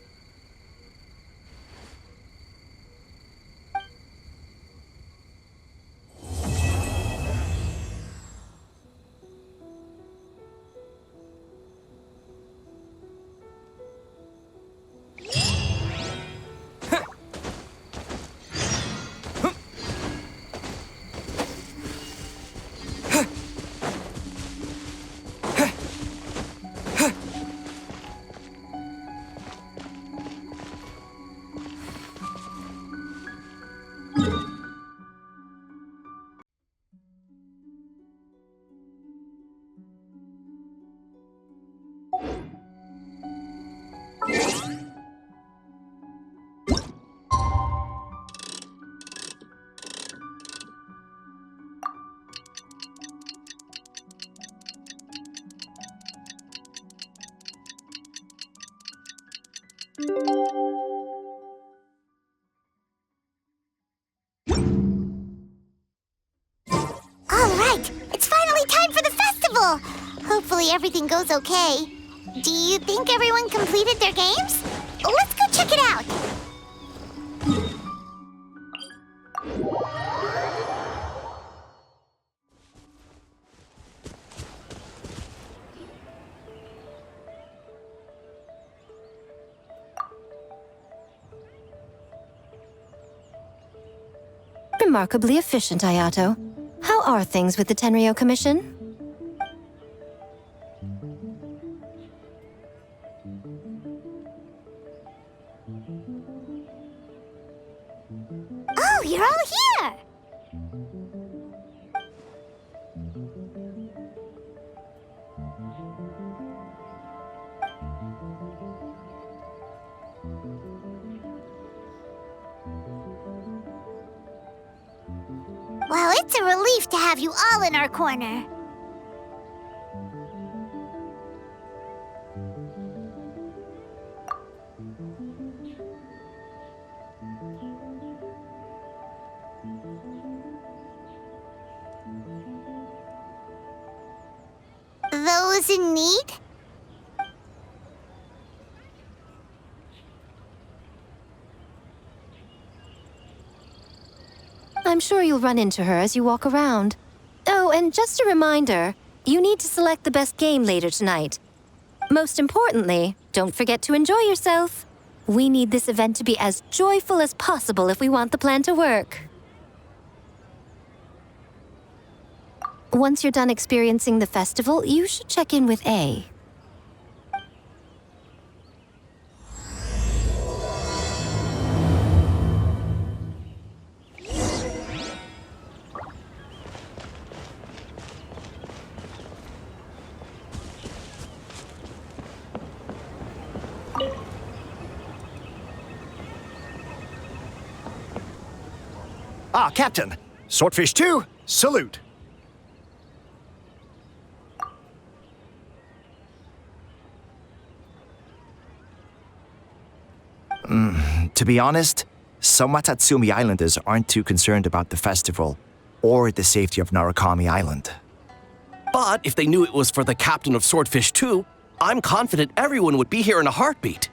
G: Hopefully everything goes okay. Do you think everyone completed their games? Let's go check it out!
D: Remarkably efficient, Ayato. How are things with the Tenryo Commission?
G: Oh, you're all here! It's a relief to have you all in our corner. Those in need?
D: I'm sure you'll run into her as you walk around. Oh, and just a reminder, you need to select the best game later tonight. Most importantly, don't forget to enjoy yourself. We need this event to be as joyful as possible if we want the plan to work. Once you're done experiencing the festival, you should check in with A.
I: Ah, Captain. Swordfish 2, salute. To be honest, some Watatsumi Islanders aren't too concerned about the festival or the safety of Narukami Island.
J: But if they knew it was for the captain of Swordfish 2, I'm confident everyone would be here in a heartbeat.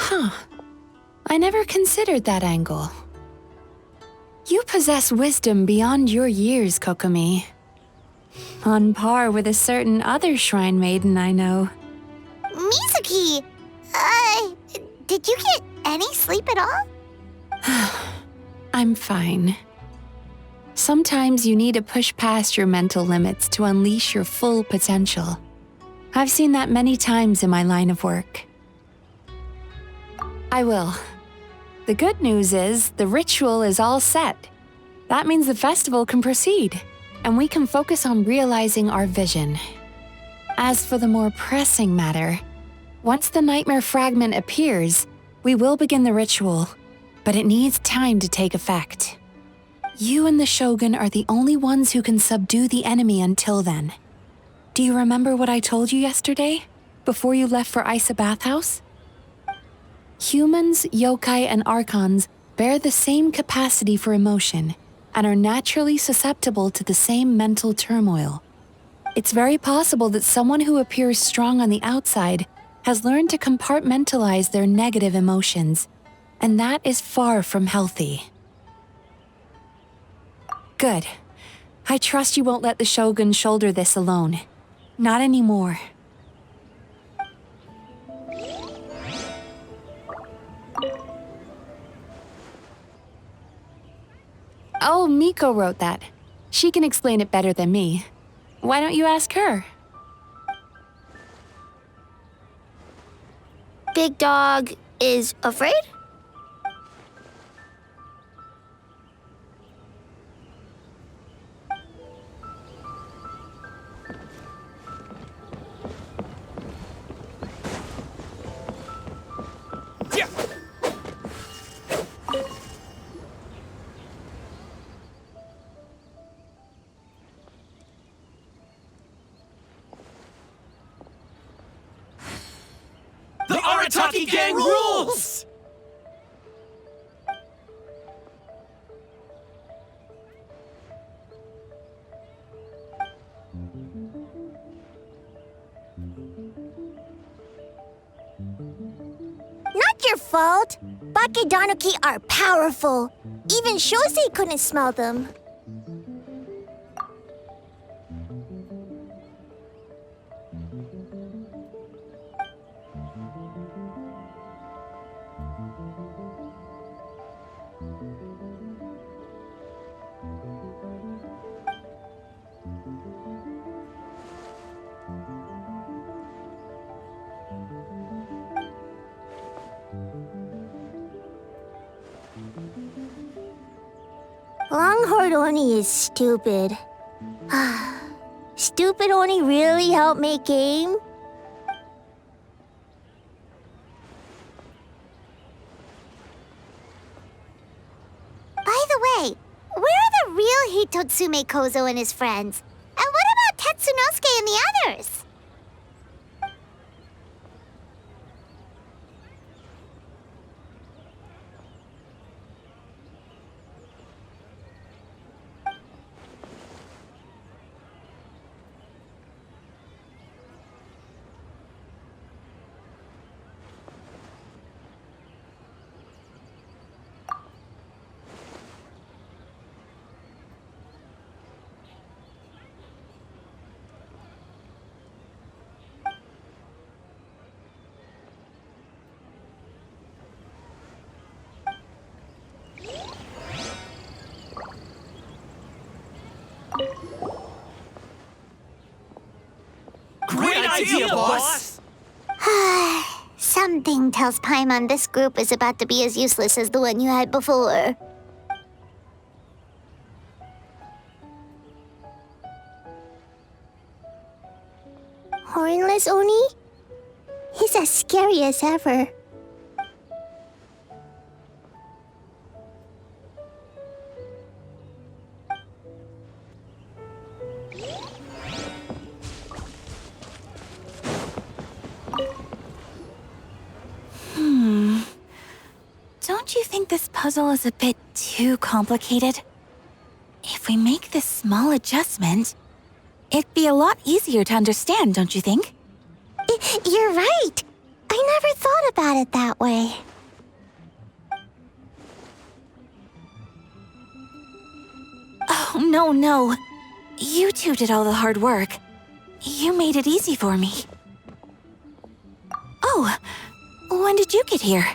H: Huh. I never considered that angle. You possess wisdom beyond your years, Kokomi. On par with a certain other shrine maiden I know.
G: Mizuki! Did you get any sleep at all?
H: I'm fine. Sometimes you need to push past your mental limits to unleash your full potential. I've seen that many times in my line of work. I will. The good news is the ritual is all set. That means the festival can proceed, and we can focus on realizing our vision. As for the more pressing matter, once the nightmare fragment appears, we will begin the ritual, but it needs time to take effect. You and the Shogun are the only ones who can subdue the enemy until then. Do you remember what I told you yesterday, before you left for Isa Bathhouse? Humans, yokai, and archons bear the same capacity for emotion and are naturally susceptible to the same mental turmoil. It's very possible that someone who appears strong on the outside has learned to compartmentalize their negative emotions, and that is far from healthy. Good. I trust you won't let the Shogun shoulder this alone. Not anymore. Oh, Miko wrote that. She can explain it better than me. Why don't you ask her?
A: Big Dog is afraid?
J: The Arataki gang rules!
G: Not your fault. Bakedanuki are powerful. Even Shosei couldn't smell them.
A: Longhorn Oni is stupid. Stupid Oni really helped make game?
G: By the way, where are the real Hitotsume Kozo and his friends? And what about Tetsunosuke and the others?
J: Great idea, boss!
G: Something tells Paimon this group is about to be as useless as the one you had before.
A: Hornless Oni? He's as scary as ever.
D: Don't you think this puzzle is a bit too complicated? If we make this small adjustment, it'd be a lot easier to understand, don't you think?
A: You're right. I never thought about it that way.
D: Oh, no. You two did all the hard work. You made it easy for me. Oh, when did you get here?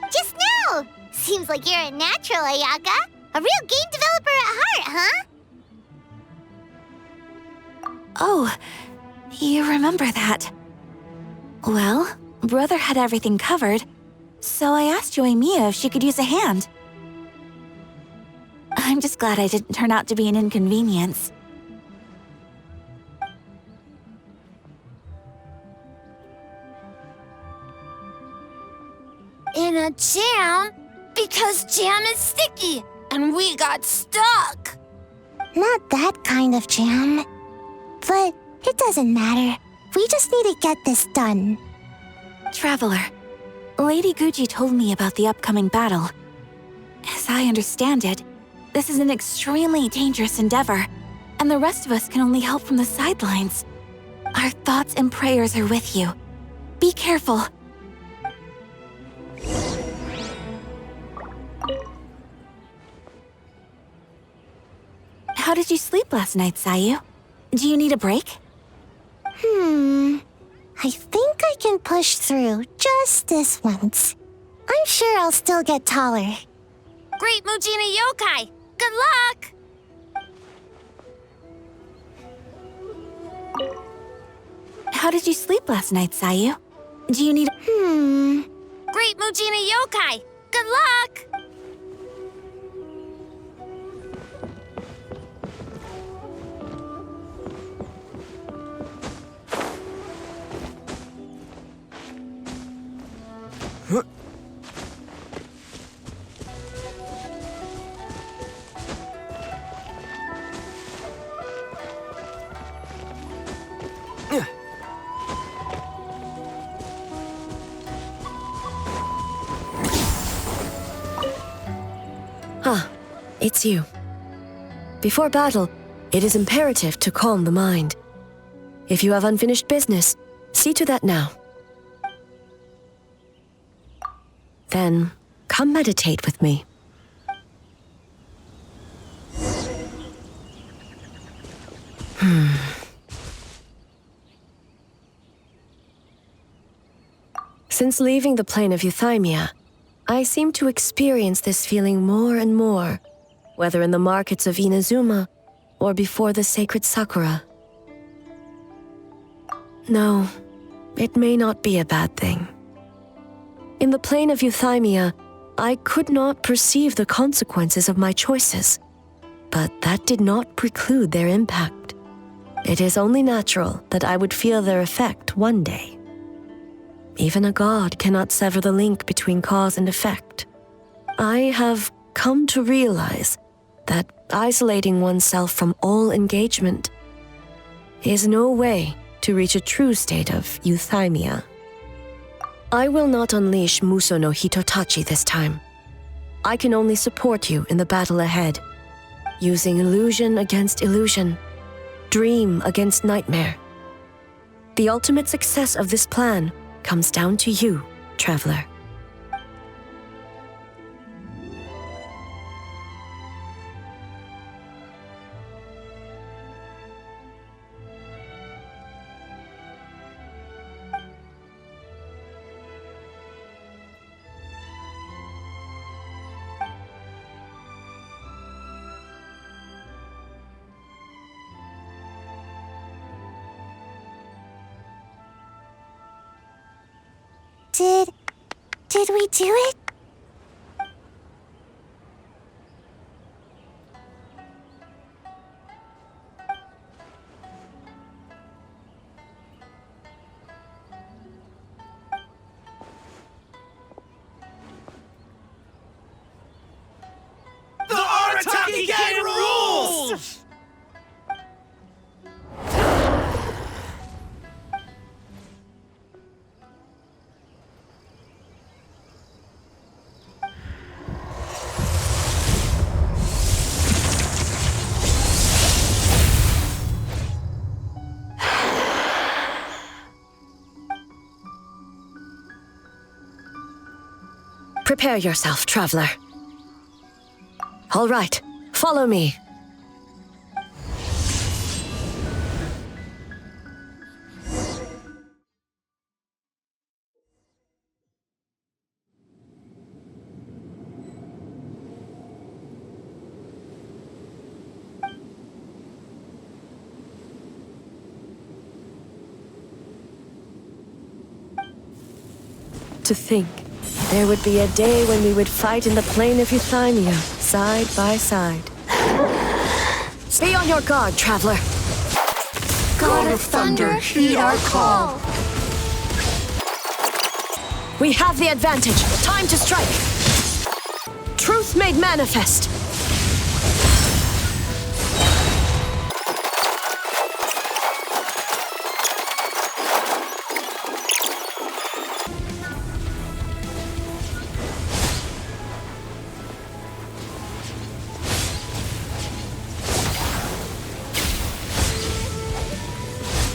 G: Just now! Seems like you're a natural, Ayaka. A real game developer at heart, huh?
D: Oh, you remember that. Well, Brother had everything covered, so I asked Yoimiya if she could use a hand. I'm just glad I didn't turn out to be an inconvenience.
A: In a jam? Because jam is sticky, and we got stuck. Not that kind of jam. But it doesn't matter. We just need to get this done.
D: Traveler, Lady Guji told me about the upcoming battle. As I understand it, this is an extremely dangerous endeavor, and the rest of us can only help from the sidelines. Our thoughts and prayers are with you. Be careful. How did you sleep last night, Sayu? Do you need a break?
A: I think I can push through just this once. I'm sure I'll still get taller.
T: Great Mujina Yokai! Good luck!
D: How did you sleep last night, Sayu? Do you need
T: Great Mujina Yokai! Good luck!
E: It's you. Before battle, it is imperative to calm the mind. If you have unfinished business, see to that now. Then, come meditate with me. Since leaving the plane of Euthymia, I seem to experience this feeling more and more, whether in the markets of Inazuma or before the sacred Sakura. No, it may not be a bad thing. In the plane of Euthymia, I could not perceive the consequences of my choices, but that did not preclude their impact. It is only natural that I would feel their effect one day. Even a god cannot sever the link between cause and effect. I have come to realize that isolating oneself from all engagement is no way to reach a true state of euthymia. I will not unleash Muso no Hitotachi this time. I can only support you in the battle ahead, using illusion against illusion, dream against nightmare. The ultimate success of this plan comes down to you, traveler.
A: Did we do it?
O: The Arataki Gang rules!
E: Prepare yourself, traveler. All right, follow me. To think, there would be a day when we would fight in the plain of Euthymia, side by side. Be on your guard, traveler.
A: God of Thunder, heed our call.
E: We have the advantage. Time to strike. Truth made manifest.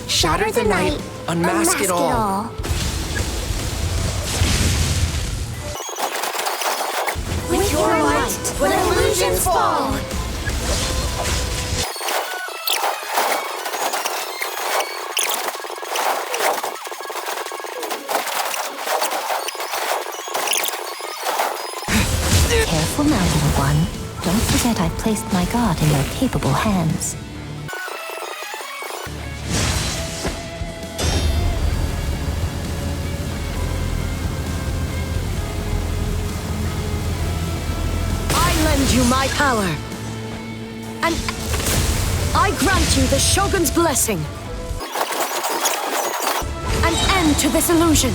A: Shatter the night,
C: unmask it all.
A: With your might, when illusions fall.
D: Careful now, little one. Don't forget I've placed my god in your capable hands.
E: You my power, and I grant you the Shogun's blessing. An end to this illusion.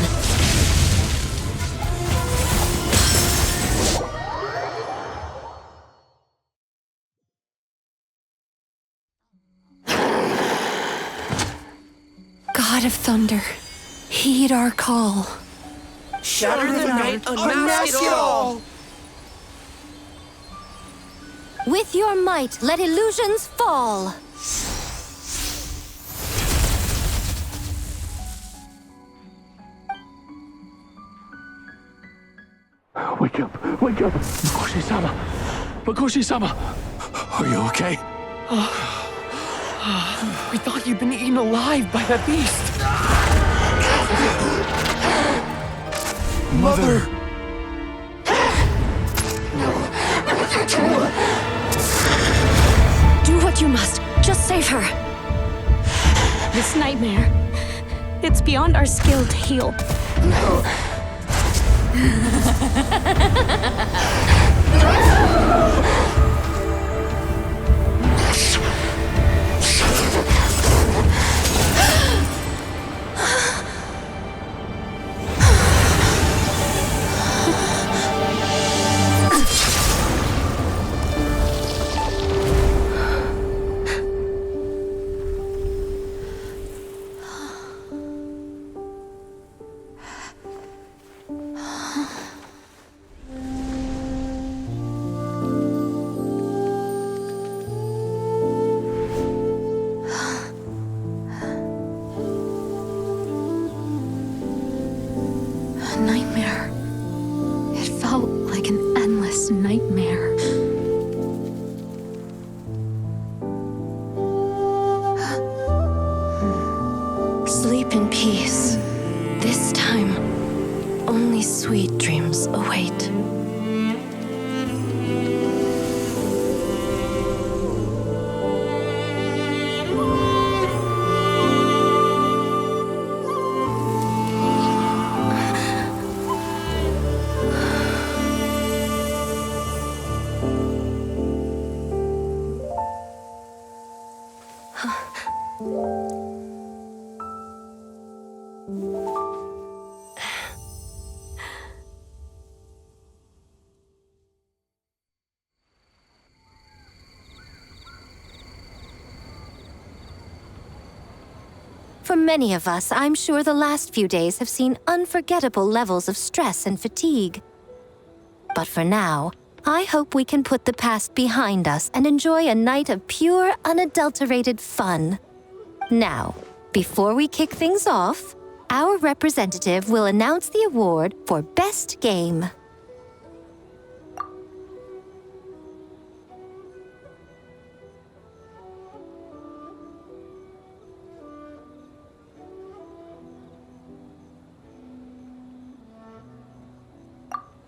H: God of Thunder, heed our call.
C: Shatter the night, unmask it all.
D: With your might, let illusions fall!
X: Wake up! Wake up! Makoshi-sama! Makoshi-sama! Are you okay? We thought you'd been eaten alive by that beast! Mother!
E: Do what you must. Just save her.
B: This nightmare, it's beyond our skill to heal.
H: A nightmare. It felt like an endless nightmare. Sleep in peace. This time, only sweet dreams await.
D: For many of us, I'm sure the last few days have seen unforgettable levels of stress and fatigue. But for now, I hope we can put the past behind us and enjoy a night of pure, unadulterated fun. Now, before we kick things off, our representative will announce the award for Best Game.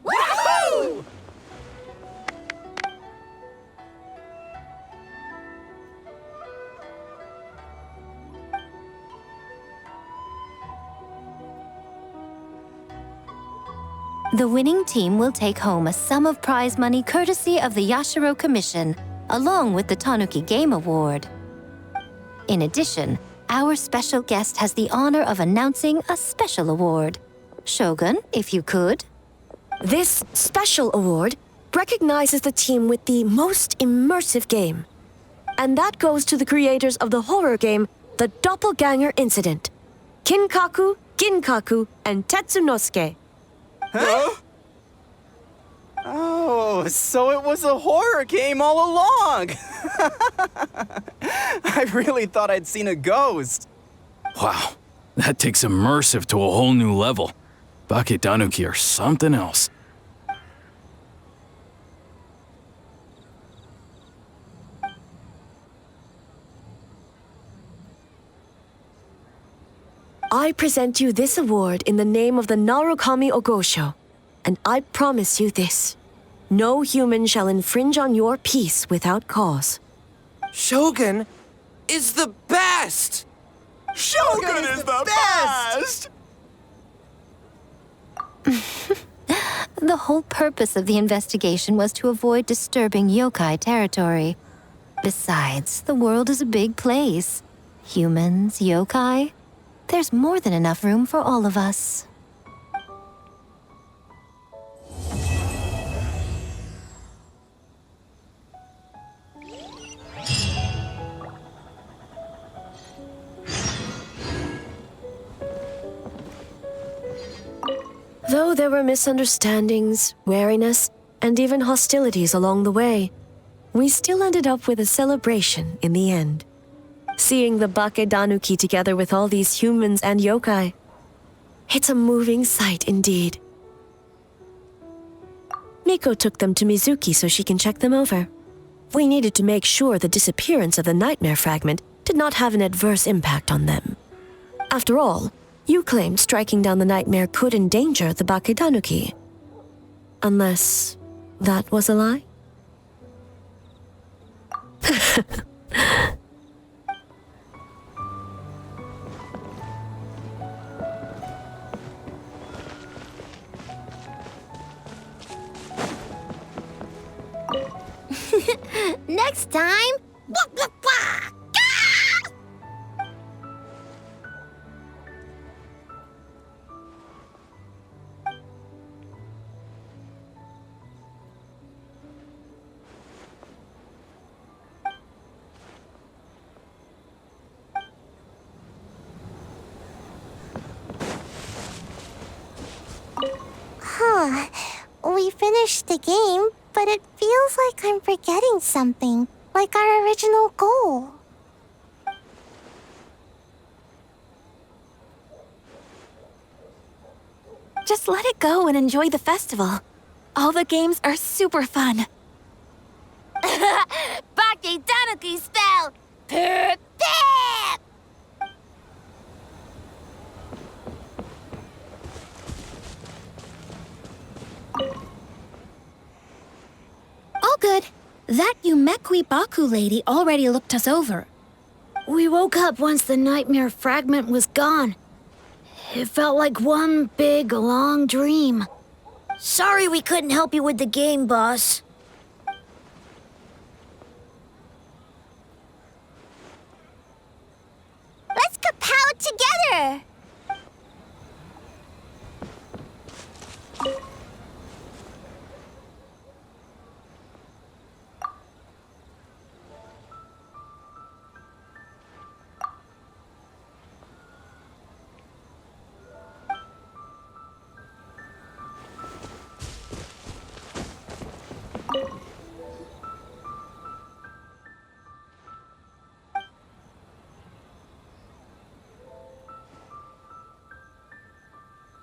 N: Woohoo!
D: The winning team will take home a sum of prize money courtesy of the Yashiro Commission, along with the Tanuki Game Award. In addition, our special guest has the honor of announcing a special award. Shogun, if you could.
E: This special award recognizes the team with the most immersive game. And that goes to the creators of the horror game, The Doppelganger Incident. Kinkaku, Ginkaku, and Tetsunosuke.
N: Huh? Oh, so it was a horror game all along! I really thought I'd seen a ghost.
B: Wow, that takes immersive to a whole new level. Bakedanuki are something else.
E: I present you this award in the name of the Narukami Ogosho, and I promise you this. No human shall infringe on your peace without cause.
C: Shogun is the best!
O: Shogun is the best!
D: The whole purpose of the investigation was to avoid disturbing yokai territory. Besides, the world is a big place. Humans, yokai, there's more than enough room for all of us.
E: Though there were misunderstandings, wariness, and even hostilities along the way, we still ended up with a celebration in the end. Seeing the Bakedanuki together with all these humans and yokai, it's a moving sight indeed. Miko took them to Mizuki so she can check them over. We needed to make sure the disappearance of the nightmare fragment did not have an adverse impact on them. After all, you claimed striking down the nightmare could endanger the Bakedanuki. Unless that was a lie?
A: Next time... Blah, blah, blah. Huh. We finished the game, but it feels like I'm forgetting something, like our original goal.
K: Just let it go and enjoy the festival. All the games are super fun.
A: Bake Tanuki spell! Pip!
T: All good. That Yumekwi Baku lady already looked us over. We woke up once the nightmare fragment was gone. It felt like one big, long dream.
A: Sorry we couldn't help you with the game, boss. Let's kapow together!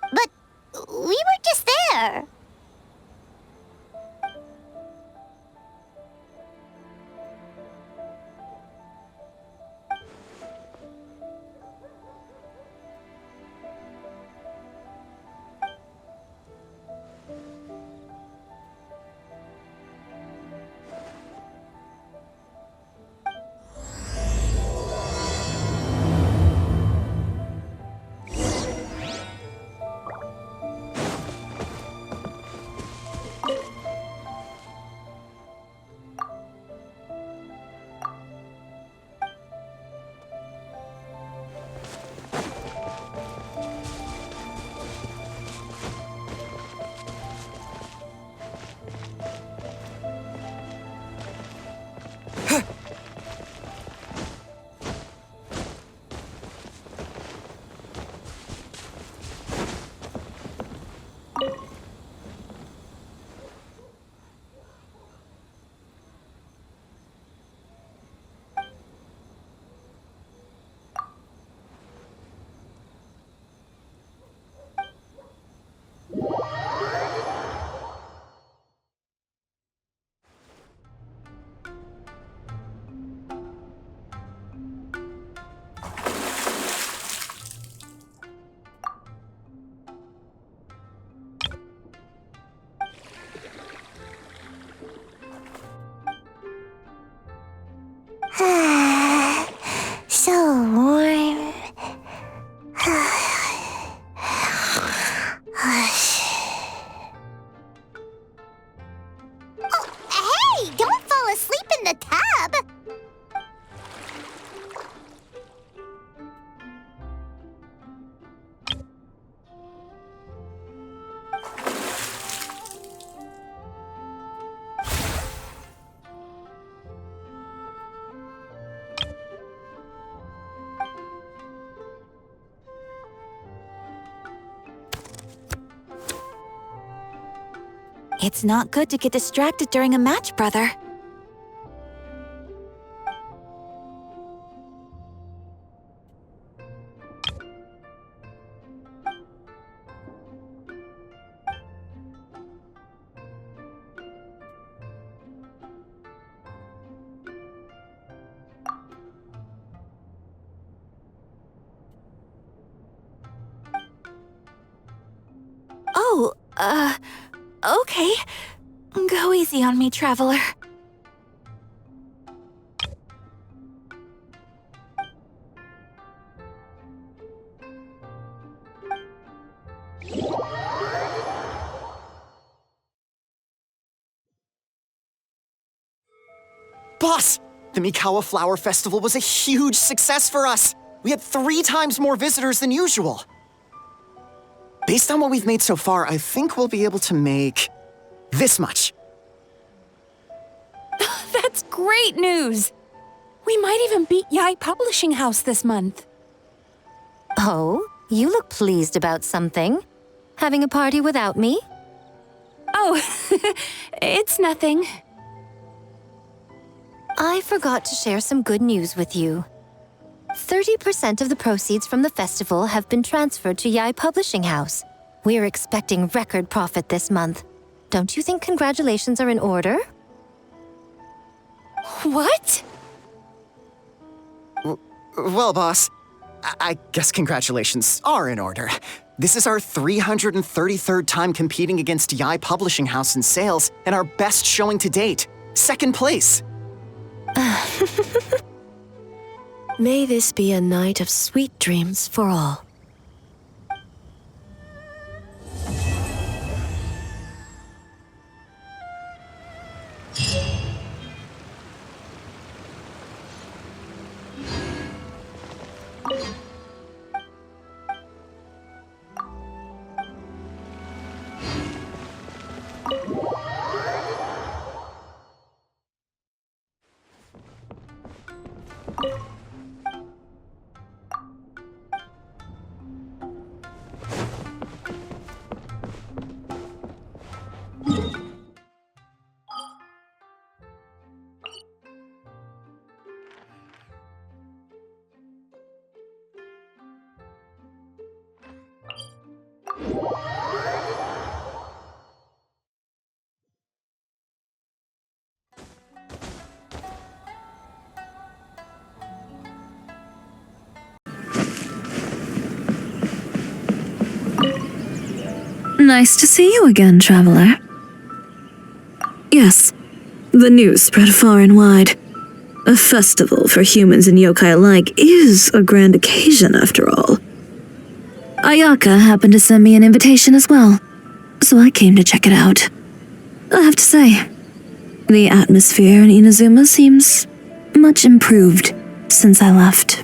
A: But we were just there. So warm. Oh, hey! Don't fall asleep in the tub!
K: It's not good to get distracted during a match, brother. Oh, okay. Go easy on me, traveler.
M: Boss, the Mikawa Flower Festival was a huge success for us. We had 3 times more visitors than usual. Based on what we've made so far, I think we'll be able to make this much.
H: That's great news! We might even beat Yai Publishing House this month.
D: Oh, you look pleased about something. Having a party without me?
H: Oh, it's nothing.
D: I forgot to share some good news with you. 30% of the proceeds from the festival have been transferred to Yai Publishing House. We are expecting record profit this month. Don't you think congratulations are in order?
H: What?
M: Well, boss, I guess congratulations are in order. This is our 333rd time competing against Yai Publishing House in sales, and our best showing to date. 2nd place.
E: May this be a night of sweet dreams for all.
L: Nice to see you again, traveler. Yes, the news spread far and wide. A festival for humans and yokai alike is a grand occasion after all. Ayaka happened to send me an invitation as well, so I came to check it out. I have to say, the atmosphere in Inazuma seems much improved since I left.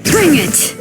L: Bring it!